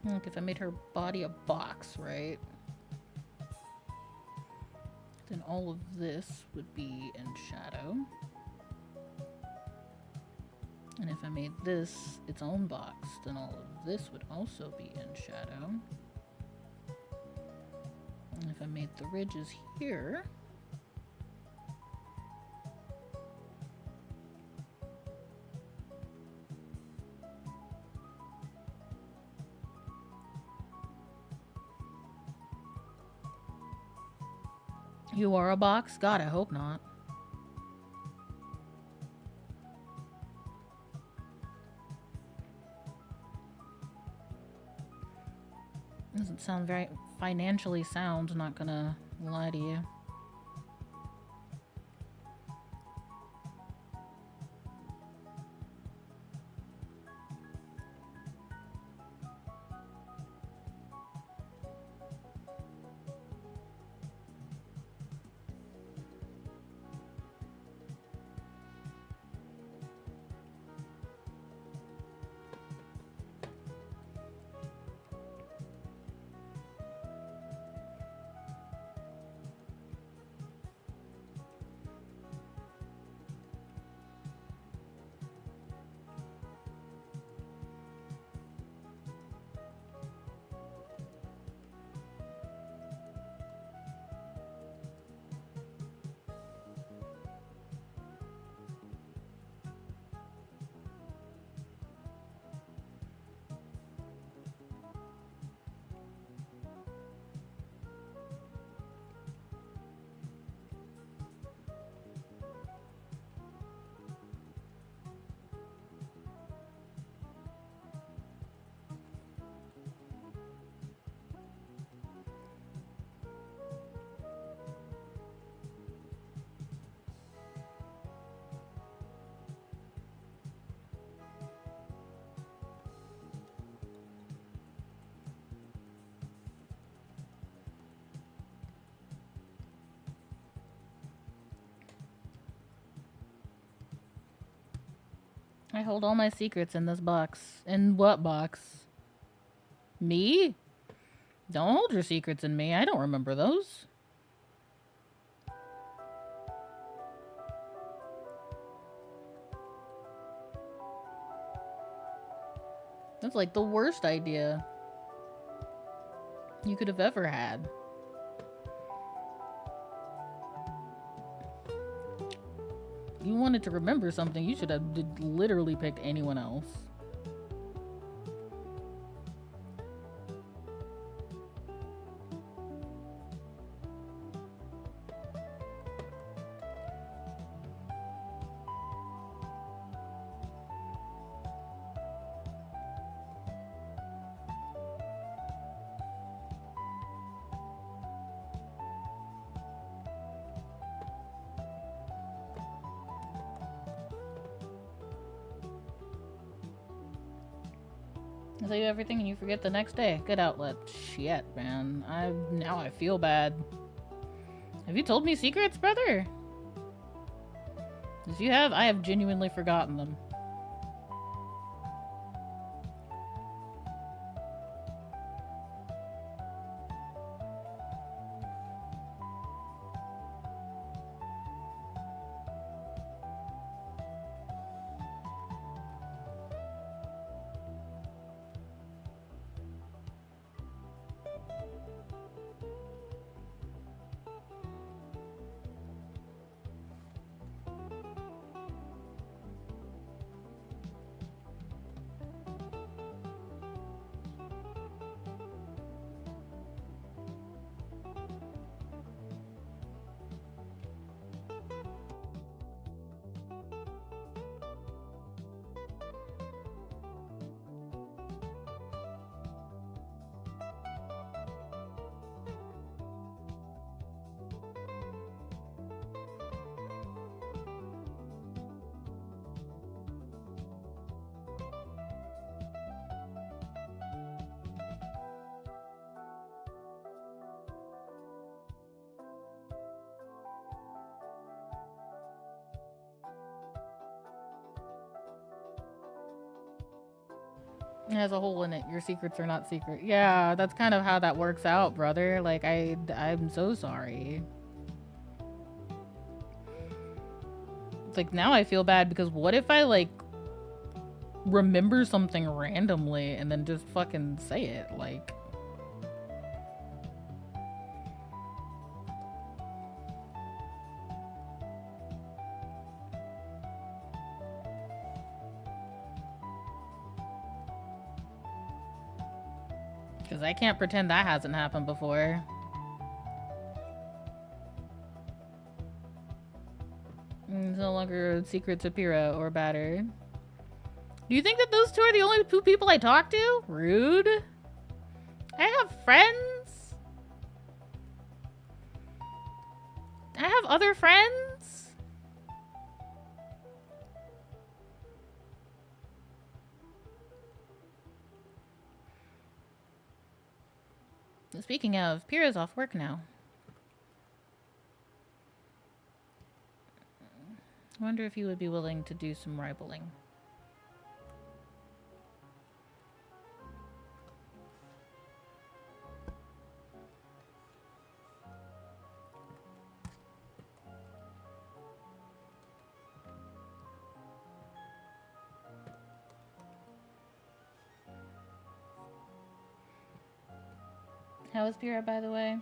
Look, if I made her body a box, right? Then all of this would be in shadow. And if I made this its own box, then all of this would also be in shadow. And if I made the ridges here, You are a box? God, I hope not. Doesn't sound very financially sound, not gonna lie to you. I hold all my secrets in this box. In what box? Me? Don't hold your secrets in me. I don't remember those. That's like the worst idea you could have ever had. You wanted to remember something, you should have literally picked anyone else. I tell you everything and you forget the next day. Good outlet. Shit, man. Now I feel bad. Have you told me secrets, brother? If you have, I have genuinely forgotten them. It has a hole in it. Your secrets are not secret. Yeah, that's kind of how that works out, brother. Like, I'm so sorry. Like, now I feel bad because what if I, like, remember something randomly and then just fucking say it? Like... Because I can't pretend that hasn't happened before. It's no longer a secret to Pyrrha or Batter. Do you think that those two are the only two people I talk to? Rude. I have friends. I have other friends. Speaking of, Pyrrha's off work now. I wonder if you would be willing to do some rivaling. How is Pyrrha, by the way?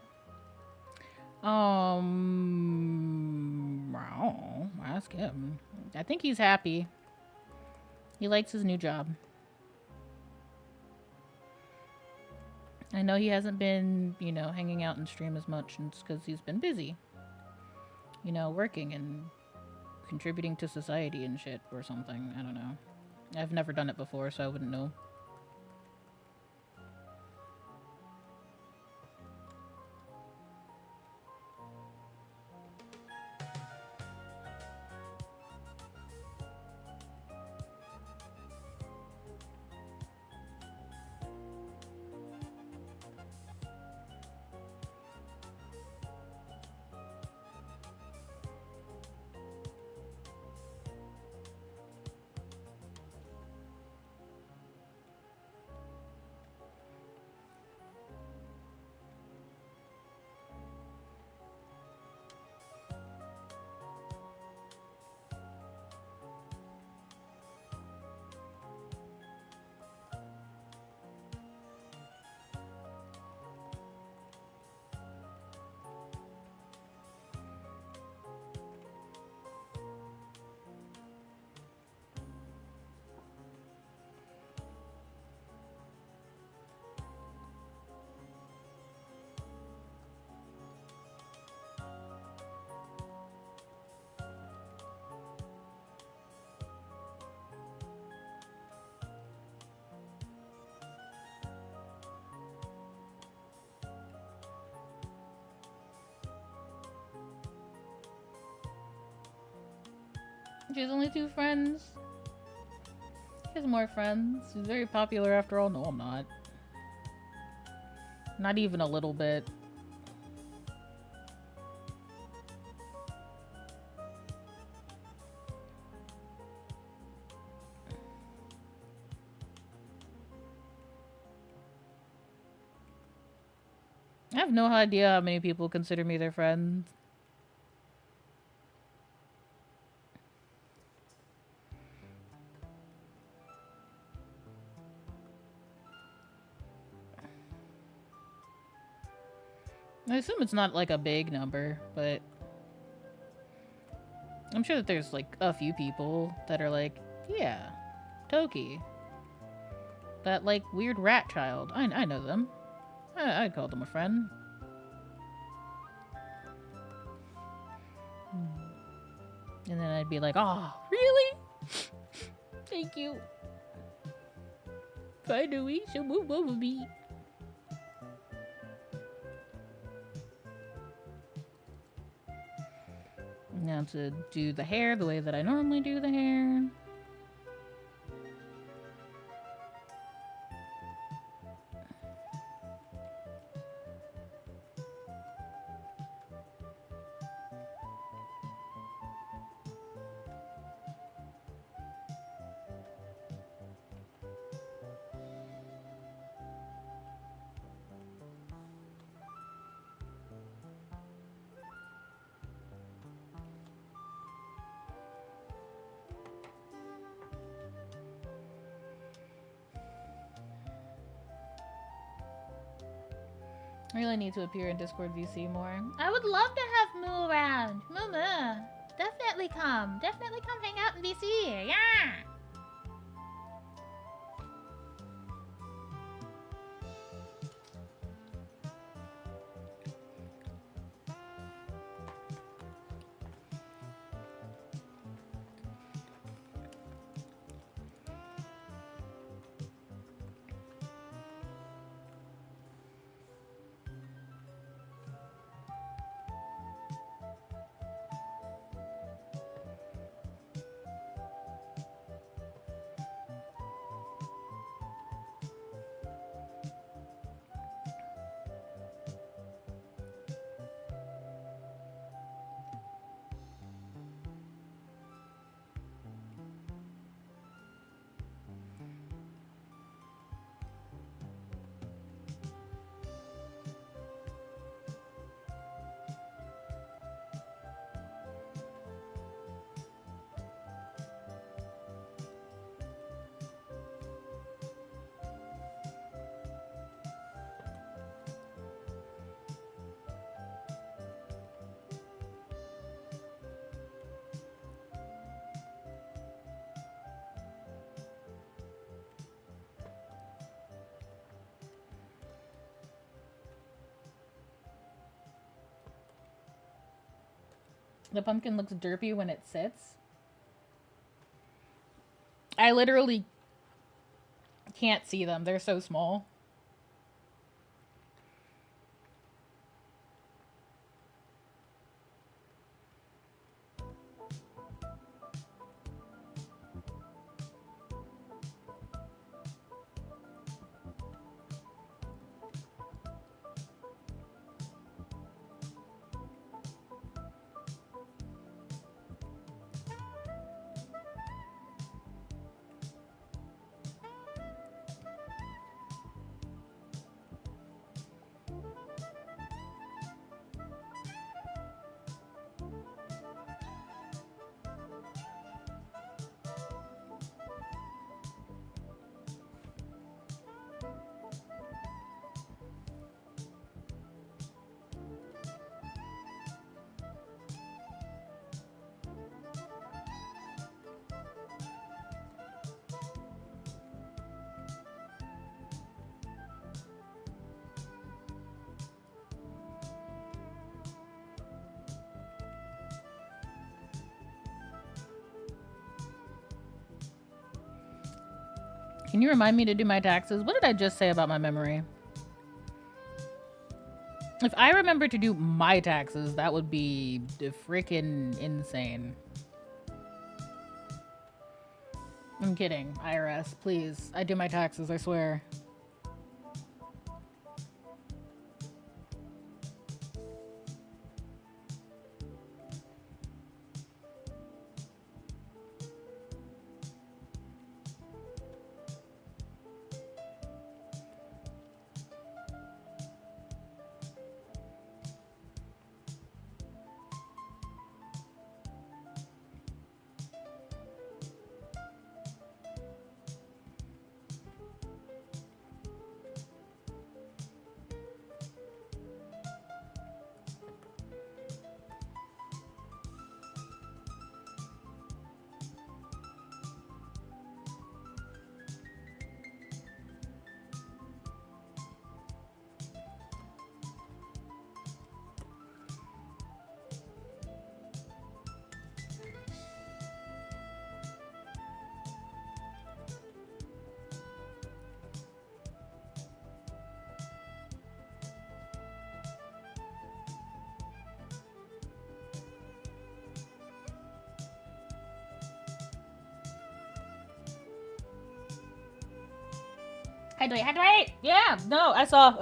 Ask him. I think he's happy. He likes his new job. I know he hasn't been, you know, hanging out in stream as much, and it's because he's been busy. You know, working and contributing to society and shit or something. I don't know. I've never done it before, so I wouldn't know. She has only 2 friends. She has more friends. She's very popular after all. No, I'm not. Not even a little bit. I have no idea how many people consider me their friends. I assume it's not like a big number, but I'm sure that there's like a few people that are like, yeah, Toki. That like weird rat child. I know them. I'd call them a friend. And then I'd be like, oh, really? Thank you. Finally, someone over me. Now to do the hair the way that I normally do the hair. I really need to appear in Discord VC more. I would love to have Moo around. Moo. Definitely come. Definitely come hang out in VC. Yeah! The pumpkin looks derpy when it sits. I literally can't see them. They're so small. Can you remind me to do my taxes? What did I just say about my memory? If I remember to do my taxes, that would be freaking insane. I'm kidding. IRS, please. I do my taxes, I swear. Hydrate! Yeah, no, I saw.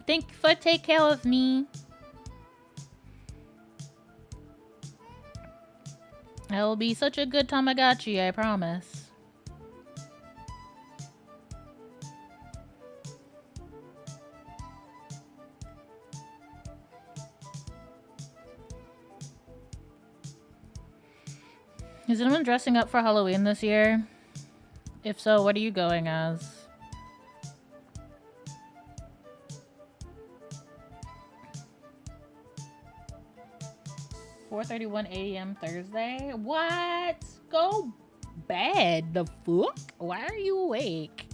Thank you for take care of me. I will be such a good Tamagotchi, I promise. Is anyone dressing up for Halloween this year? If so, what are you going as? $4:31 a.m. Thursday? What? Go bed. The fuck? Why are you awake?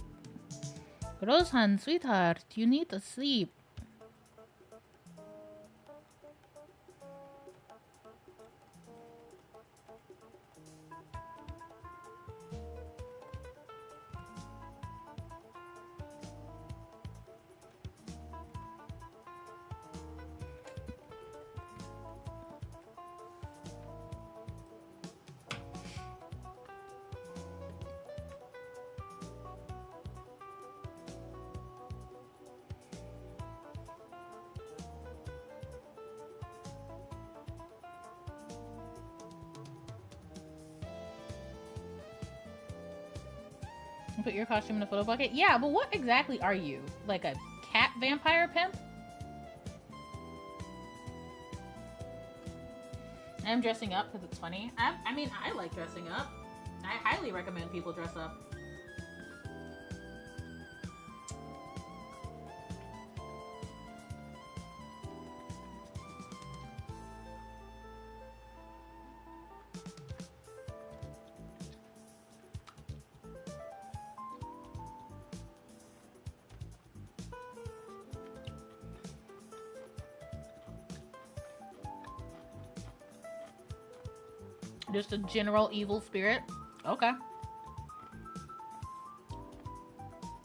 Rosehan, sweetheart, you need to sleep. Put your costume in a photo bucket? Yeah, but what exactly are you? Like a cat vampire pimp? I'm dressing up because it's funny. I mean, I like dressing up. I highly recommend people dress up. Just a general evil spirit. Okay.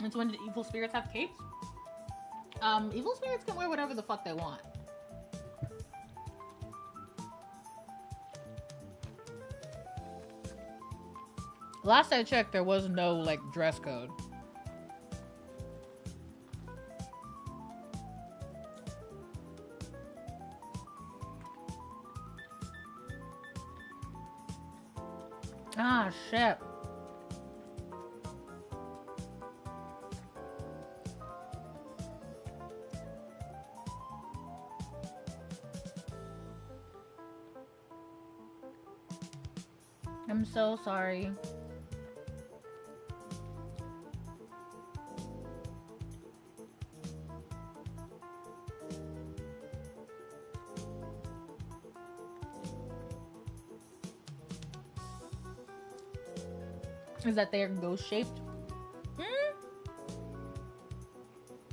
It's when evil spirits have capes. Evil spirits can wear whatever the fuck they want. Last I checked, there was no, like, dress code. Ah, shit. I'm so sorry. Is that they're ghost shaped?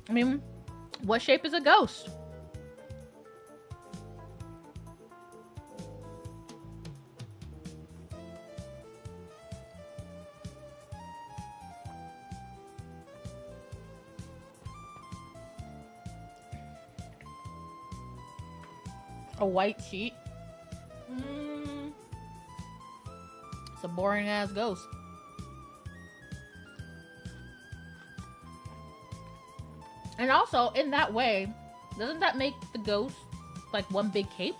I mean, what shape is a ghost? A white sheet? It's a boring ass ghost. And also, in that way, doesn't that make the ghost like one big cape?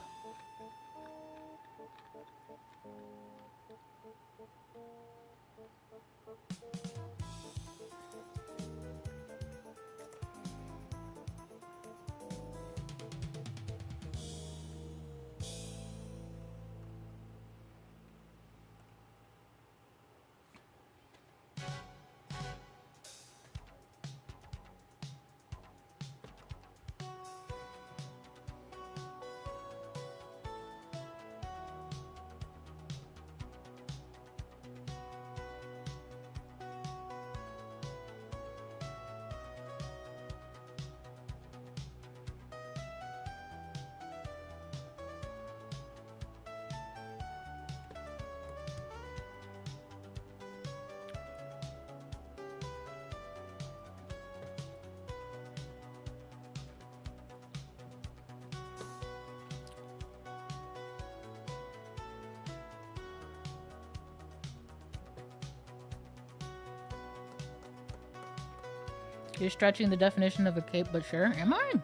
You're stretching the definition of a cape, but sure, am I?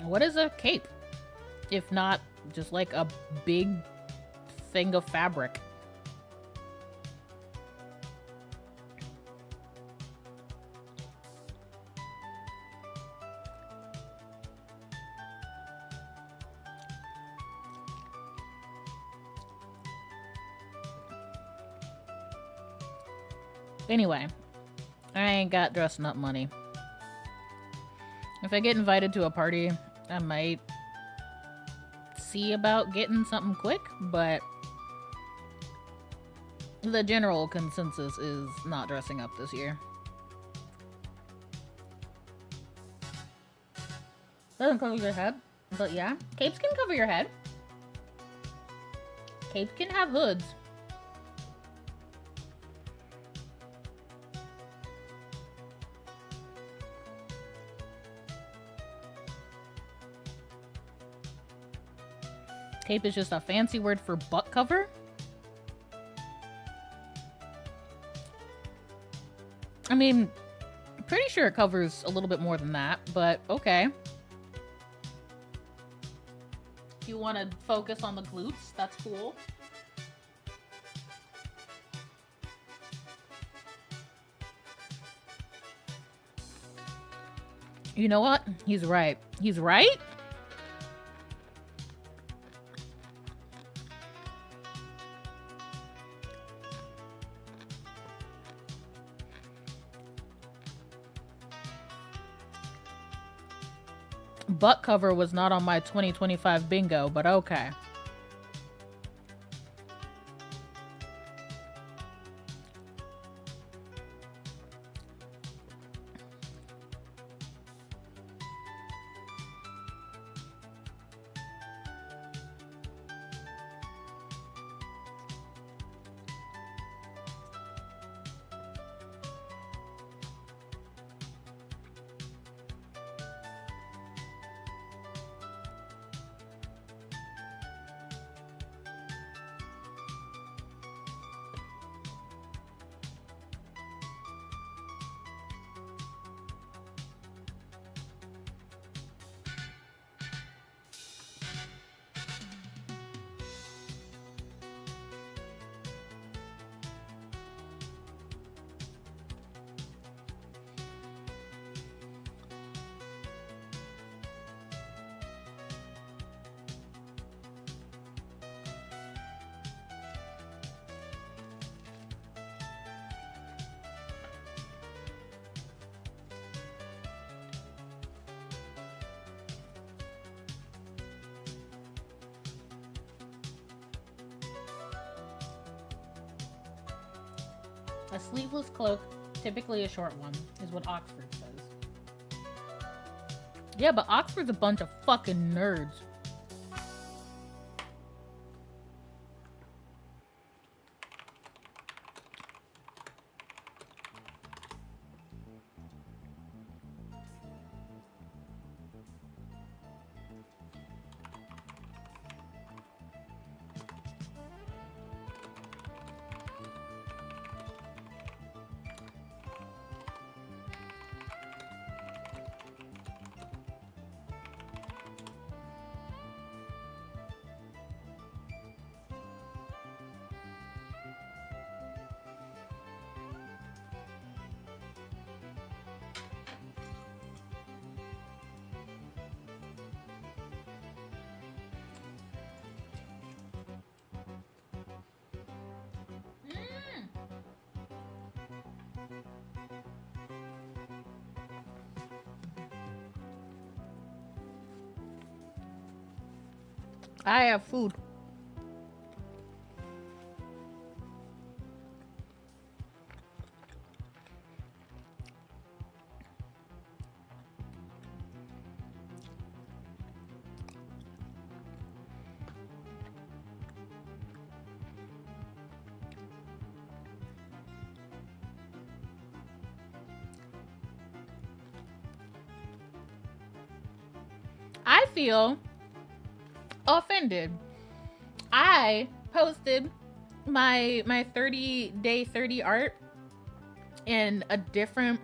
What is a cape? If not just like a big thing of fabric. Anyway, I ain't got dressing up money. If I get invited to a party, I might see about getting something quick, but the general consensus is not dressing up this year. Doesn't cover your head, but yeah, capes can cover your head. Capes can have hoods. Cape is just a fancy word for butt cover. I mean, pretty sure it covers a little bit more than that, but okay. If you want to focus on the glutes, that's cool. You know what? He's right. He's right? Butt cover was not on my 2025 bingo, but okay. A sleeveless cloak, typically a short one, is what Oxford says. Yeah, but Oxford's a bunch of fucking nerds. I have food. I feel offended. I posted my 30-day 30 art in a different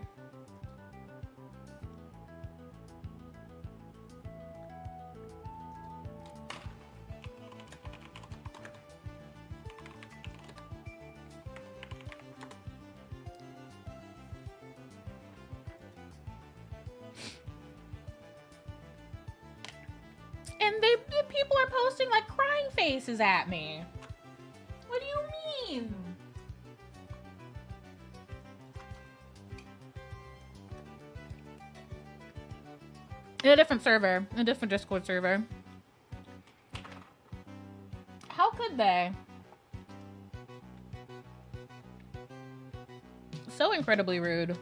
and the people are posting like crying faces at me. What do you mean? In a different server, in a different Discord server. How could they? So incredibly rude.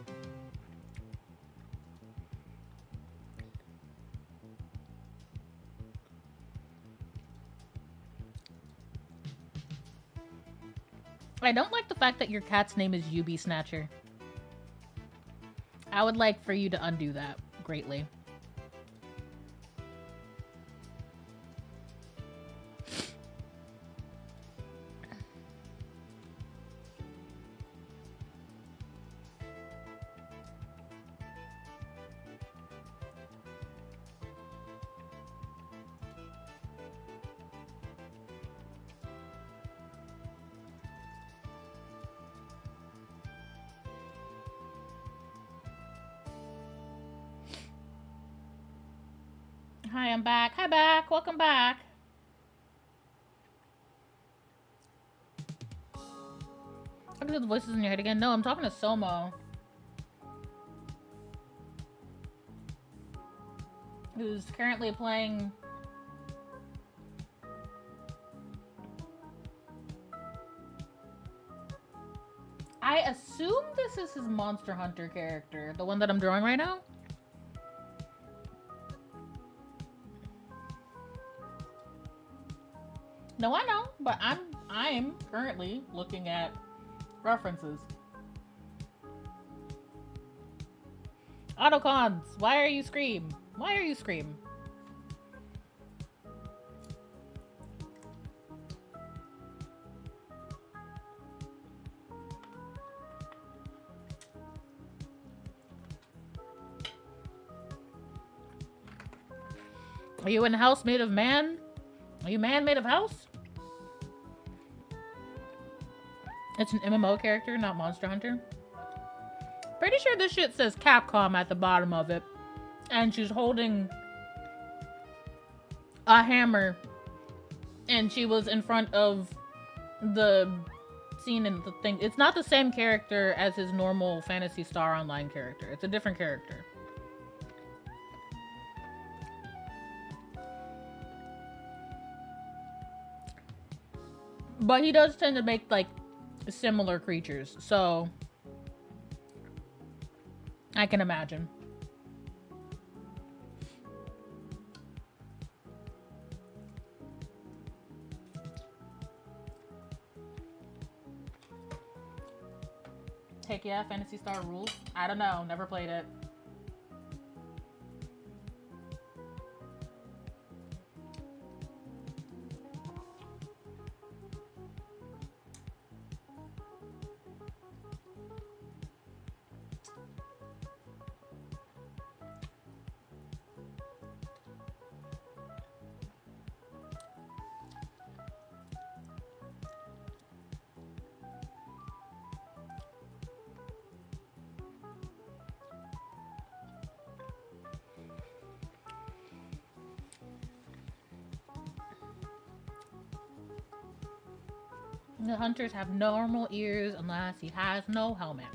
I don't like the fact that your cat's name is UB Snatcher. I would like for you to undo that greatly. Hi, I'm back. Hi, back. Welcome back. I can do the voices in your head again. No, I'm talking to Somo, who's currently playing. I assume this is his Monster Hunter character, the one that I'm drawing right now. No, I know, but I'm currently looking at references. Autocons, why are you Scream? Why are you Scream? Are you in a house made of man? Are you man made of house? It's an MMO character, not Monster Hunter. Pretty sure this shit says Capcom at the bottom of it. And she's holding a hammer. And she was in front of the scene in the thing. It's not the same character as his normal Phantasy Star Online character. It's a different character. But he does tend to make, like, similar creatures. So I can imagine. Heck yeah, Phantasy Star rules. I don't know, never played it. The hunters have normal ears unless he has no helmet.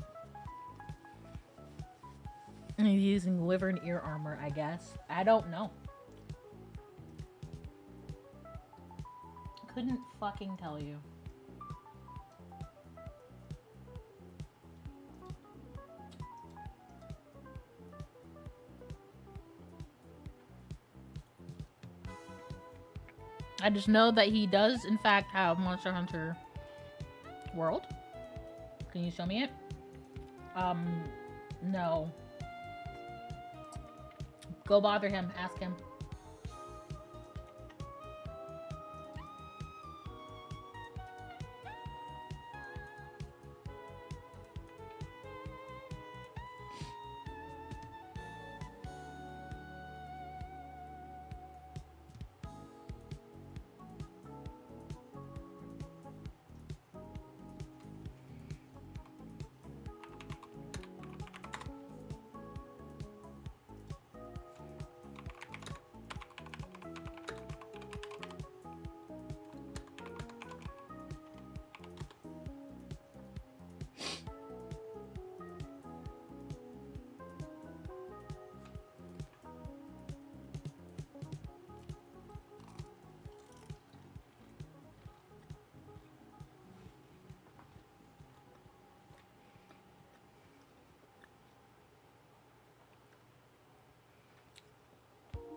And he's using wyvern ear armor, I guess. I don't know. Couldn't fucking tell you. I just know that he does, in fact, have Monster Hunter World. Can you show me it? No. Go bother him. Ask him.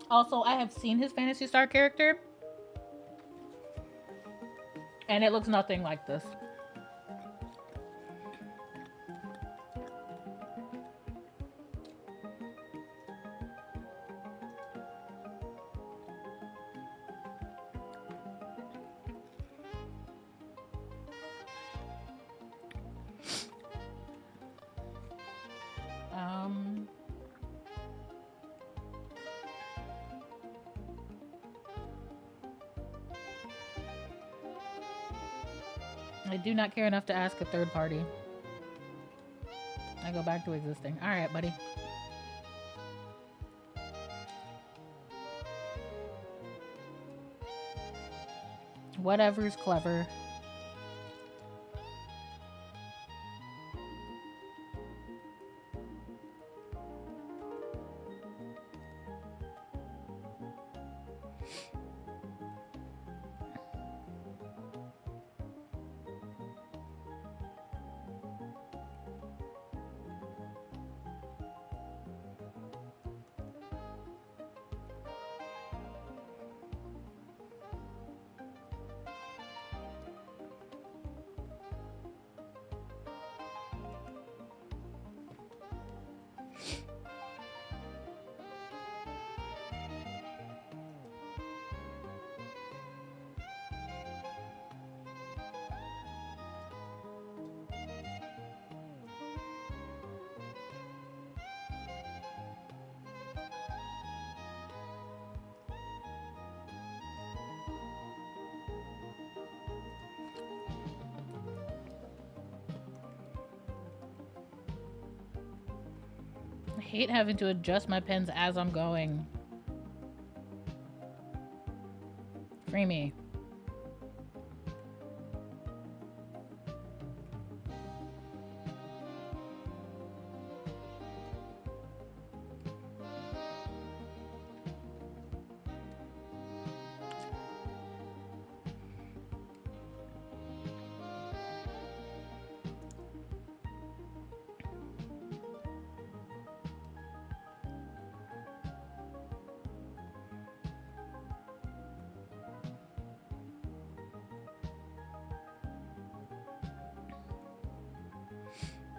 Also, I have seen his Phantasy Star character, and it looks nothing like this. I do not care enough to ask a third party. I go back to existing. All right, buddy. Whatever's clever. I hate having to adjust my pens as I'm going. Free me.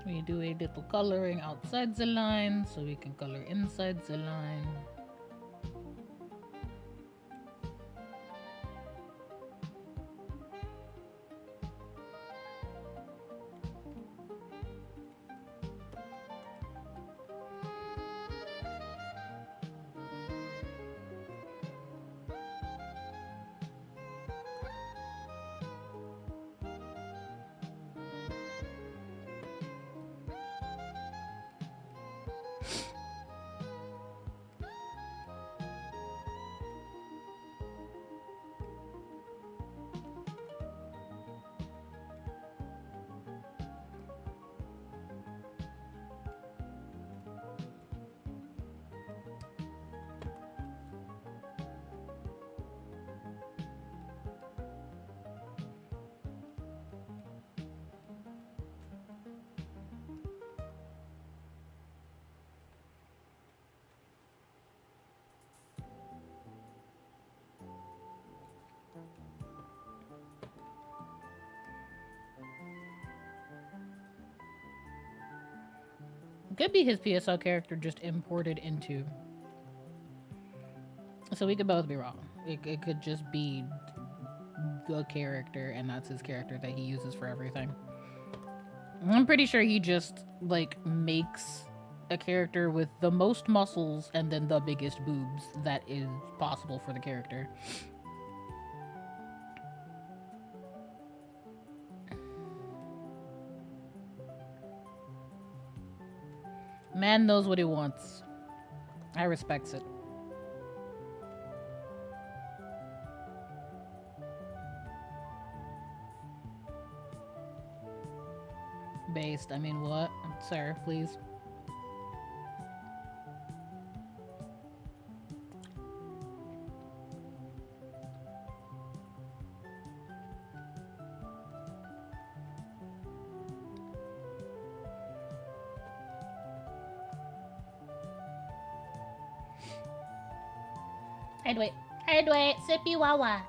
We do a little coloring outside the line so we can color inside the line. Could be his PSL character just imported into. So we could both be wrong. It could just be the character, and that's his character that he uses for everything. I'm pretty sure he just, like, makes a character with the most muscles and then the biggest boobs that is possible for the character. Man knows what he wants. I respects it. Based, I mean, what? Sir, please. I'd wait, sippy wawa.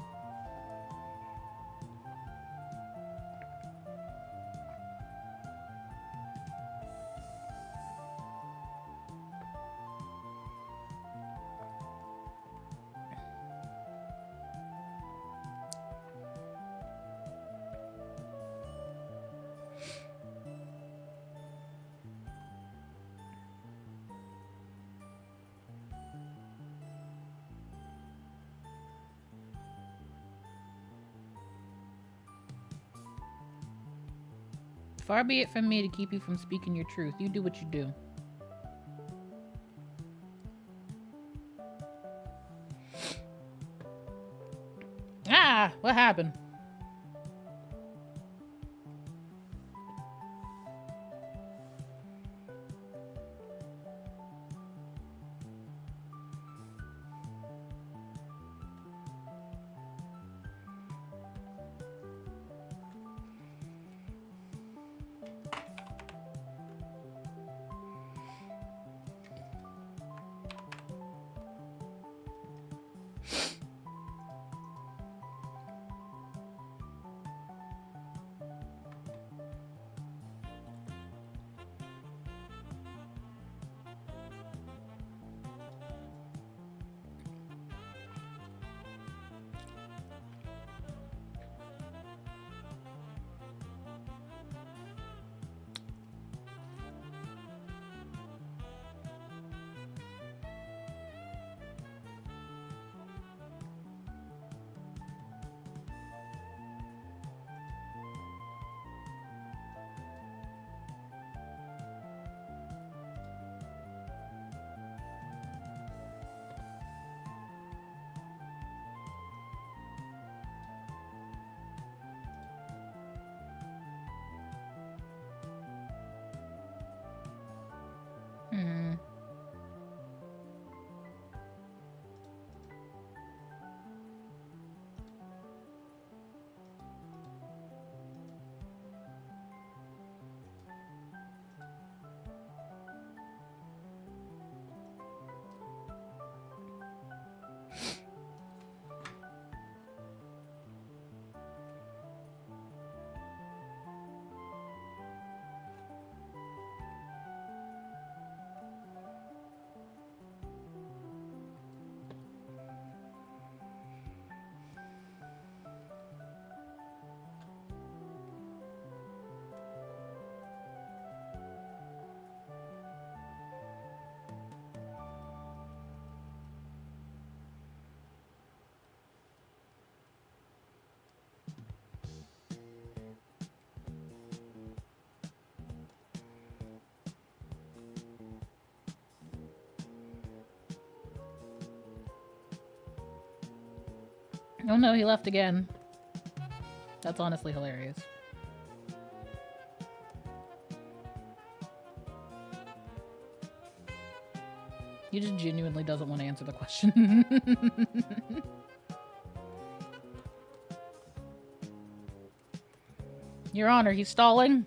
Far be it from me to keep you from speaking your truth. You do what you do. Ah, what happened? Oh no, he left again. That's honestly hilarious. He just genuinely doesn't want to answer the question. Your Honor, he's stalling.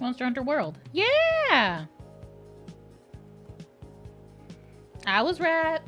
Monster Hunter World. Yeah! I was right.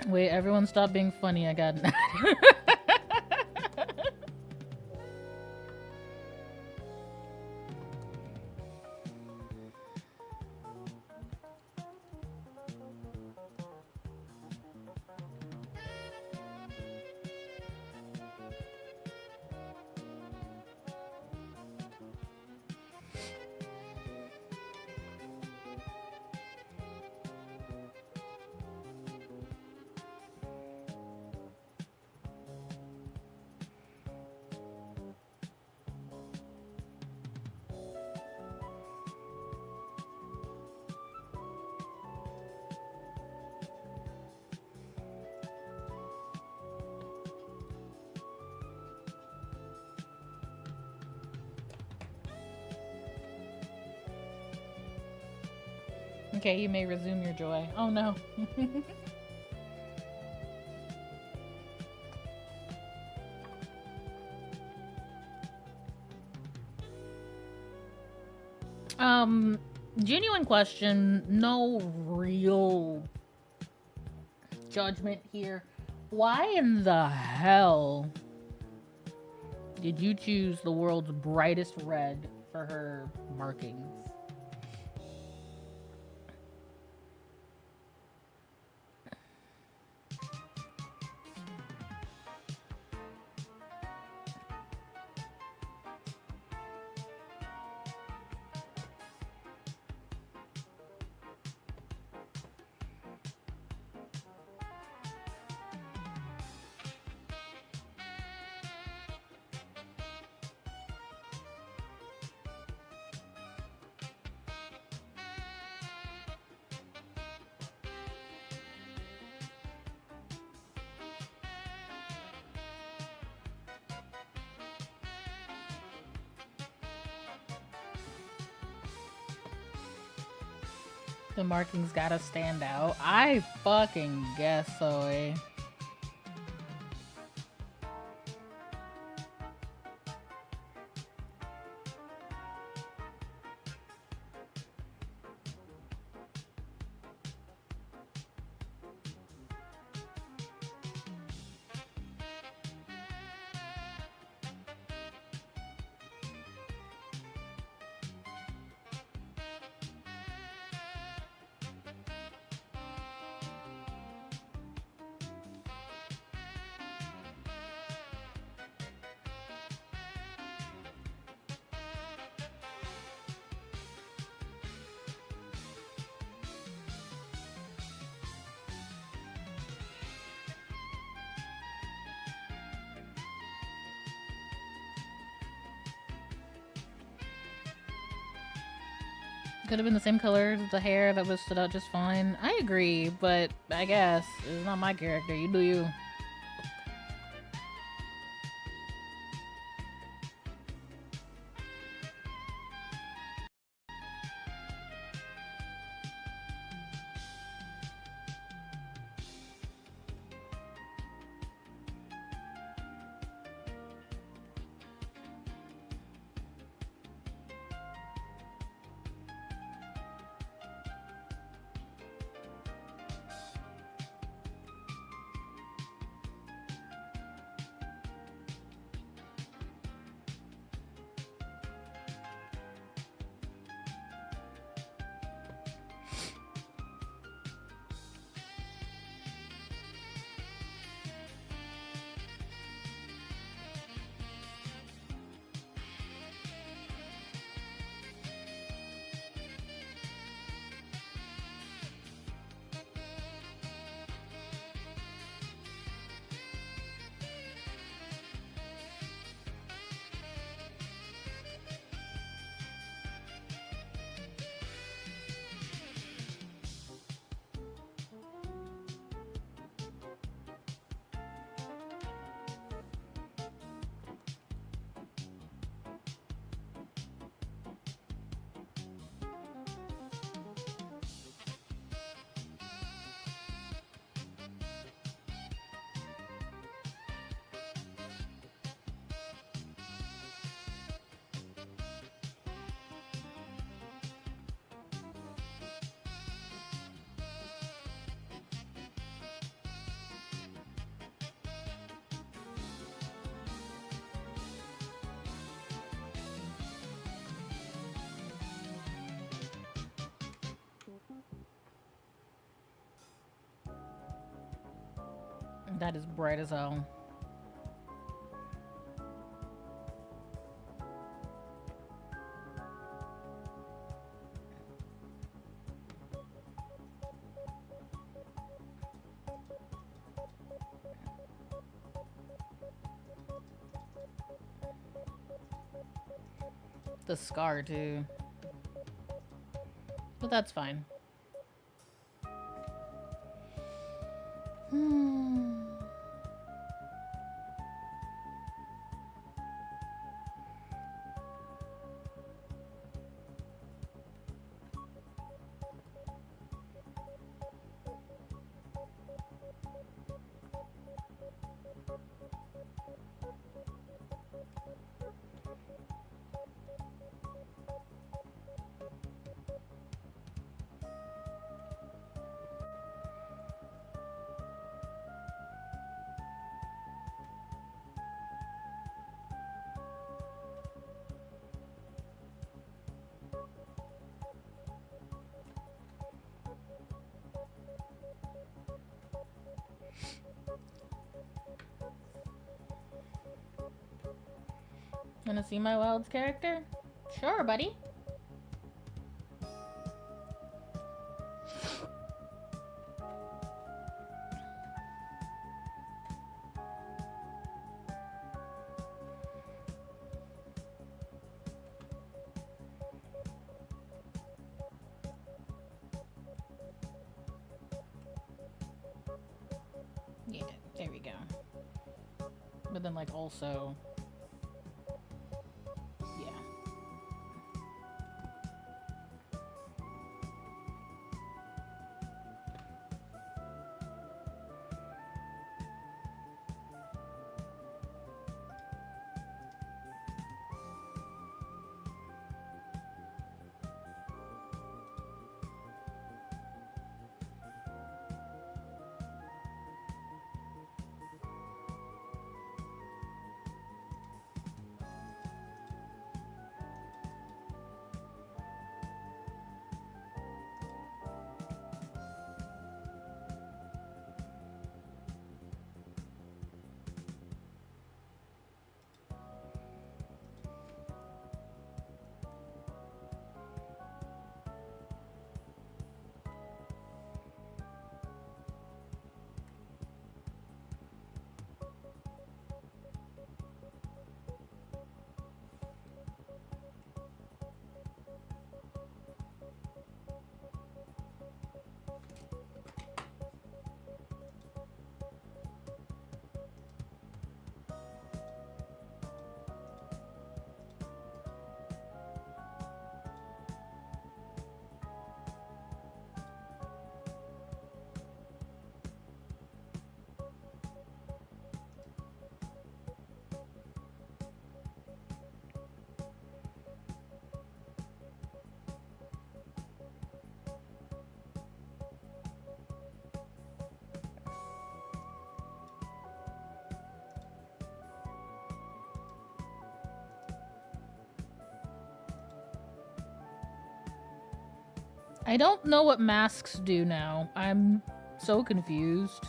Wait, everyone stop being funny. I got Okay, you may resume your joy. Oh no. Genuine question, no real judgment here. Why in the hell did you choose the world's brightest red for her markings? The markings gotta stand out. I fucking guess so, eh? Could have been the same color as the hair that was stood out just fine. I agree, but I guess it's not my character. You do you. That is bright as hell. The scar too. But that's fine. Wanna see my Wilds character? Sure, buddy. Yeah, there we go. But then, like, also... yeah. I don't know what masks do now. I'm so confused.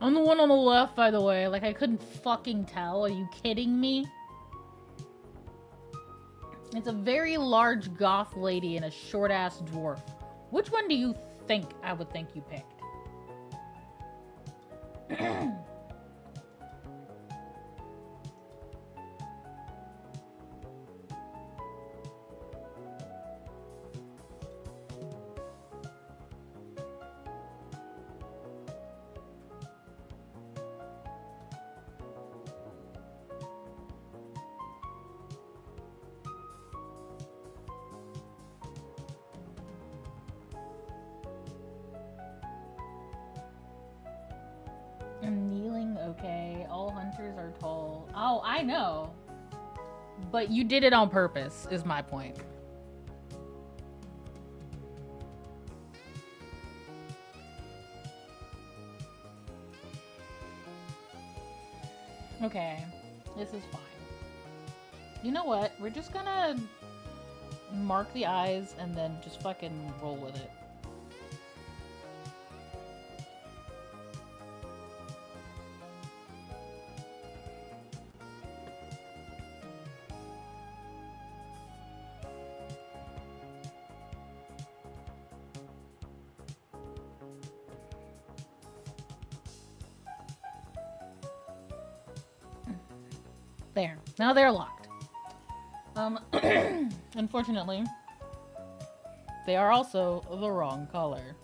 I'm the one on the left, by the way. Like, I couldn't fucking tell. Are you kidding me? It's a very large goth lady and a short-ass dwarf. Which one do you think I would think you picked? stairs are tall. Oh, I know. But you did it on purpose, is my point. Okay, this is fine. You know what? We're just gonna mark the eyes and then just fucking roll with it. There. Now they're locked. Unfortunately, they are also the wrong color.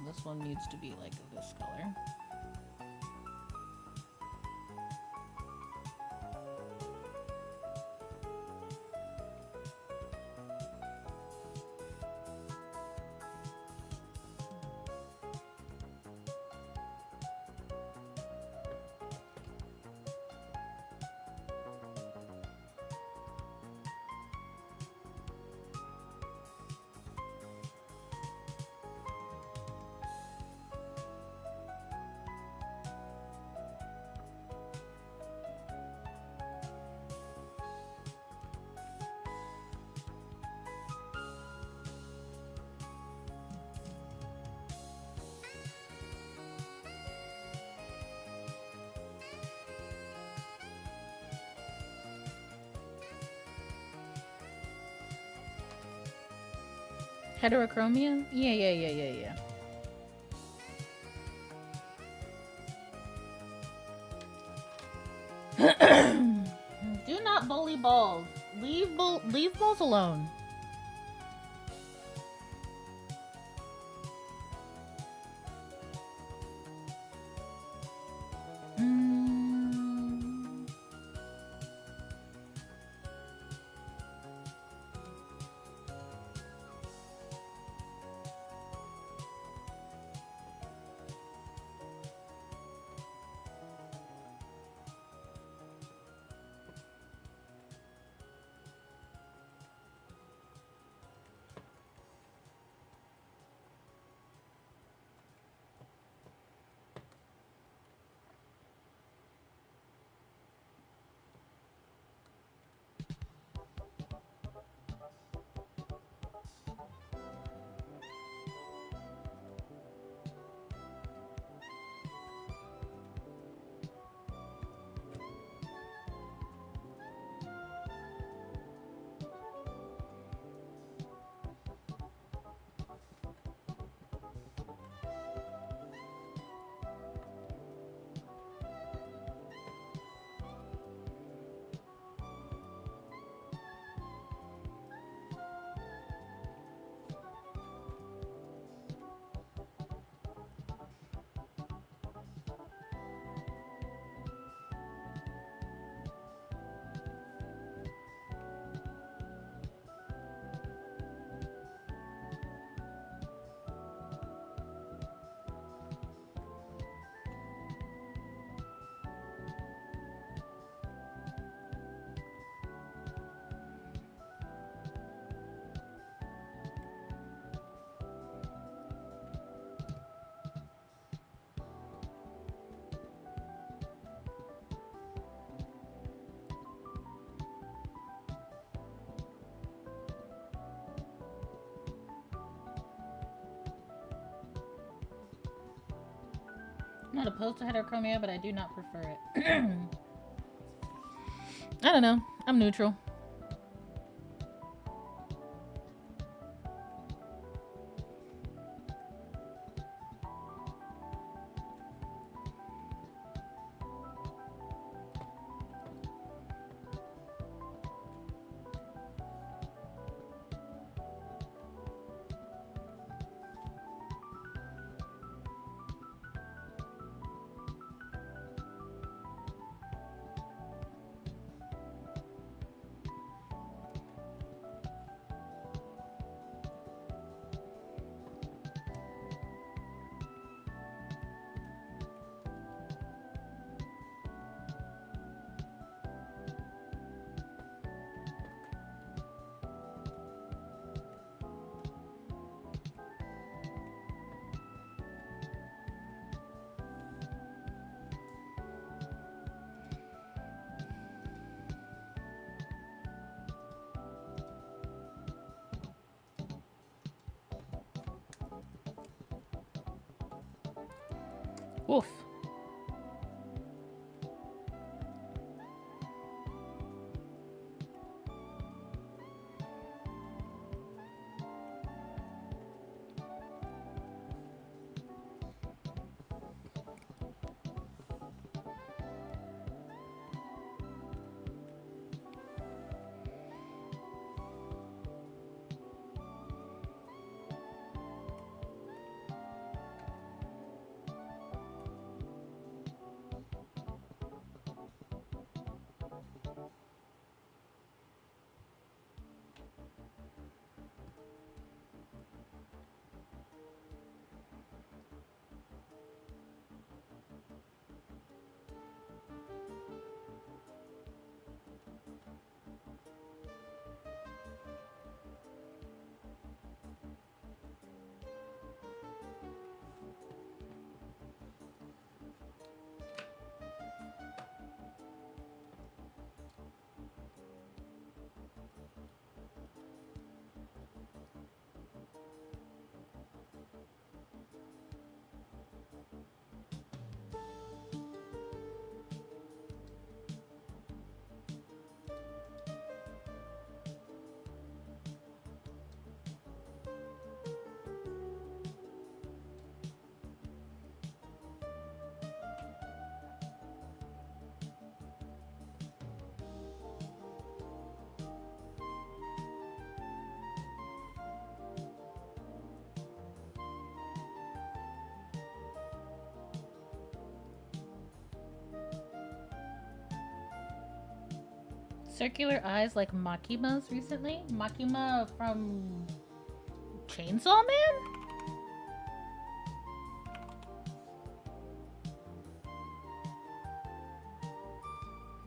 This one needs to be like this color. Heterochromia? Yeah. Do not bully balls. Leave balls alone. I'm not opposed to heterochromia, but I do not prefer it. I don't know. I'm neutral. Woof. Circular eyes like Makima's recently? Makima from Chainsaw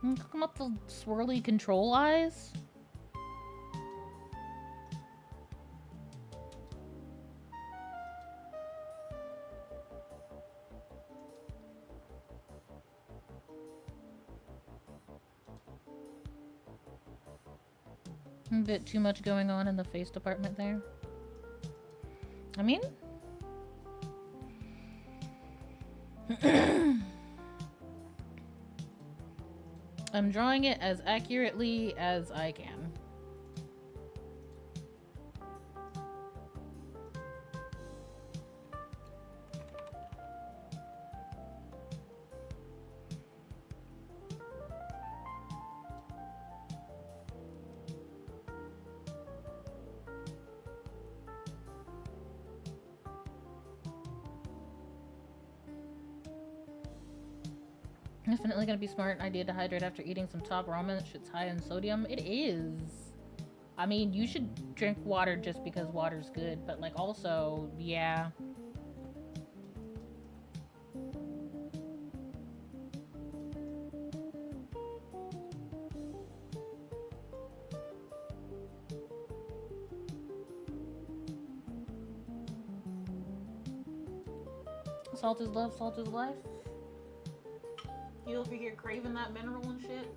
Man? Come up the swirly control eyes? A bit too much going on in the face department there. I mean... I'm drawing it as accurately as I can. Definitely gonna be smart idea to hydrate after eating some top ramen. That shit's high in sodium. It is. I mean, you should drink water just because water's good, but like also, yeah. Salt is love, salt is life. You over here craving that mineral and shit?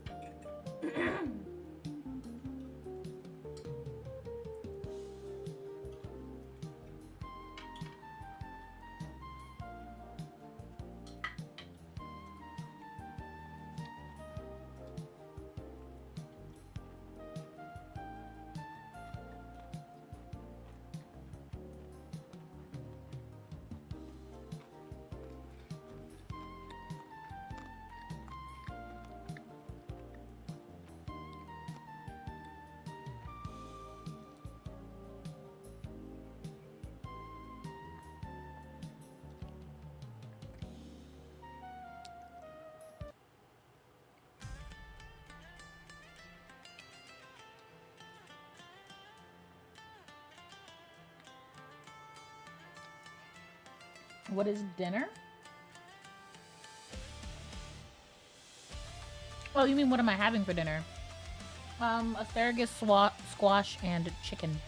What is dinner? Oh, you mean what am I having for dinner? Asparagus, squash, and chicken.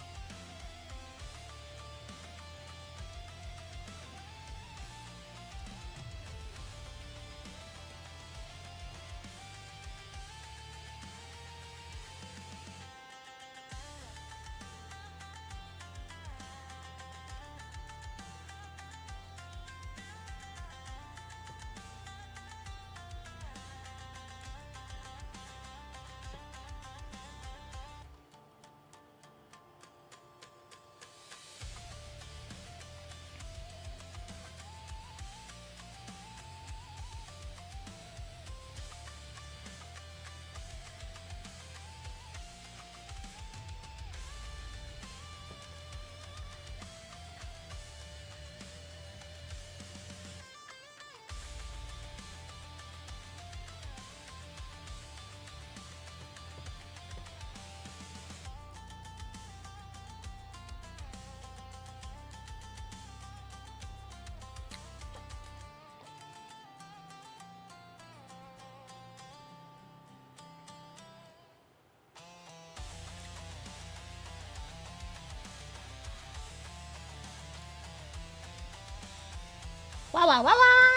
Wow, wow, wow,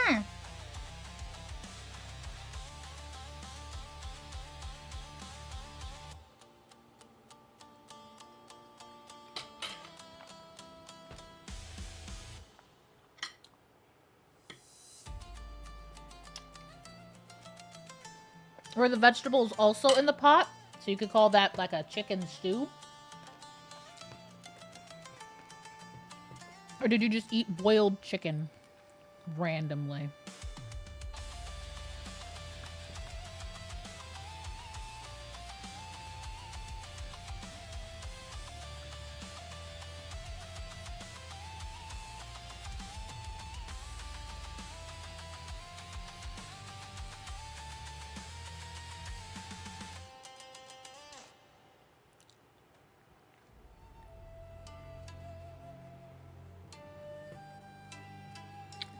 wow. Were the vegetables also in the pot? So you could call that like a chicken stew? Or did you just eat boiled chicken randomly?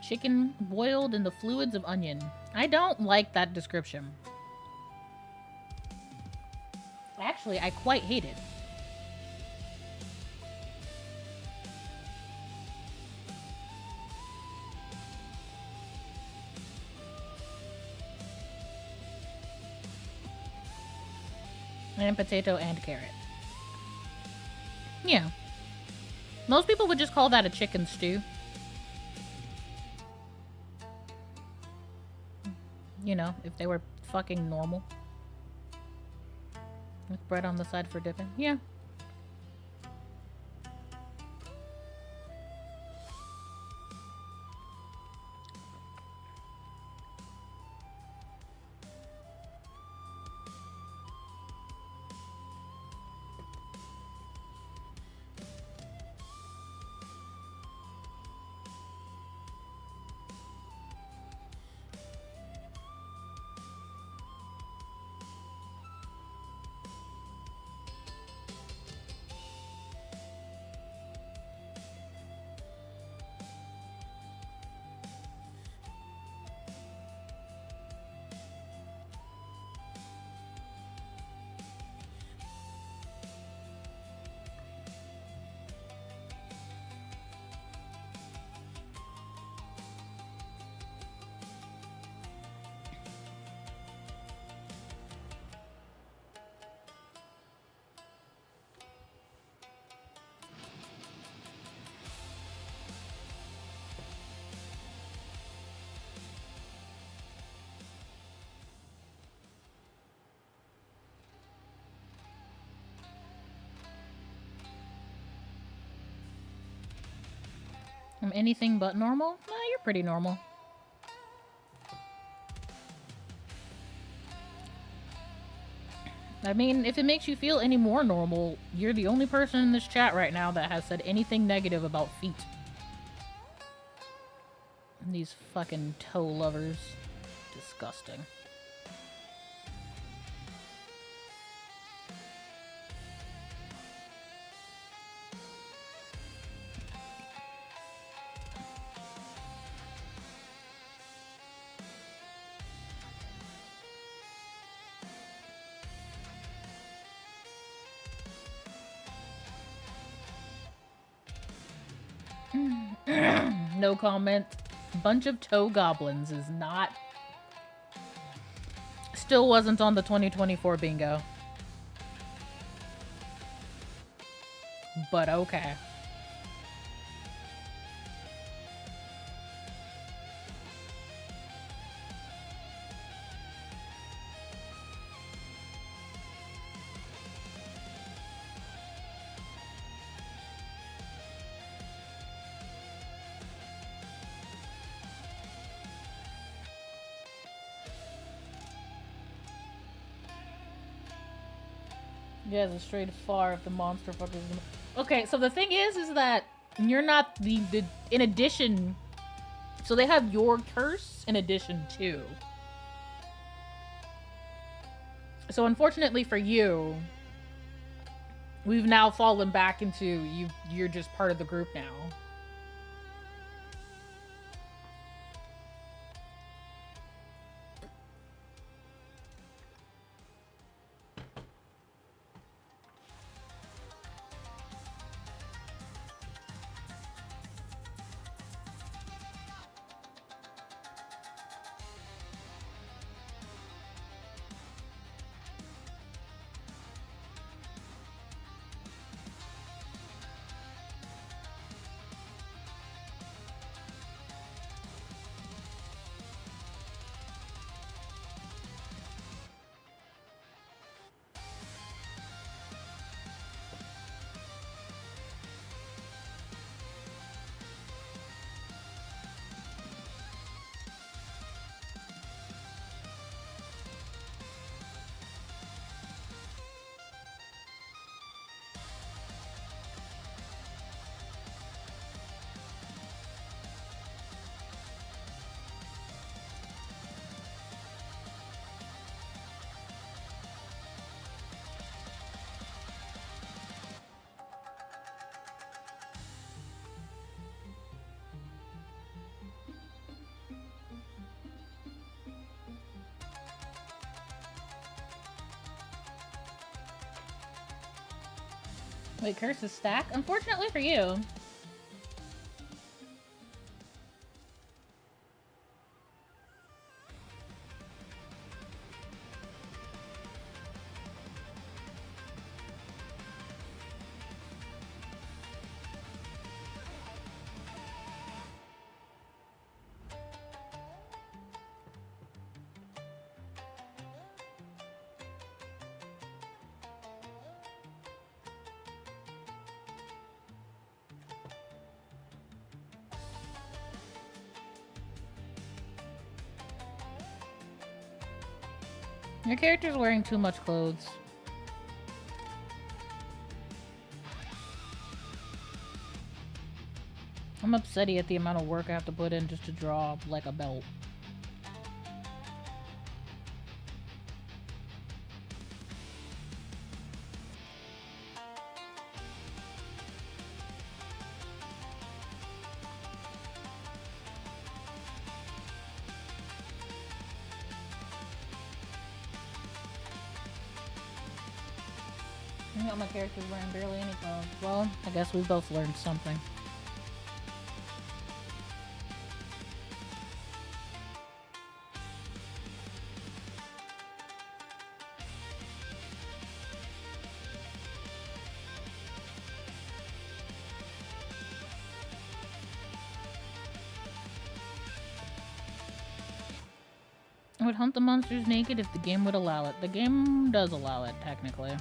Chicken boiled in the fluids of onion. I don't like that description. Actually, I quite hate it. And potato and carrot. Yeah. Most people would just call that a chicken stew. You know, if they were fucking normal. With bread on the side for dipping. Yeah. I'm anything but normal? Nah, you're pretty normal. I mean, if it makes you feel any more normal, you're the only person in this chat right now that has said anything negative about feet. These fucking toe lovers. Disgusting. No comment. Bunch of toe goblins is not... Still wasn't on the 2024 bingo. But okay. You guys are straight far if the monster fuckers. Okay, so the thing is that you're not the in addition. So they have your curse in addition to. So unfortunately for you, we've now fallen back into you're just part of the group now. Wait, curses stack? Unfortunately for you. Your character's wearing too much clothes. I'm upsetty at the amount of work I have to put in just to draw, like, a belt. I know my character's wearing barely any clothes. Well, I guess we both learned something. I would hunt the monsters naked if the game would allow it. The game does allow it, technically.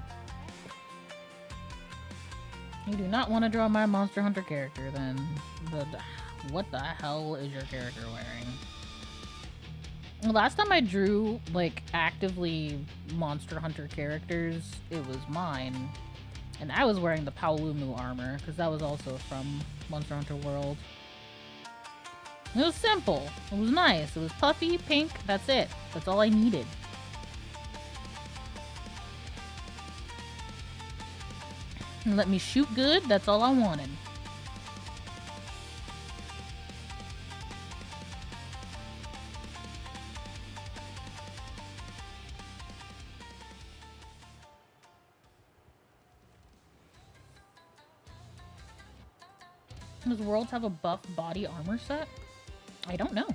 You do not want to draw my Monster Hunter character, then. What the hell is your character wearing? Last time I drew, like, actively Monster Hunter characters, it was mine. And I was wearing the Paolumu armor, because that was also from Monster Hunter World. It was simple. It was nice. It was puffy, pink, that's it. That's all I needed. And let me shoot good, that's all I wanted. Does Worlds have a buff body armor set? I don't know.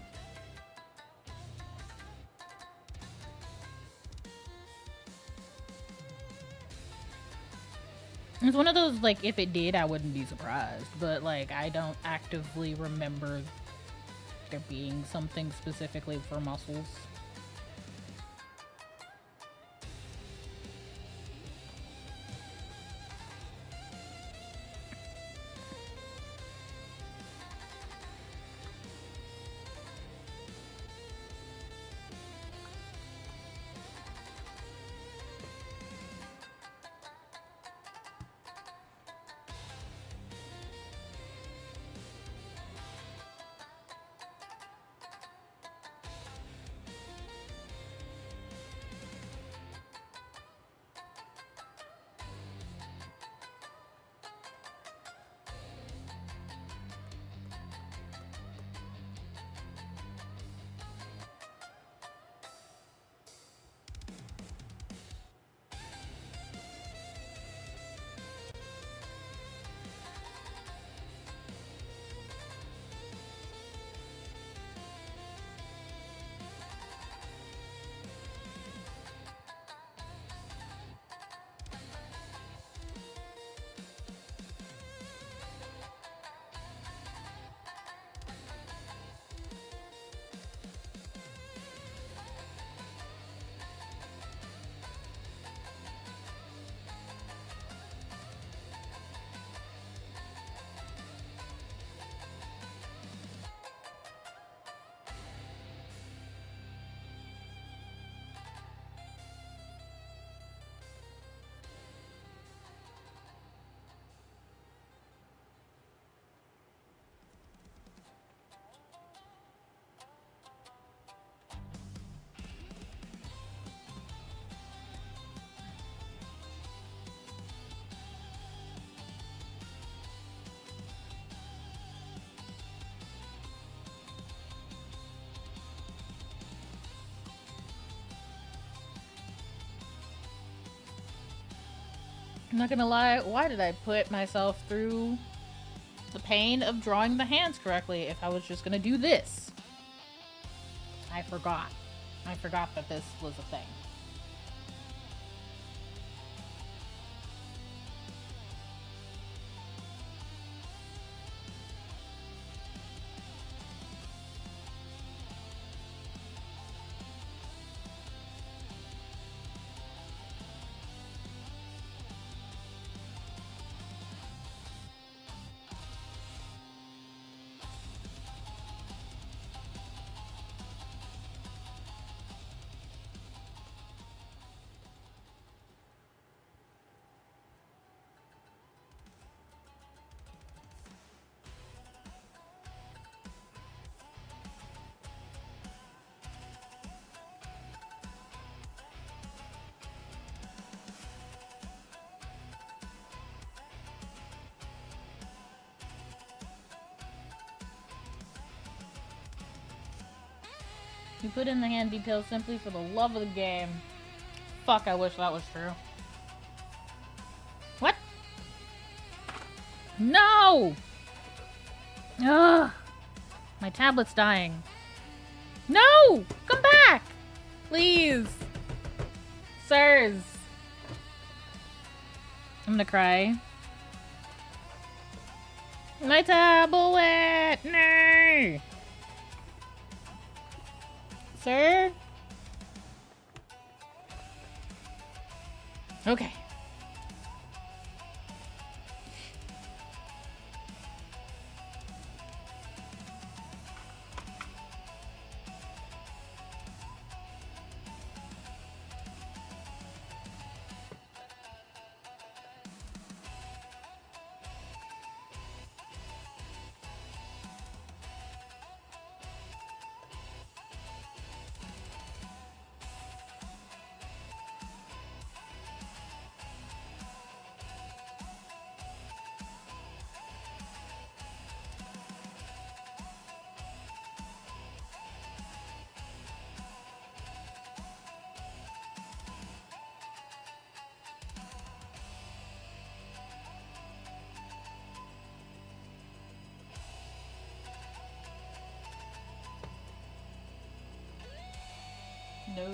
It's one of those, like, if it did, I wouldn't be surprised. But, like, I don't actively remember there being something specifically for muscles. I'm not gonna lie, why did I put myself through the pain of drawing the hands correctly if I was just gonna do this? I forgot. I forgot that this was a thing. You put in the hand details simply for the love of the game. Fuck, I wish that was true. What? No! Ugh! My tablet's dying. No! Come back! Please! Sirs! I'm gonna cry. My tablet! No! Sir? Okay. No.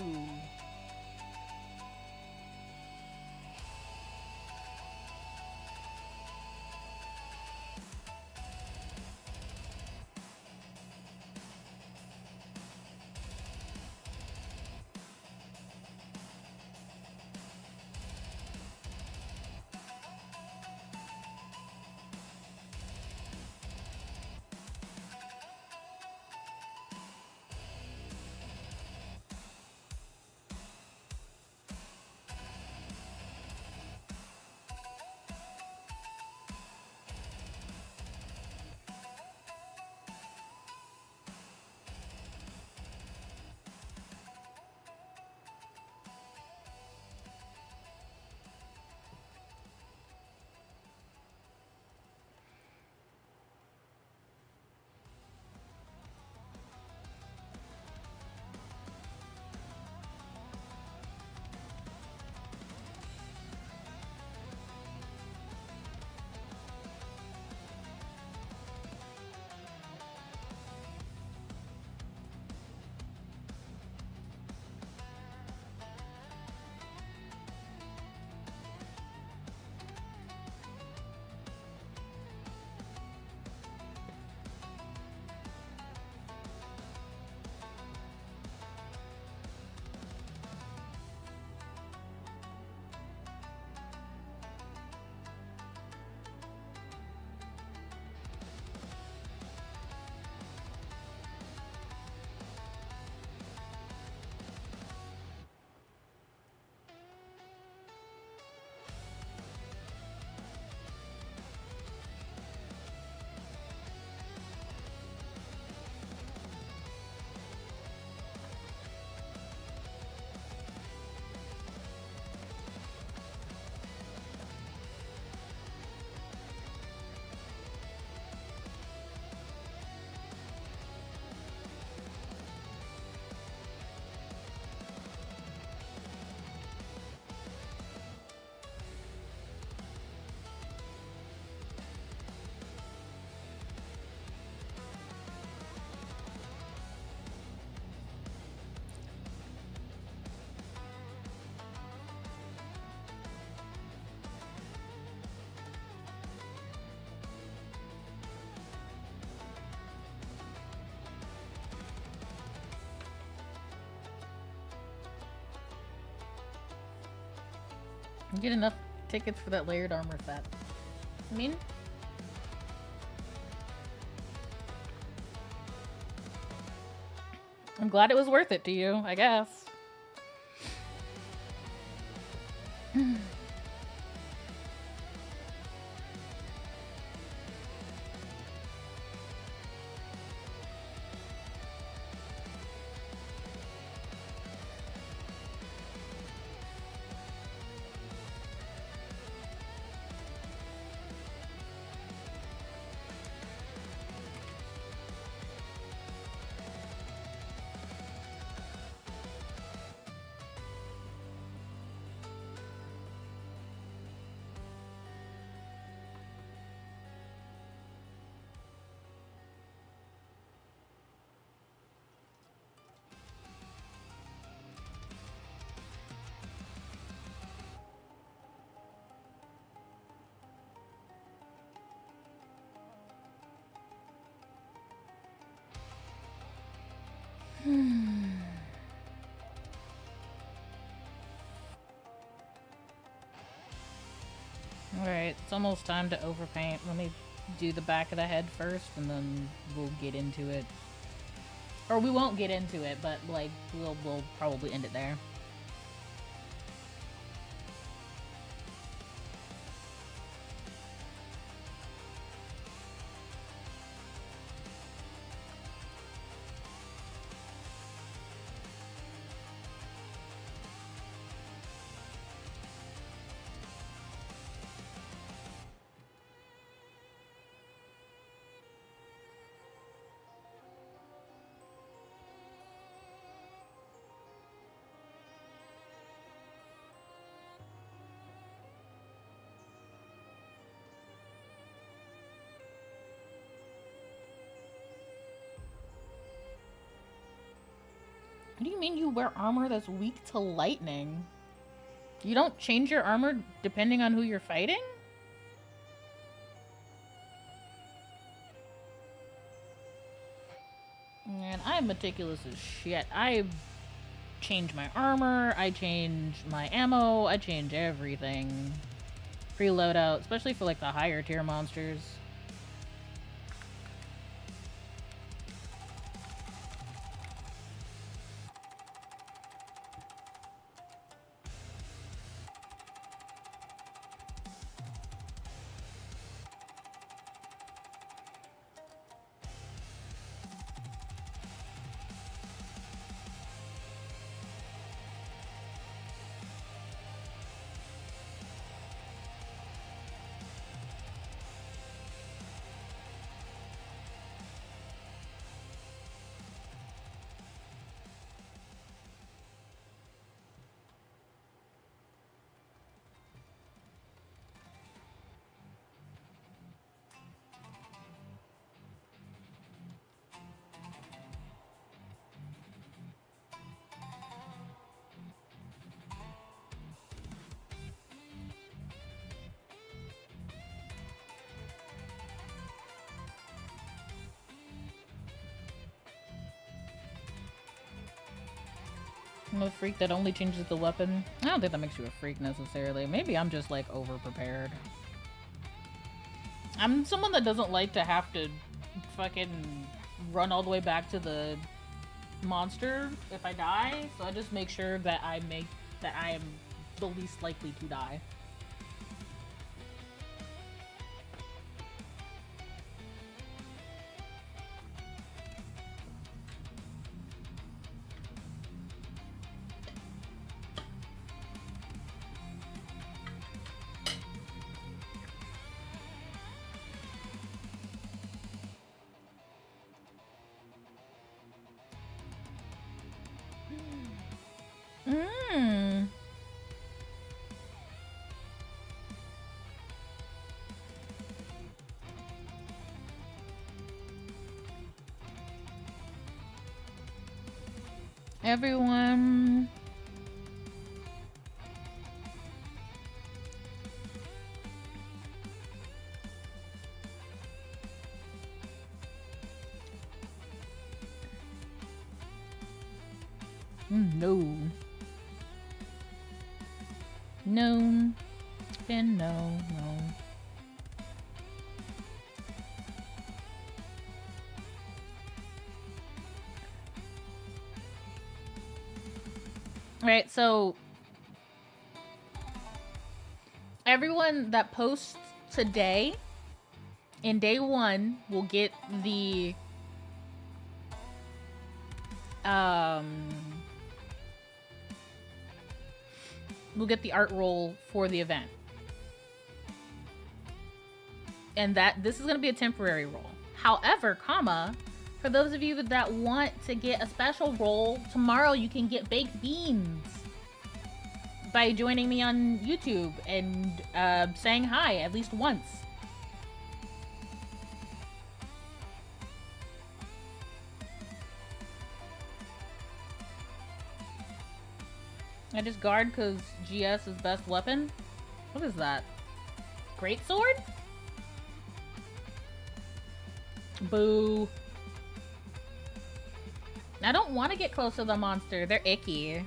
Get enough tickets for that layered armor set. I mean, I'm glad it was worth it to you, I guess. Alright, it's almost time to overpaint. Let me do the back of the head first, and then we'll get into it. Or we won't get into it, but, like, we'll probably end it there. What do you mean you wear armor that's weak to lightning? You don't change your armor depending on who you're fighting? Man, I'm meticulous as shit. I change my armor, I change my ammo, I change everything. Pre-loadout, especially for like the higher tier monsters. I'm a freak that only changes the weapon. I don't think that makes you a freak necessarily. Maybe I'm just like over-prepared. I'm someone that doesn't like to have to fucking run all the way back to the monster if I die, so I just make sure that I am the least likely to die. Everyone. No. No. And no. Alright, so everyone that posts today in day 1 will get the we'll get the art roll for the event. And that this is going to be a temporary roll. However, for those of you that want to get a special roll, tomorrow you can get baked beans by joining me on YouTube and saying hi at least once. I just guard because GS is best weapon? What is that? Great sword? Boo. I don't want to get close to the monster. They're icky.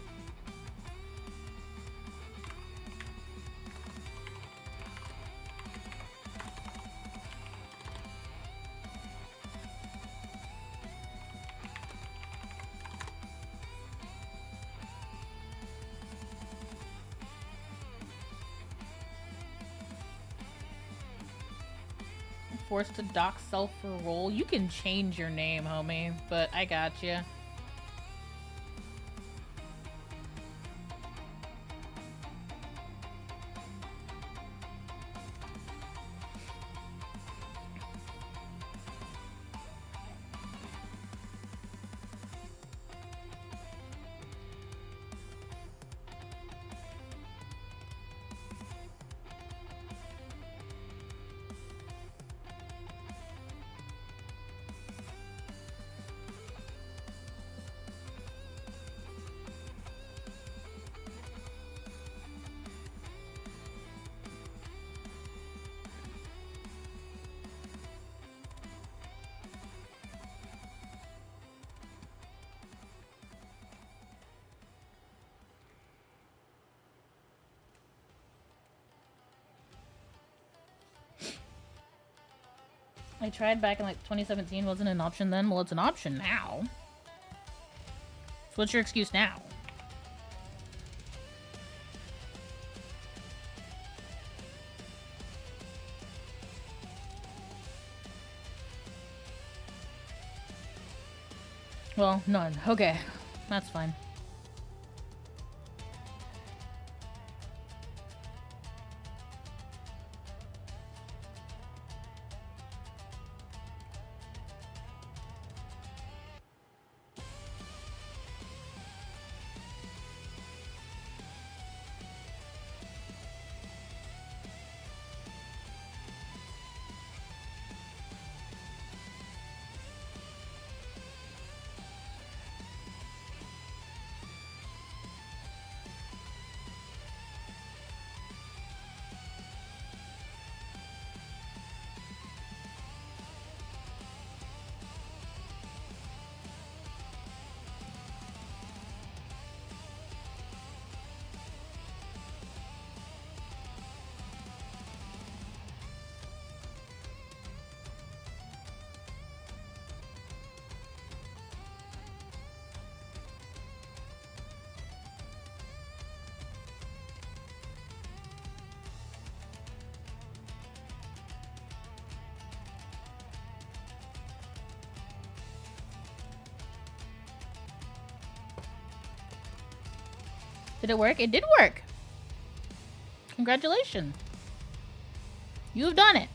Forced to dock self for roll. You can change your name, homie, but I got you. I tried back in like 2017, wasn't an option then. Well, it's an option now. So what's your excuse now? Well, none. Okay, that's fine. Did it work? It did work. Congratulations. You've done it.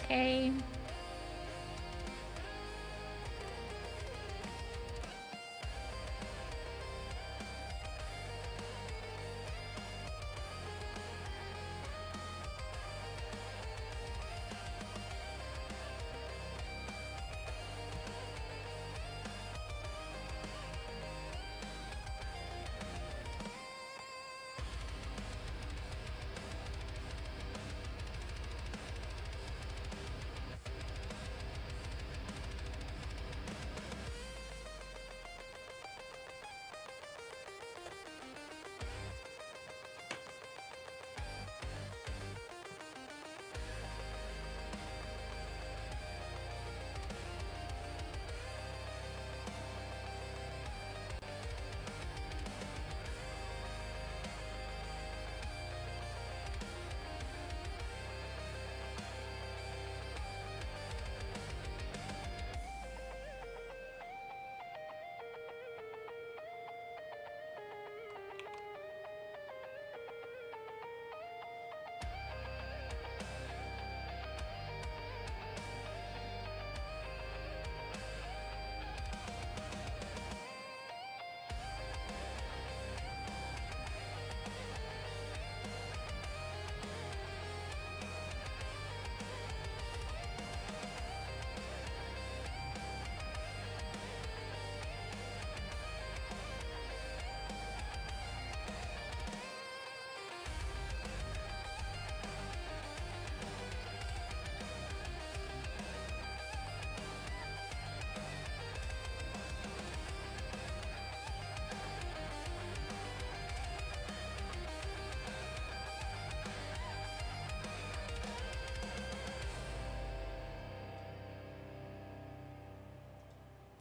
okay.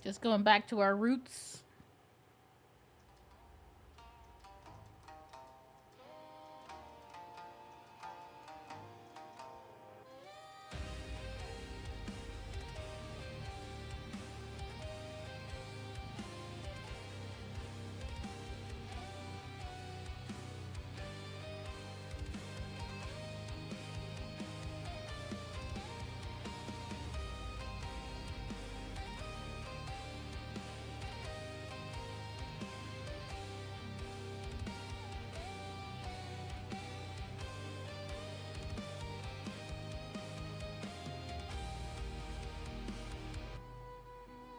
Just going back to our roots.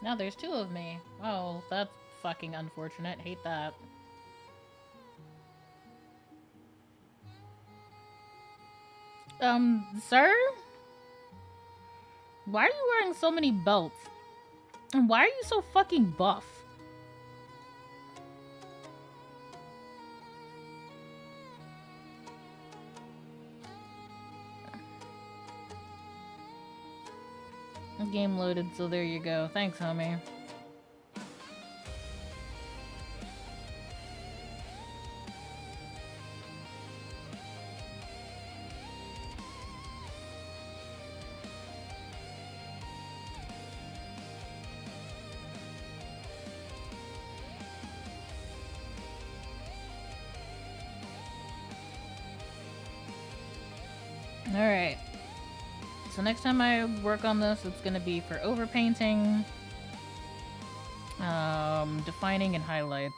Now there's two of me. Oh, that's fucking unfortunate. Hate that. Sir? Why are you wearing so many belts? And why are you so fucking buff? Game loaded, so there you go. Thanks, homie. Alright. So next time I work on this, it's gonna be for overpainting, defining, and highlights.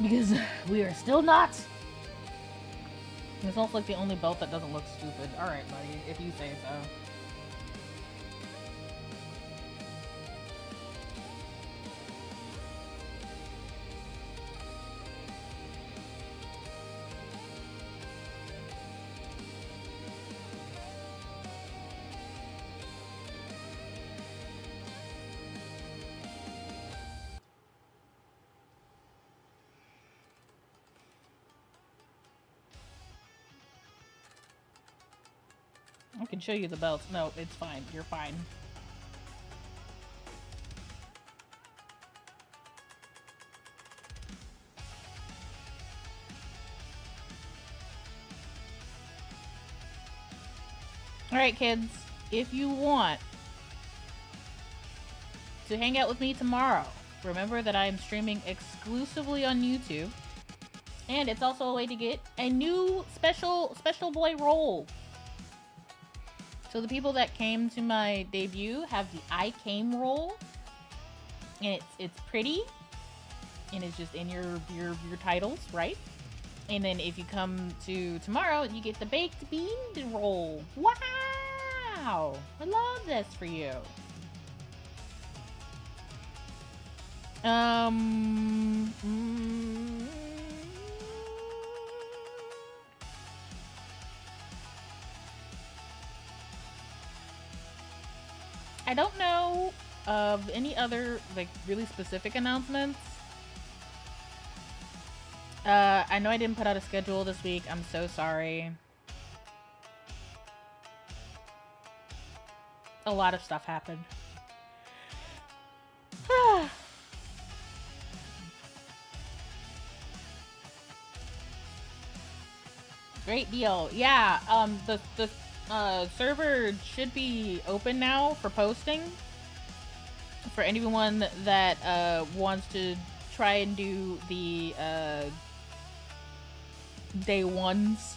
Because we are still not. It's also like the only belt that doesn't look stupid. Alright, buddy, if you say so. I can show you the belts. No, it's fine. You're fine. Alright, kids. If you want to hang out with me tomorrow, remember that I am streaming exclusively on YouTube. And it's also a way to get a new special boy roll. So the people that came to my debut have the I came roll, and it's pretty, and it's just in your titles, right? And then if you come to tomorrow, you get the baked bean roll. Wow, I love this for you. I don't know of any other like really specific announcements. I know I didn't put out a schedule this week. I'm so sorry. A lot of stuff happened. Great deal. Yeah, the server should be open now for posting. For anyone that wants to try and do the day ones.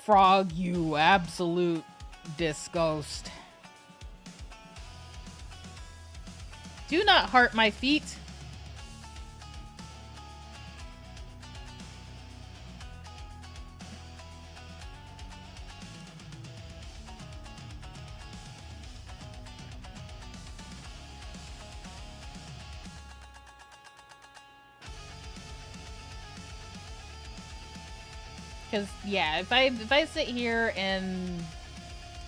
Frog, you absolute disgust. Do not hurt my feet. Because yeah, if I sit here and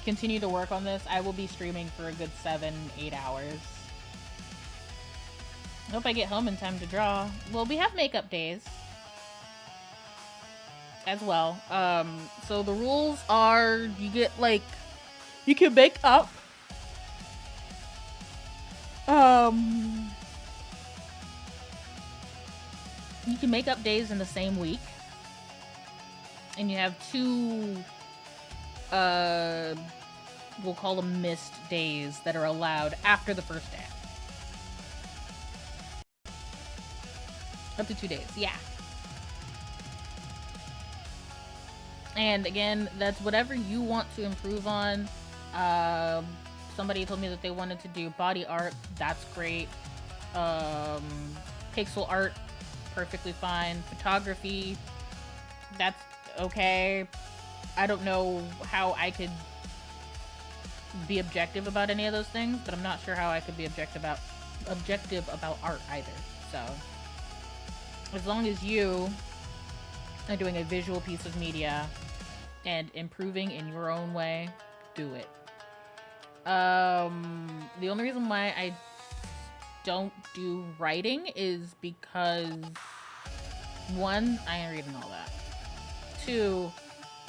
continue to work on this, I will be streaming for a good 7-8 hours. I hope I get home in time to draw. Well, we have makeup days as well. So the rules are you get like you can make up you can make up days in the same week. And you have 2 we'll call them missed days that are allowed after the first day. Up to 2 days, yeah. And again, that's whatever you want to improve on. Somebody told me that they wanted to do body art. That's great. Pixel art, perfectly fine. Photography, that's okay. I don't know how I could be objective about any of those things, but I'm not sure how I could be objective about art either. So as long as you are doing a visual piece of media and improving in your own way, do it. The only reason why I don't do writing is because 1, I ain't reading all that. 2,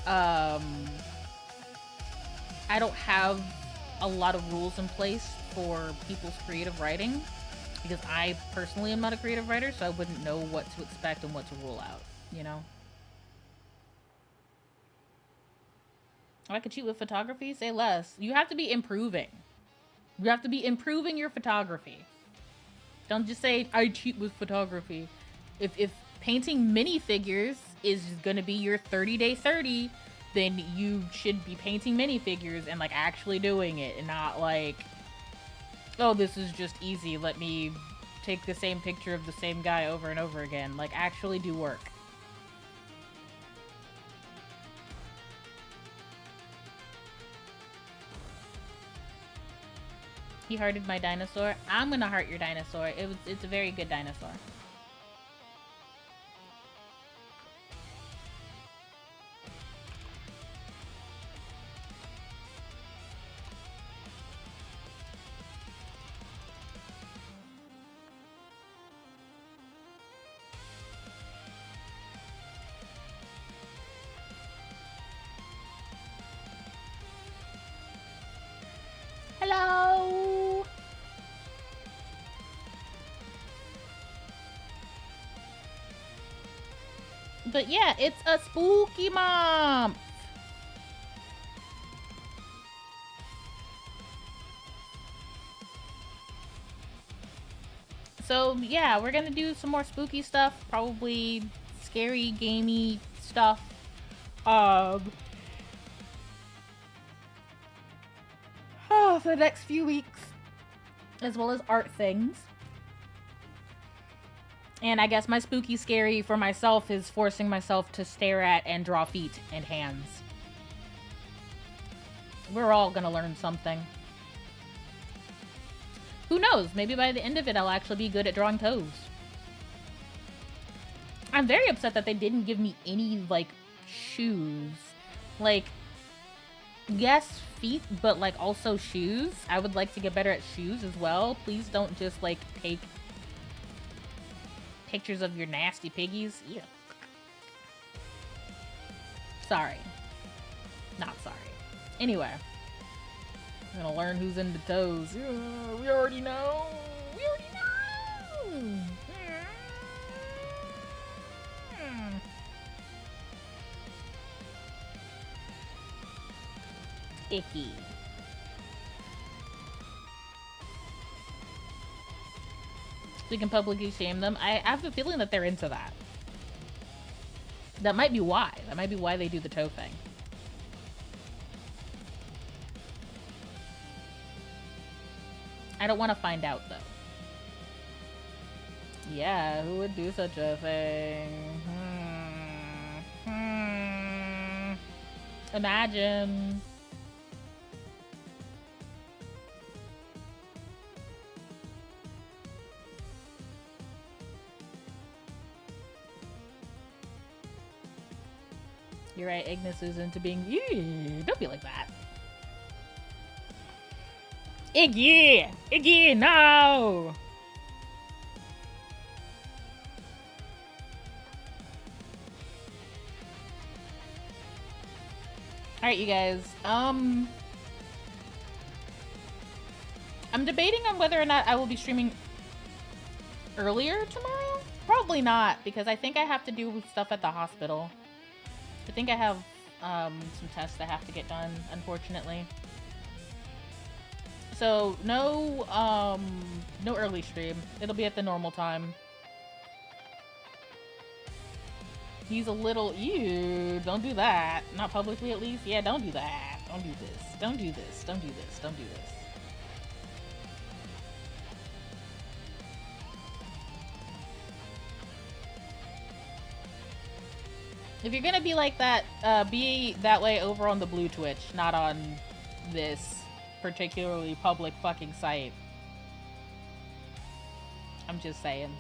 I don't have a lot of rules in place for people's creative writing because I personally am not a creative writer, so I wouldn't know what to expect and what to rule out, you know? Oh, I could cheat with photography? Say less. You have to be improving. You have to be improving your photography. Don't just say, I cheat with photography. If painting minifigures is gonna be your 30-day 30, then you should be painting minifigures and like actually doing it and not like, oh, this is just easy, let me take the same picture of the same guy over and over again. Like, actually do work. He hearted my dinosaur. I'm gonna heart your dinosaur. It's a very good dinosaur. Hello! But yeah, it's a spooky month. So yeah, we're gonna do some more spooky stuff, probably scary, gamey stuff. For the next few weeks, as well as art things. And I guess my spooky scary for myself is forcing myself to stare at and draw feet and hands. We're all gonna learn something. Who knows? Maybe by the end of it, I'll actually be good at drawing toes. I'm very upset that they didn't give me any, like, shoes. Like, yes, feet, but, like, also shoes. I would like to get better at shoes as well. Please don't just, like, take pictures of your nasty piggies. Yeah. Sorry. Not sorry. Anyway. I'm gonna learn who's into toes. We already know. We already know. Icky. We can publicly shame them. I have a feeling that they're into that. That might be why. That might be why they do the toe thing. I don't want to find out, though. Yeah, who would do such a thing? Imagine. You're right, Ignis is into being... Don't be like that. Iggy! Iggy, no! Alright, you guys. I'm debating on whether or not I will be streaming earlier tomorrow. Probably not, because I think I have to do stuff at the hospital. I think I have some tests I have to get done, unfortunately. So no early stream. It'll be at the normal time. He's a little don't do that. Not publicly, at least. Yeah, don't do that. Don't do this. Don't do this. Don't do this. Don't do this. If you're gonna be like that, be that way over on the blue Twitch, not on this particularly public fucking site. I'm just saying.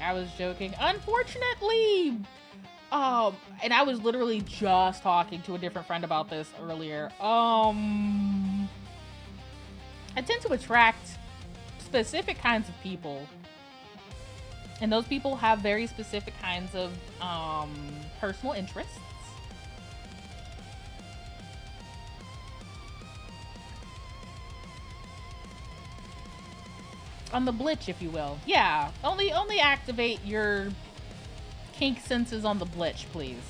I was joking. Unfortunately, and I was literally just talking to a different friend about this earlier. I tend to attract specific kinds of people, and those people have very specific kinds of personal interests. On the blitch, if you will. Yeah, only activate your kink senses on the blitch, please.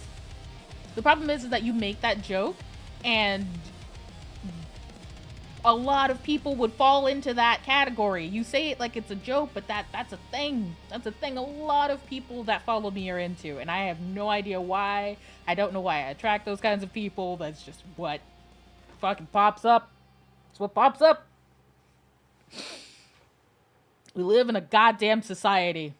The problem is that you make that joke, and a lot of people would fall into that category. You say it like it's a joke, but that's a thing. That's a thing a lot of people that follow me are into, and I have no idea why. I don't know why I attract those kinds of people. That's just what fucking pops up. It's what pops up. We live in a goddamn society.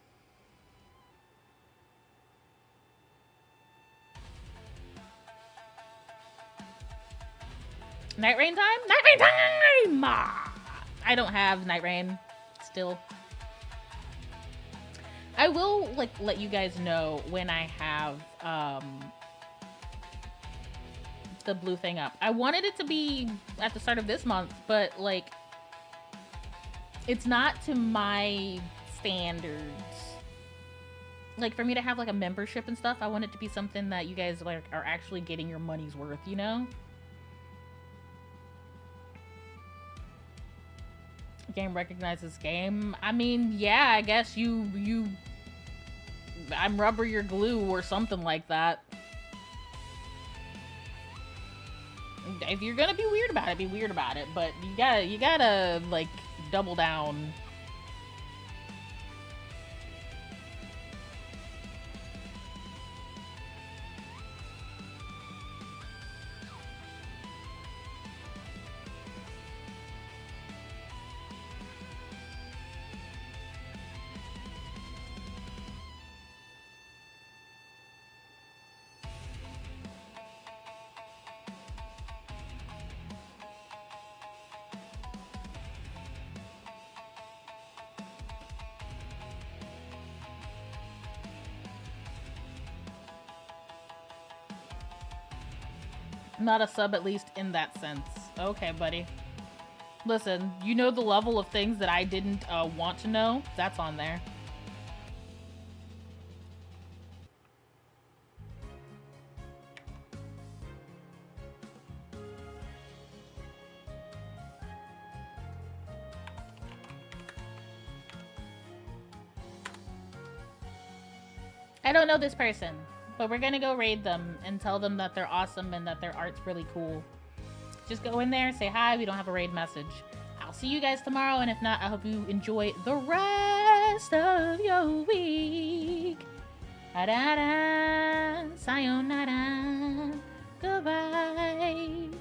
Night rain time? Night rain time! I don't have night rain still. I will let you guys know when I have the blue thing up. I wanted it to be at the start of this month, but like it's not to my standards. Like for me to have like a membership and stuff, I want it to be something that you guys like are actually getting your money's worth, you know? Game recognizes game. I mean, yeah, I guess you I'm rubber, your glue or something like that. if you're gonna be weird about it, be weird about it. But you gotta like double down. Not a sub, at least in that sense. Okay, buddy. Listen, you know the level of things that I didn't want to know? That's on there. I don't know this person, but we're gonna go raid them and tell them that they're awesome and that their art's really cool. Just go in there, say hi, we don't have a raid message. I'll see you guys tomorrow, and if not, I hope you enjoy the rest of your week. Da-da-da, sayonara, goodbye.